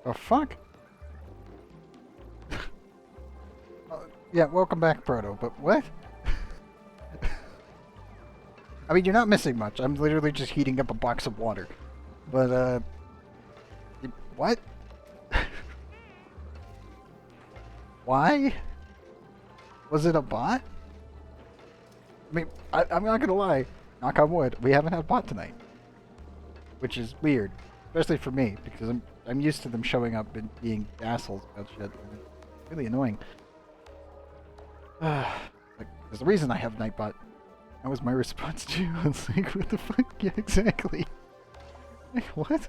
Oh, fuck? Yeah, welcome back, Proto, but what? I mean, you're not missing much. I'm literally just heating up a box of water. But, what? Why? Was it a bot? I mean, I'm not gonna lie. Knock on wood, we haven't had a bot tonight. Which is weird. Especially for me, because I'm used to them showing up and being assholes about shit. And it's really annoying. Like, there's a reason I have Nightbot. That was my response to you. I was like, what the fuck? Yeah, exactly. Like, what?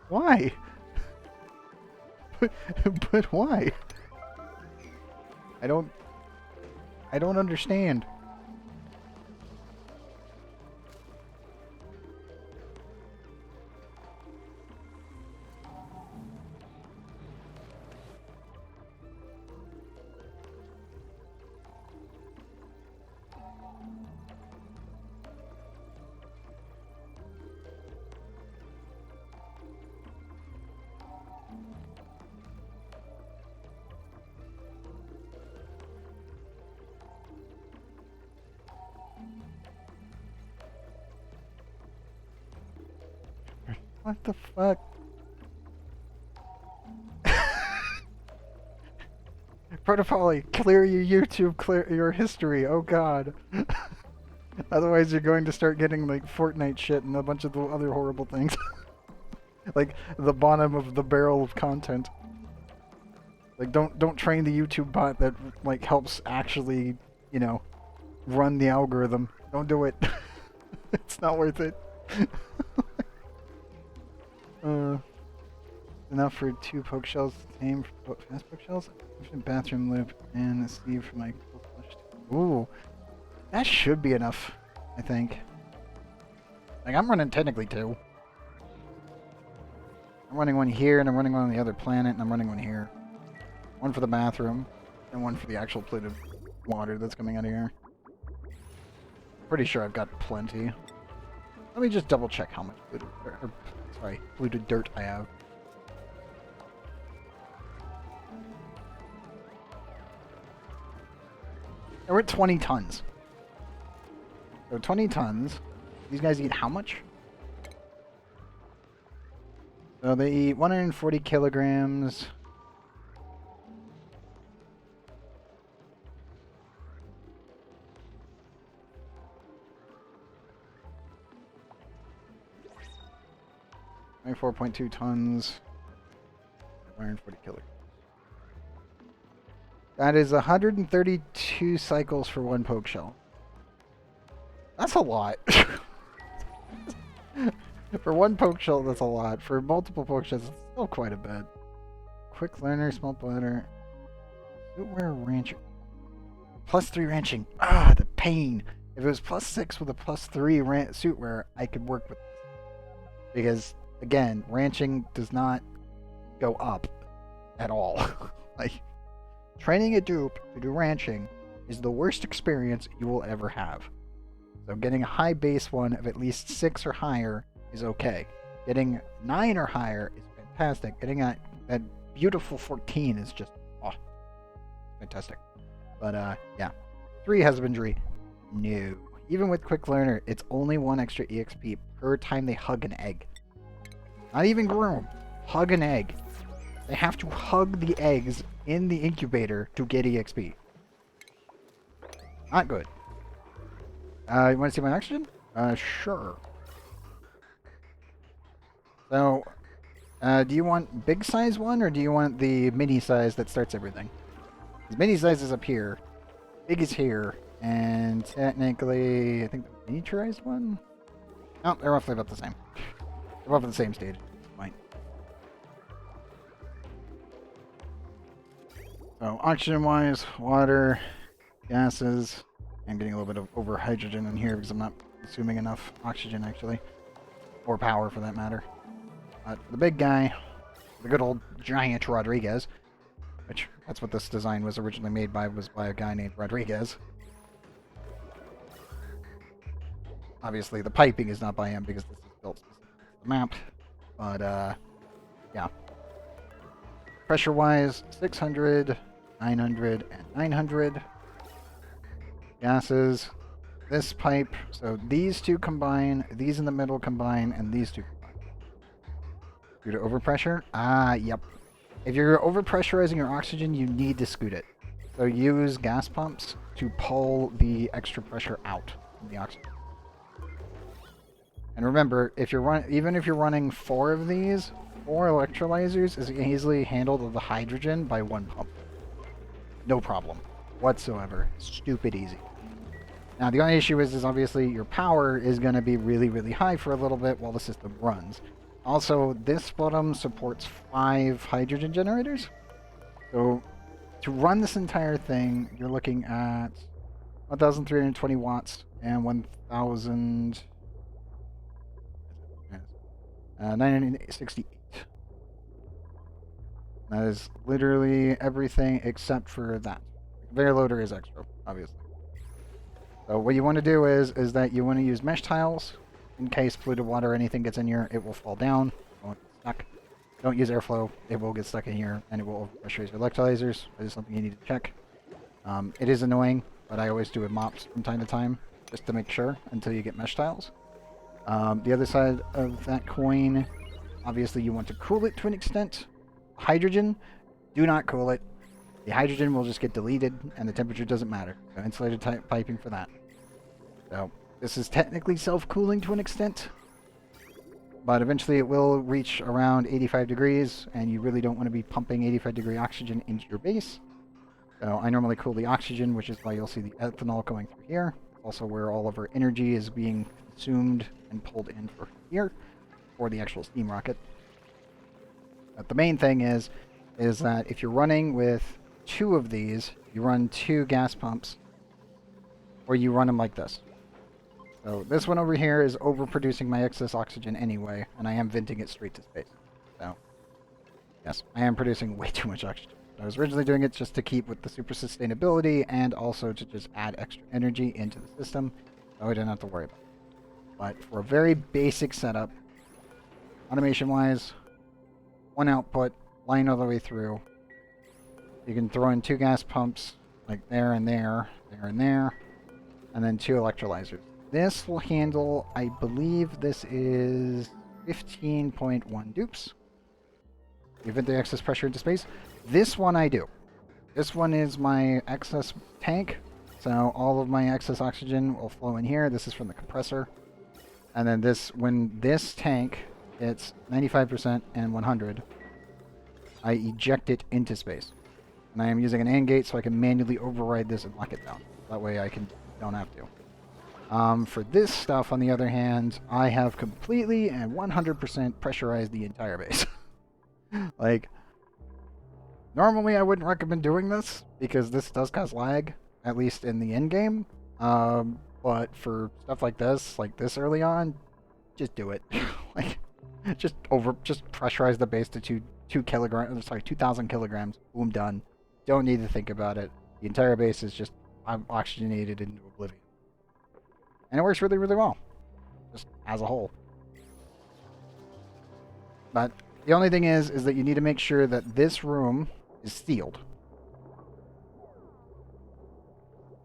Why? But why? I don't understand. What the fuck? Protopoly, clear your YouTube, clear your history. Oh god. Otherwise you're going to start getting like Fortnite shit and a bunch of the other horrible things. Like the bottom of the barrel of content. Like don't train the YouTube bot that like helps actually, you know, run the algorithm. Don't do it. It's not worth it. Enough for 2 poke shells, same for fast poke shells. Bathroom loop and a sleeve for my flush. Ooh, that should be enough, I think. Like I'm running technically 2. I'm running one here, and I'm running one on the other planet, and I'm running one here. One for the bathroom, and one for the actual polluted water that's coming out of here. Pretty sure I've got plenty. Let me just double check how much polluted dirt I have. We're at 20 tons. So 20 tons. These guys eat how much? So they eat 140 kilograms. $24.2 tons. 140 kilograms. That is 132 cycles for 1 poke shell. That's a lot. For one poke shell, that's a lot. For multiple poke shells, it's still quite a bit. Quick learner, small bladder. Suitwear rancher. +3 ranching. Ah, the pain. If it was +6 with a +3 suitwear, I could work with this. Because, again, ranching does not go up at all. Like, training a dupe to do ranching is the worst experience you will ever have. So getting a high base one of at least 6 or higher is okay. Getting 9 or higher is fantastic. Getting that beautiful 14 is just, oh, fantastic. But, yeah. 3 husbandry. No. Even with quick learner, it's only 1 extra EXP per time they hug an egg. Not even groom. Hug an egg. They have to hug the eggs in the incubator to get EXP. Not good. You want to see my oxygen? Sure. So, do you want big size one, or do you want the mini size that starts everything? The mini size is up here. Big is here. And technically, I think the miniaturized one? No, they're roughly about the same. They're both at the same stage. Fine. So, oxygen-wise, water, gases. I'm getting a little bit of over hydrogen in here because I'm not consuming enough oxygen, actually. Or power, for that matter. The big guy, the good old giant Rodriguez, which that's what this design was originally made by, was by a guy named Rodriguez. Obviously, the piping is not by him because this is built specifically for the map. But, yeah. Pressure-wise, 600, 900, and 900. Gases. This pipe, so these two combine, these in the middle combine, and these two combine. Due to overpressure? Ah, yep. If you're overpressurizing your oxygen, you need to scoot it. So use gas pumps to pull the extra pressure out from the oxygen. And remember, if you're even if you're running 4 of these, 4 electrolyzers is easily handled with the hydrogen by 1 pump. No problem whatsoever. Stupid easy. Now the only issue is obviously your power is going to be really, really high for a little bit while the system runs. Also, this bottom supports 5 hydrogen generators. So to run this entire thing, you're looking at 1,320 watts and 1,000... 968. That is literally everything except for that. The conveyor loader is extra, obviously. So what you want to do is that you want to use mesh tiles. In case polluted water or anything gets in here, it will fall down. It won't get stuck. Don't use airflow. It will get stuck in here, and it will overpressurize your electrolyzers. That is something you need to check. It is annoying, but I always do it mops from time to time, just to make sure, until you get mesh tiles. The other side of that coin, obviously you want to cool it to an extent. Hydrogen, do not cool it. The hydrogen will just get deleted, and the temperature doesn't matter. So insulated piping for that. So this is technically self-cooling to an extent, but eventually it will reach around 85 degrees, and you really don't want to be pumping 85-degree oxygen into your base. So I normally cool the oxygen, which is why you'll see the ethanol going through here. Also where all of our energy is being consumed and pulled in for here, for the actual steam rocket. But the main thing is that if you're running with 2 of these, you run 2 gas pumps, or you run them like this. So this one over here is overproducing my excess oxygen anyway, and I am venting it straight to space. So, yes, I am producing way too much oxygen. I was originally doing it just to keep with the super sustainability, and also to just add extra energy into the system, so I didn't have to worry about it. But for a very basic setup, automation-wise, 1 output, line all the way through. You can throw in 2 gas pumps, like there and there, there and there, and then 2 electrolyzers. This will handle, I believe this is 15.1 dupes. You vent the excess pressure into space. This one I do. This one is my excess tank, so all of my excess oxygen will flow in here. This is from the compressor. And then this, when this tank hits 95% and 100, I eject it into space. And I am using an AND gate so I can manually override this and lock it down. That way I don't have to. For this stuff, on the other hand, I have completely and 100% pressurized the entire base. Like, normally I wouldn't recommend doing this, because this does cause lag, at least in the end game. But for stuff like this early on, just do it. Like, just pressurize the base to 2,000 kilograms. Boom, done. Don't need to think about it. The entire base is just oxygenated into oblivion. And it works really, really well. Just as a whole. But the only thing is that you need to make sure that this room is sealed.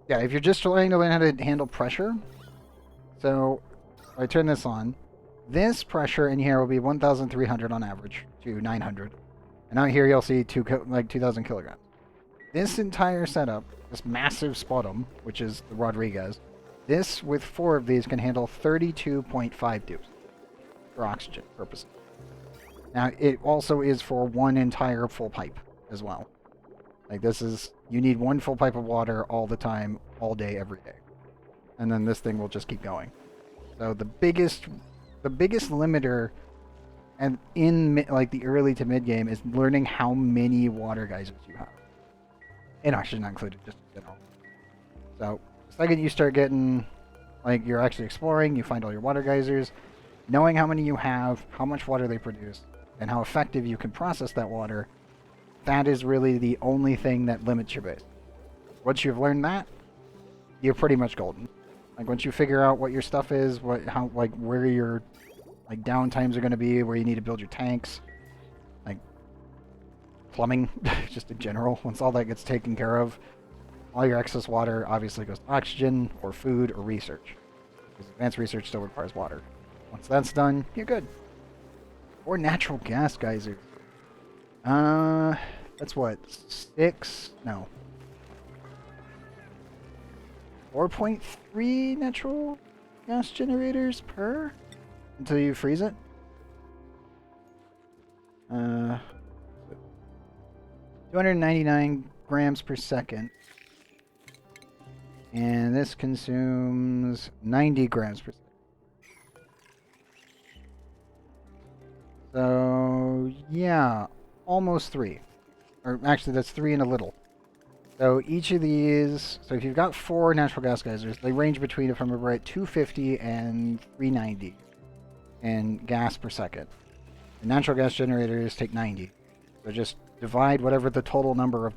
Yeah, if you're just trying to learn how to handle pressure, so if I turn this on, this pressure in here will be 1,300 on average to 900. And out here you'll see 2,000 kilograms. This entire setup, this massive sputum, which is the Rodriguez, this with 4 of these can handle 32.5 dupes for oxygen purposes. Now, it also is for one entire full pipe as well. Like, this is, you need one full pipe of water all the time, all day, every day. And then this thing will just keep going. So the biggest limiter and in like the early to mid game is learning how many water geysers you have. And oxygen not included, just in general. So the second you start getting, like, you're actually exploring, you find all your water geysers, knowing how many you have, how much water they produce, and how effective you can process that water, that is really the only thing that limits your base. Once you've learned that, you're pretty much golden. Like, once you figure out what your stuff is, where your downtimes are going to be, where you need to build your tanks, like plumbing, just in general. Once all that gets taken care of, all your excess water obviously goes to oxygen or food or research, because advanced research still requires water. Once that's done, you're good. Or natural gas geysers. That's what, 6? No. 4.3 natural gas generators per? Until you freeze it? 299 grams per second. And this consumes 90 grams per second. So, yeah, almost 3. Or actually, that's 3 and a little. So each of these, so if you've got 4 natural gas geysers, they range between, if I remember right, 250 and 390 in gas per second. The natural gas generators take 90. So just divide whatever the total number of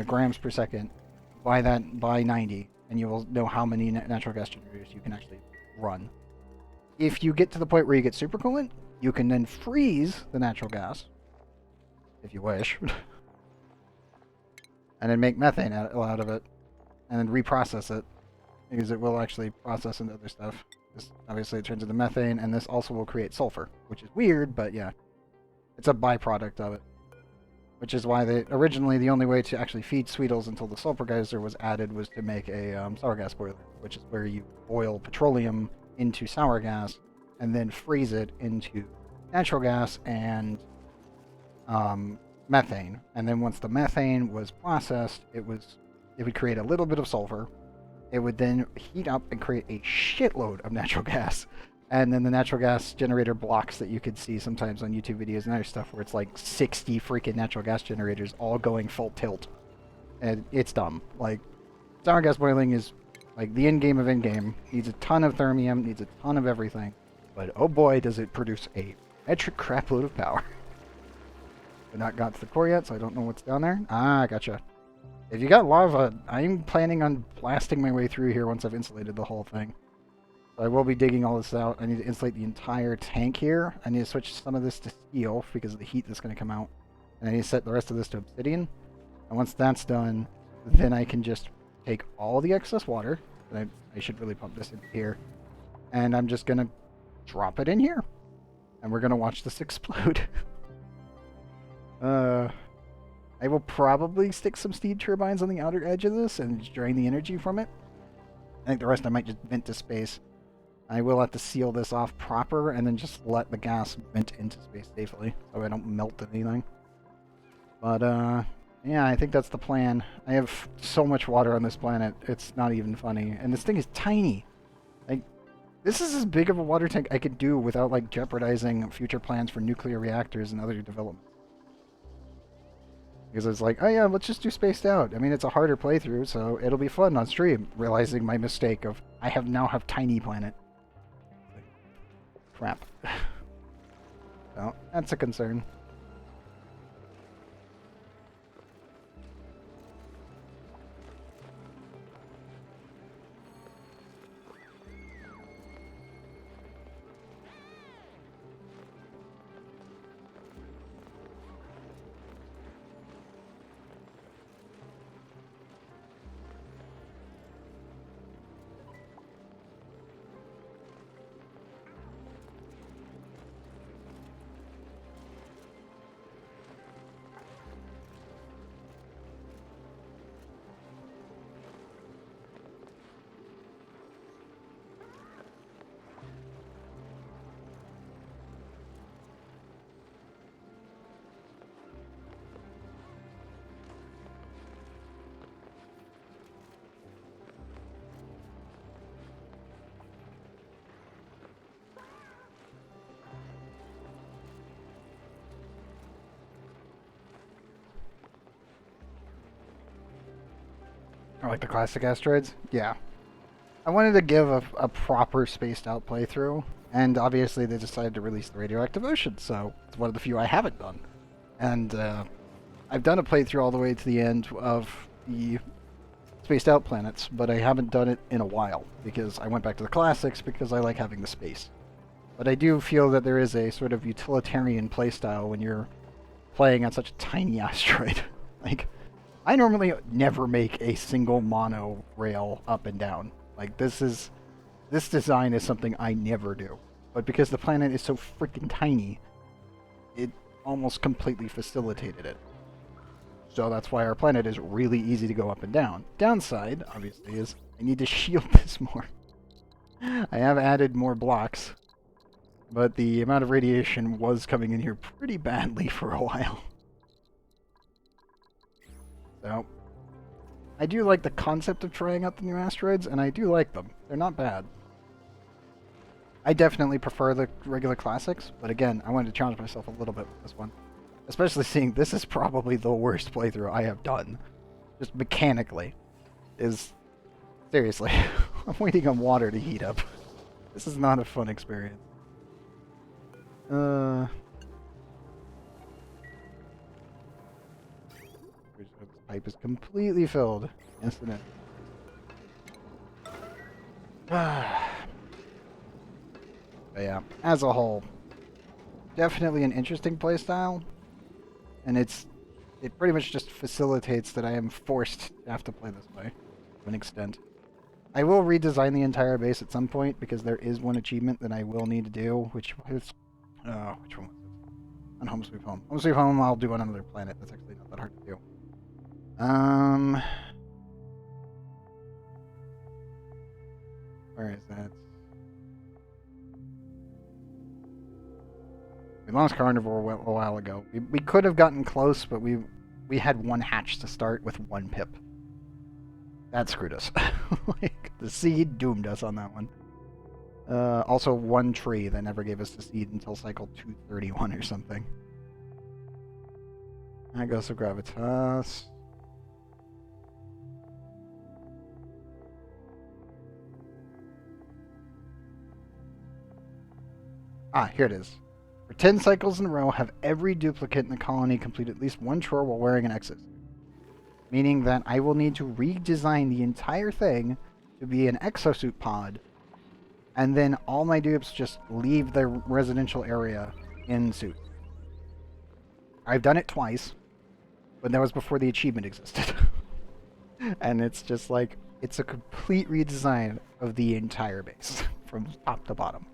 grams per second by 90, and you will know how many natural gas generators you can actually run. If you get to the point where you get supercoolant, you can then freeze the natural gas, if you wish, and then make methane out of it, and then reprocess it, because it will actually process into other stuff. This obviously it turns into methane, and this also will create sulfur, which is weird, but yeah, it's a byproduct of it. Which is why originally the only way to actually feed Sweetles until the sulfur geyser was added was to make a sour gas boiler, which is where you boil petroleum into sour gas and then freeze it into natural gas and methane. And then once the methane was processed, it would create a little bit of sulfur. It would then heat up and create a shitload of natural gas. And then the natural gas generator blocks that you could see sometimes on YouTube videos and other stuff where it's like 60 freaking natural gas generators all going full tilt. And it's dumb. Like, sour gas boiling is like the end game of end game. Needs a ton of thermium, needs a ton of everything. But oh boy, does it produce a metric crapload of power. I've not got to the core yet, so I don't know what's down there. Ah, gotcha. If you got lava, I'm planning on blasting my way through here once I've insulated the whole thing. So I will be digging all this out. I need to insulate the entire tank here. I need to switch some of this to steel because of the heat that's going to come out. And I need to set the rest of this to obsidian. And once that's done, then I can just take all the excess water. I should really pump this in here. And I'm just going to drop it in here. And we're going to watch this explode. I will probably stick some steam turbines on the outer edge of this and just drain the energy from it. I think the rest I might just vent to space. I will have to seal this off proper and then just let the gas vent into space safely so I don't melt anything. But, yeah, I think that's the plan. I have so much water on this planet, it's not even funny. And this thing is tiny. This is as big of a water tank I could do without like jeopardizing future plans for nuclear reactors and other development. Because it's like, oh yeah, let's just do spaced out. I mean, it's a harder playthrough, so it'll be fun on stream. Realizing my mistake of now have tiny planet. Crap. So that's a concern. Or like the classic asteroids? Yeah. I wanted to give a proper spaced out playthrough, and obviously they decided to release the Radioactive Ocean, so it's one of the few I haven't done. And I've done a playthrough all the way to the end of the spaced out planets, but I haven't done it in a while, because I went back to the classics because I like having the space. But I do feel that there is a sort of utilitarian playstyle when you're playing on such a tiny asteroid. Like, I normally never make a single mono rail up and down. Like, this design is something I never do. But because the planet is so freaking tiny, it almost completely facilitated it. So that's why our planet is really easy to go up and down. Downside, obviously, is I need to shield this more. I have added more blocks, but the amount of radiation was coming in here pretty badly for a while. So, I do like the concept of trying out the new asteroids, and I do like them. They're not bad. I definitely prefer the regular classics, but again, I wanted to challenge myself a little bit with this one. Especially seeing this is probably the worst playthrough I have done. Just mechanically. Seriously, I'm waiting on water to heat up. This is not a fun experience. The pipe is completely filled. Instant. But yeah, as a whole, definitely an interesting playstyle, and it pretty much just facilitates that I am forced to have to play this way, to an extent. I will redesign the entire base at some point, because there is one achievement that I will need to do, which is... which one was it? On Home Sweet Home. Home Sweet Home I'll do on another planet. That's actually not that hard to do. Where is that? We lost Carnivore a while ago. We could have gotten close, but we had one hatch to start with one pip. That screwed us. Like, the seed doomed us on that one. Also, one tree that never gave us the seed until cycle 231 or something. That goes to Gravitas. Ah, here it is. For 10 cycles in a row, have every duplicate in the colony complete at least one chore while wearing an exosuit. Meaning that I will need to redesign the entire thing to be an exosuit pod, and then all my dupes just leave the residential area in suit. I've done it twice, but that was before the achievement existed. And it's just like, it's a complete redesign of the entire base, from top to bottom.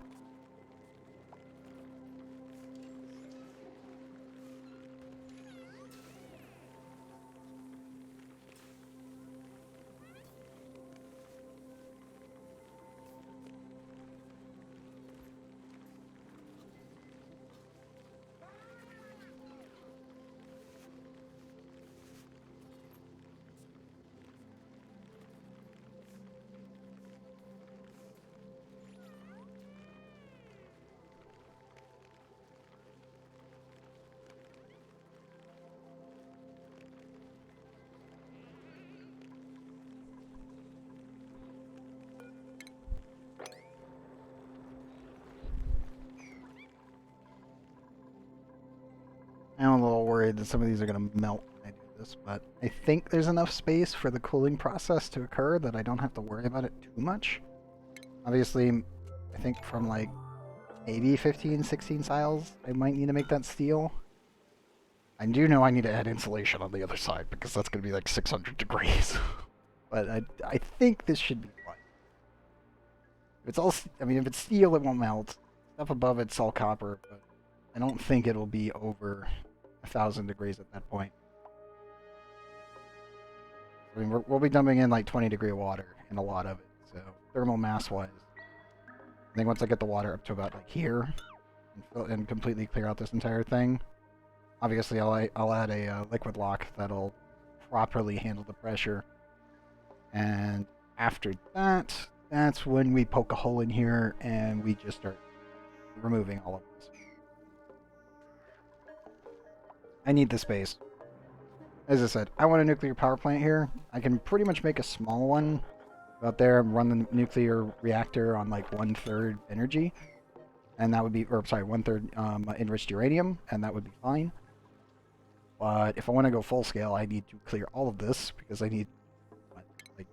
worried that some of these are going to melt when I do this, but I think there's enough space for the cooling process to occur that I don't have to worry about it too much. Obviously, I think from like maybe 15, 16 tiles, I might need to make that steel. I do know I need to add insulation on the other side because that's going to be like 600 degrees. But I think this should be fine. If it's all, I mean, if it's steel, it won't melt. Stuff above it's all copper, but I don't think it'll be over 1,000 degrees at that point. I mean, we'll be dumping in like 20-degree water in a lot of it, so thermal mass-wise, I think once I get the water up to about like here and completely clear out this entire thing, obviously I'll add a liquid lock that'll properly handle the pressure. And after that, that's when we poke a hole in here and we just start removing all of this. I need the space. As I said, I want a nuclear power plant here. I can pretty much make a small one out there and run the nuclear reactor on like 1/3 energy. And that would be, or sorry, 1/3 enriched uranium, and that would be fine. But if I want to go full scale, I need to clear all of this because I need like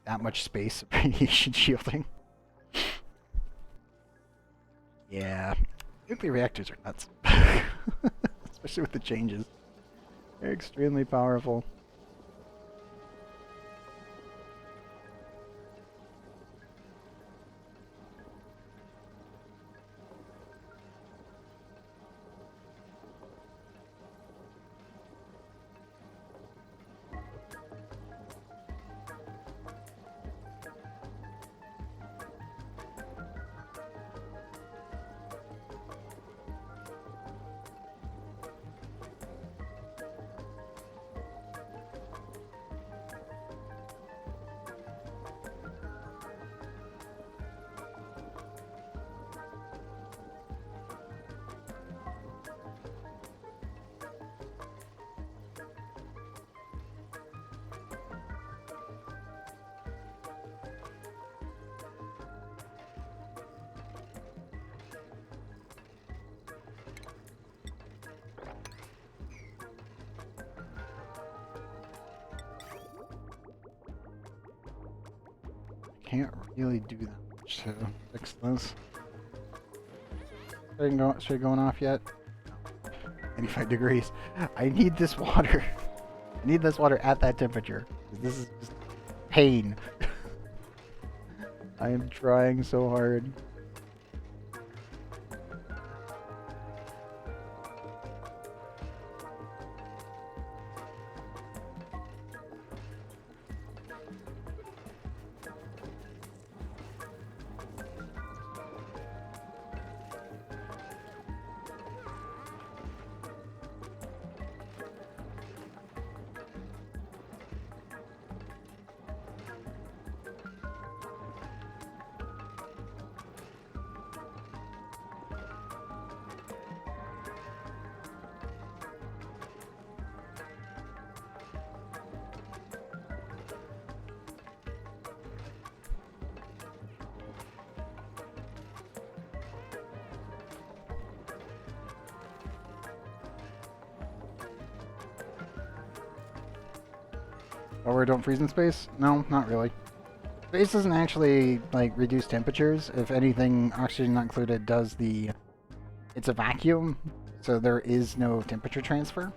that much space of radiation shielding. Yeah, nuclear reactors are nuts. Especially with the changes. They're extremely powerful. Can't really do that much to fix this. Should I going off yet? 95 degrees. I need this water. I need this water at that temperature. This is just pain. I am trying so hard. Or don't freeze in space? No, not really. Space doesn't actually, like, reduce temperatures. If anything, oxygen not included does the... It's a vacuum, so there is no temperature transfer.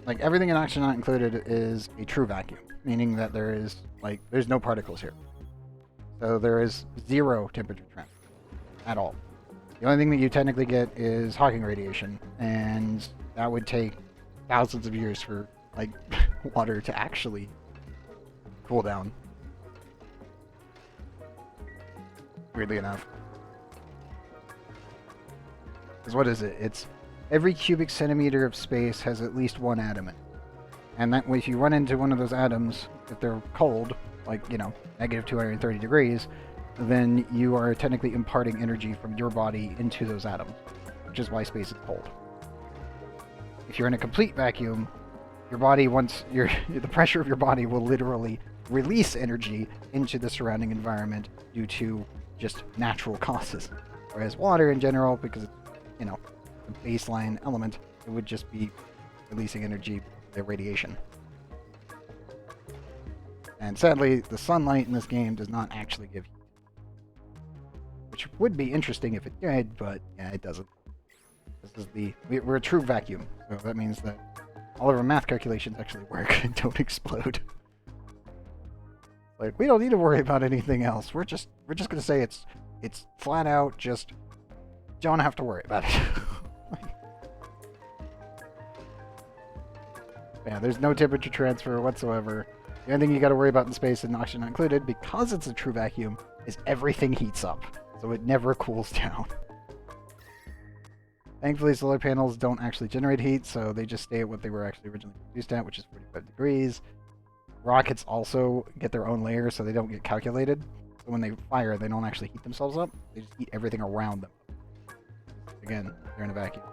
Like, everything in oxygen not included is a true vacuum, meaning that there is, like, there's no particles here. So there is zero temperature transfer at all. The only thing that you technically get is Hawking radiation, and that would take thousands of years for, like, water to actually cool down. Weirdly enough. Because what is it? It's every cubic centimeter of space has at least one atom in it. And that if you run into one of those atoms, if they're cold, like, you know, negative 230 degrees, then you are technically imparting energy from your body into those atoms, which is why space is cold. If you're in a complete vacuum, your body, the pressure of your body will literally release energy into the surrounding environment due to just natural causes. Whereas water in general, because it's, you know, a baseline element, it would just be releasing energy by radiation. And sadly, the sunlight in this game does not actually give heat. Which would be interesting if it did, but yeah, it doesn't. This is we're a true vacuum, so that means that all of our math calculations actually work and don't explode. Like, we don't need to worry about anything else. We're just gonna say it's flat out, just don't have to worry about it. Yeah, there's no temperature transfer whatsoever. The only thing you gotta worry about in space, and oxygen not included, because it's a true vacuum, is everything heats up. So it never cools down. Thankfully, solar panels don't actually generate heat, so they just stay at what they were actually originally produced at, which is 45 degrees. Rockets also get their own layer, so they don't get calculated. So when they fire, they don't actually heat themselves up. They just heat everything around them. Again, they're in a vacuum.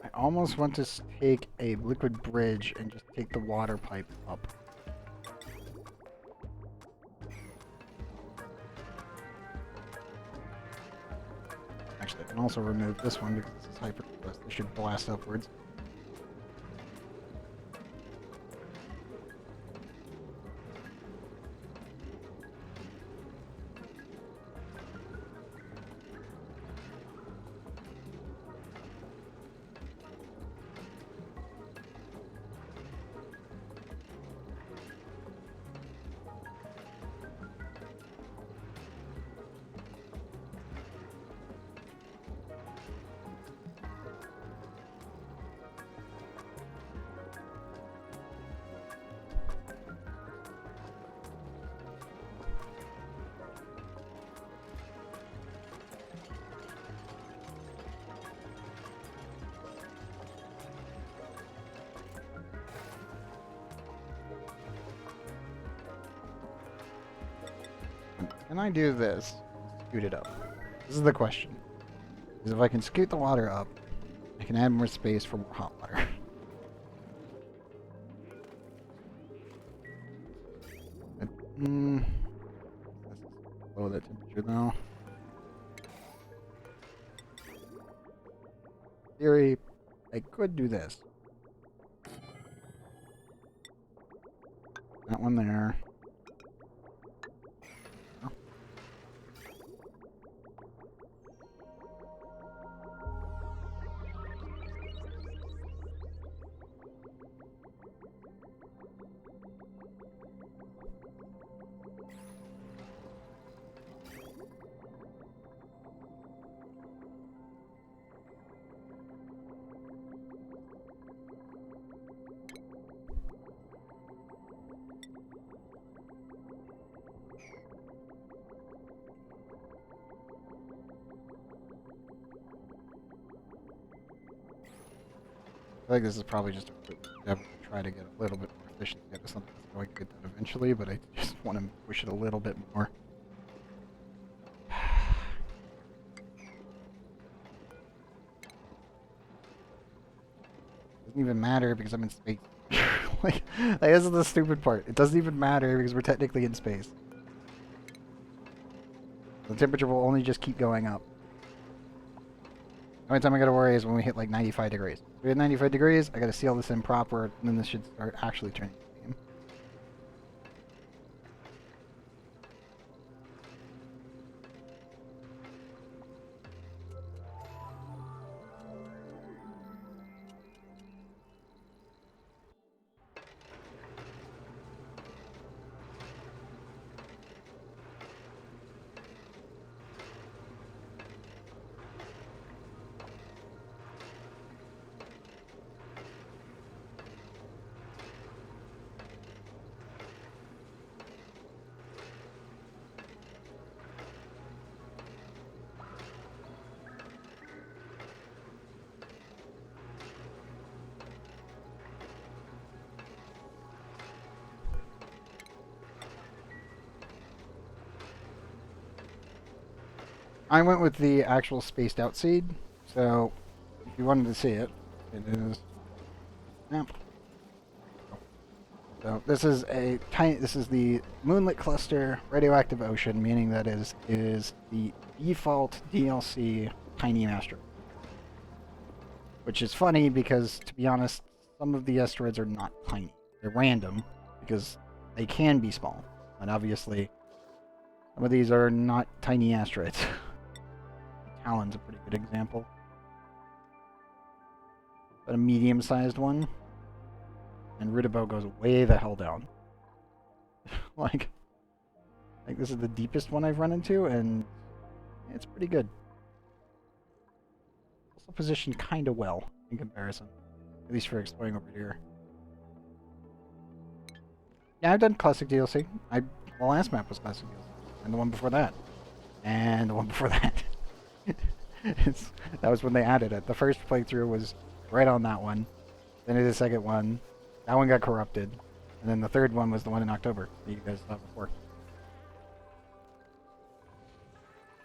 I almost want to take a liquid bridge and just take the water pipe up. Actually, I can also remove this one because this is hyper-compressed. It should blast upwards. Can I do this? Scoot it up. This is the question. Because if I can scoot the water up, I can add more space for more hot water. Lower that temperature now. In theory, I could do this. That one there. I think this is probably just a quick step to try to get a little bit more efficient, get to something that's going to get done eventually, but I just want to push it a little bit more. Doesn't even matter because I'm in space. like, this is the stupid part. It doesn't even matter because we're technically in space. The temperature will only just keep going up. The only time I gotta worry is when we hit like 95 degrees. If we hit 95 degrees, I gotta seal this in proper, and then this should start actually turning the game. I went with the actual spaced out seed, so if you wanted to see it, it is. Yeah. So this is a tiny. This is the Moonlit Cluster Radioactive Ocean, meaning that is the default DLC tiny asteroid. Which is funny because, to be honest, some of the asteroids are not tiny. They're random because they can be small, and obviously some of these are not tiny asteroids. Talon's a pretty good example, but a medium-sized one. And Rudabo goes way the hell down. like this is the deepest one I've run into, and it's pretty good. Also positioned kind of well in comparison, at least for exploring over here. Yeah, I've done classic DLC. The last map was classic DLC, and the one before that, and the one before that. That was when they added it. The first playthrough was right on that one. Then I did the second one. That one got corrupted. And then the third one was the one in October that you guys saw before.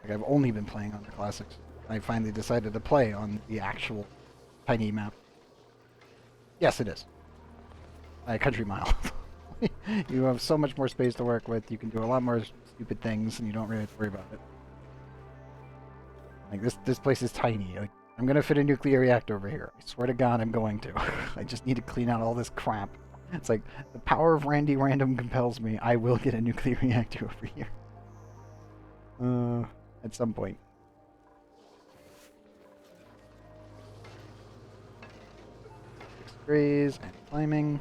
Like, I've only been playing on the classics. I finally decided to play on the actual tiny map. Yes, it is. By a country mile. You have so much more space to work with. You can do a lot more stupid things, and you don't really have to worry about it. Like, this place is tiny. Like, I'm gonna fit a nuclear reactor over here. I swear to God, I'm going to. I just need to clean out all this crap. It's like, the power of Randy Random compels me. I will get a nuclear reactor over here. At some point. Sprays and climbing.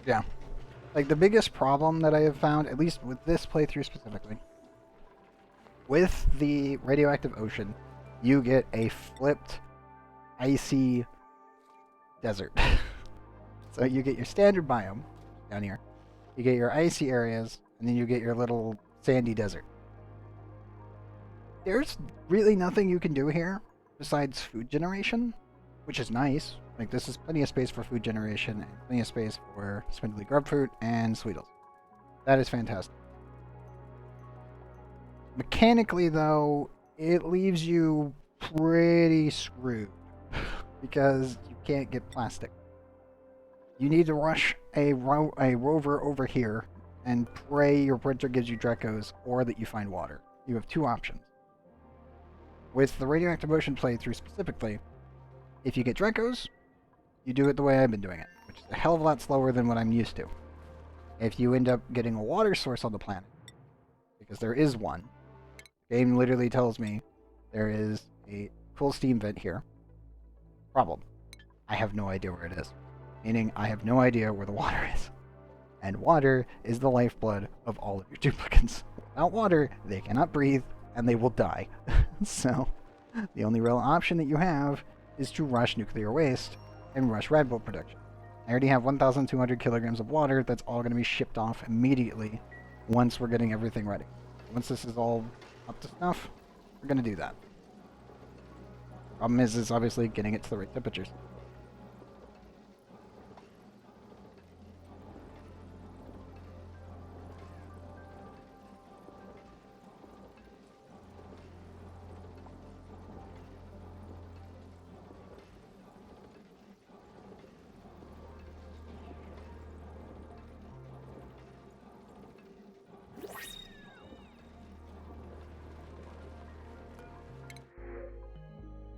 Yeah. Like, the biggest problem that I have found, at least with this playthrough specifically, with the Radioactive Ocean, you get a flipped, icy desert. So you get your standard biome down here, you get your icy areas, and then you get your little sandy desert. there's really nothing you can do here besides food generation, which is nice. Like, this is plenty of space for food generation and plenty of space for spindly grub fruit and sweetles. That is fantastic. Mechanically, though, it leaves you pretty screwed because you can't get plastic. You need to rush a rover over here and pray your printer gives you Drecos or that you find water. You have two options. With the Radioactive Ocean playthrough specifically, if you get Drecos, you do it the way I've been doing it, which is a hell of a lot slower than what I'm used to. If you end up getting a water source on the planet, because there is one, the game literally tells me there is a full steam vent here. Problem. I have no idea where it is. Meaning, I have no idea where the water is. And water is the lifeblood of all of your duplicates. Without water, they cannot breathe, and they will die. So, the only real option that you have is to rush nuclear waste and rush Red Bull production. I already have 1,200 kilograms of water that's all going to be shipped off immediately once we're getting everything ready. Once this is all up to snuff, we're going to do that. Problem is obviously getting it to the right temperatures.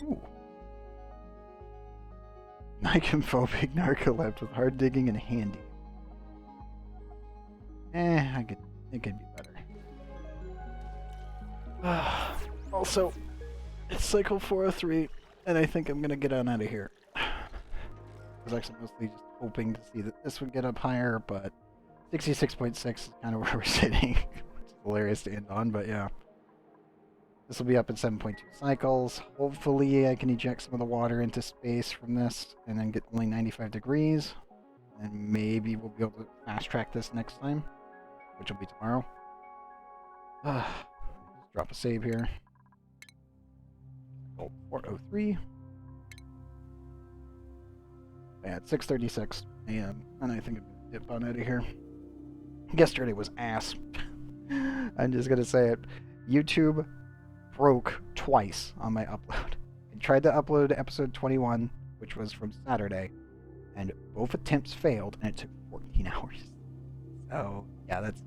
Ooh. Nicomphobic narcoleptic with hard digging and handy. It could be better. Also, it's cycle 403, and I think I'm gonna get on out of here. I was actually mostly just hoping to see that this would get up higher, but 66.6 is kind of where we're sitting. It's hilarious to end on, but yeah. This will be up in 7.2 cycles. Hopefully I can eject some of the water into space from this and then get only 95 degrees. And maybe we'll be able to fast track this next time, which will be tomorrow. Just drop a save here. 403. Yeah, it's 6:36 a.m. and I think I'm gonna dip on out of here. Yesterday was ass. I'm just gonna say it. YouTube broke twice on my upload. I tried to upload episode 21, which was from Saturday, and both attempts failed, and it took 14 hours. So, yeah, that's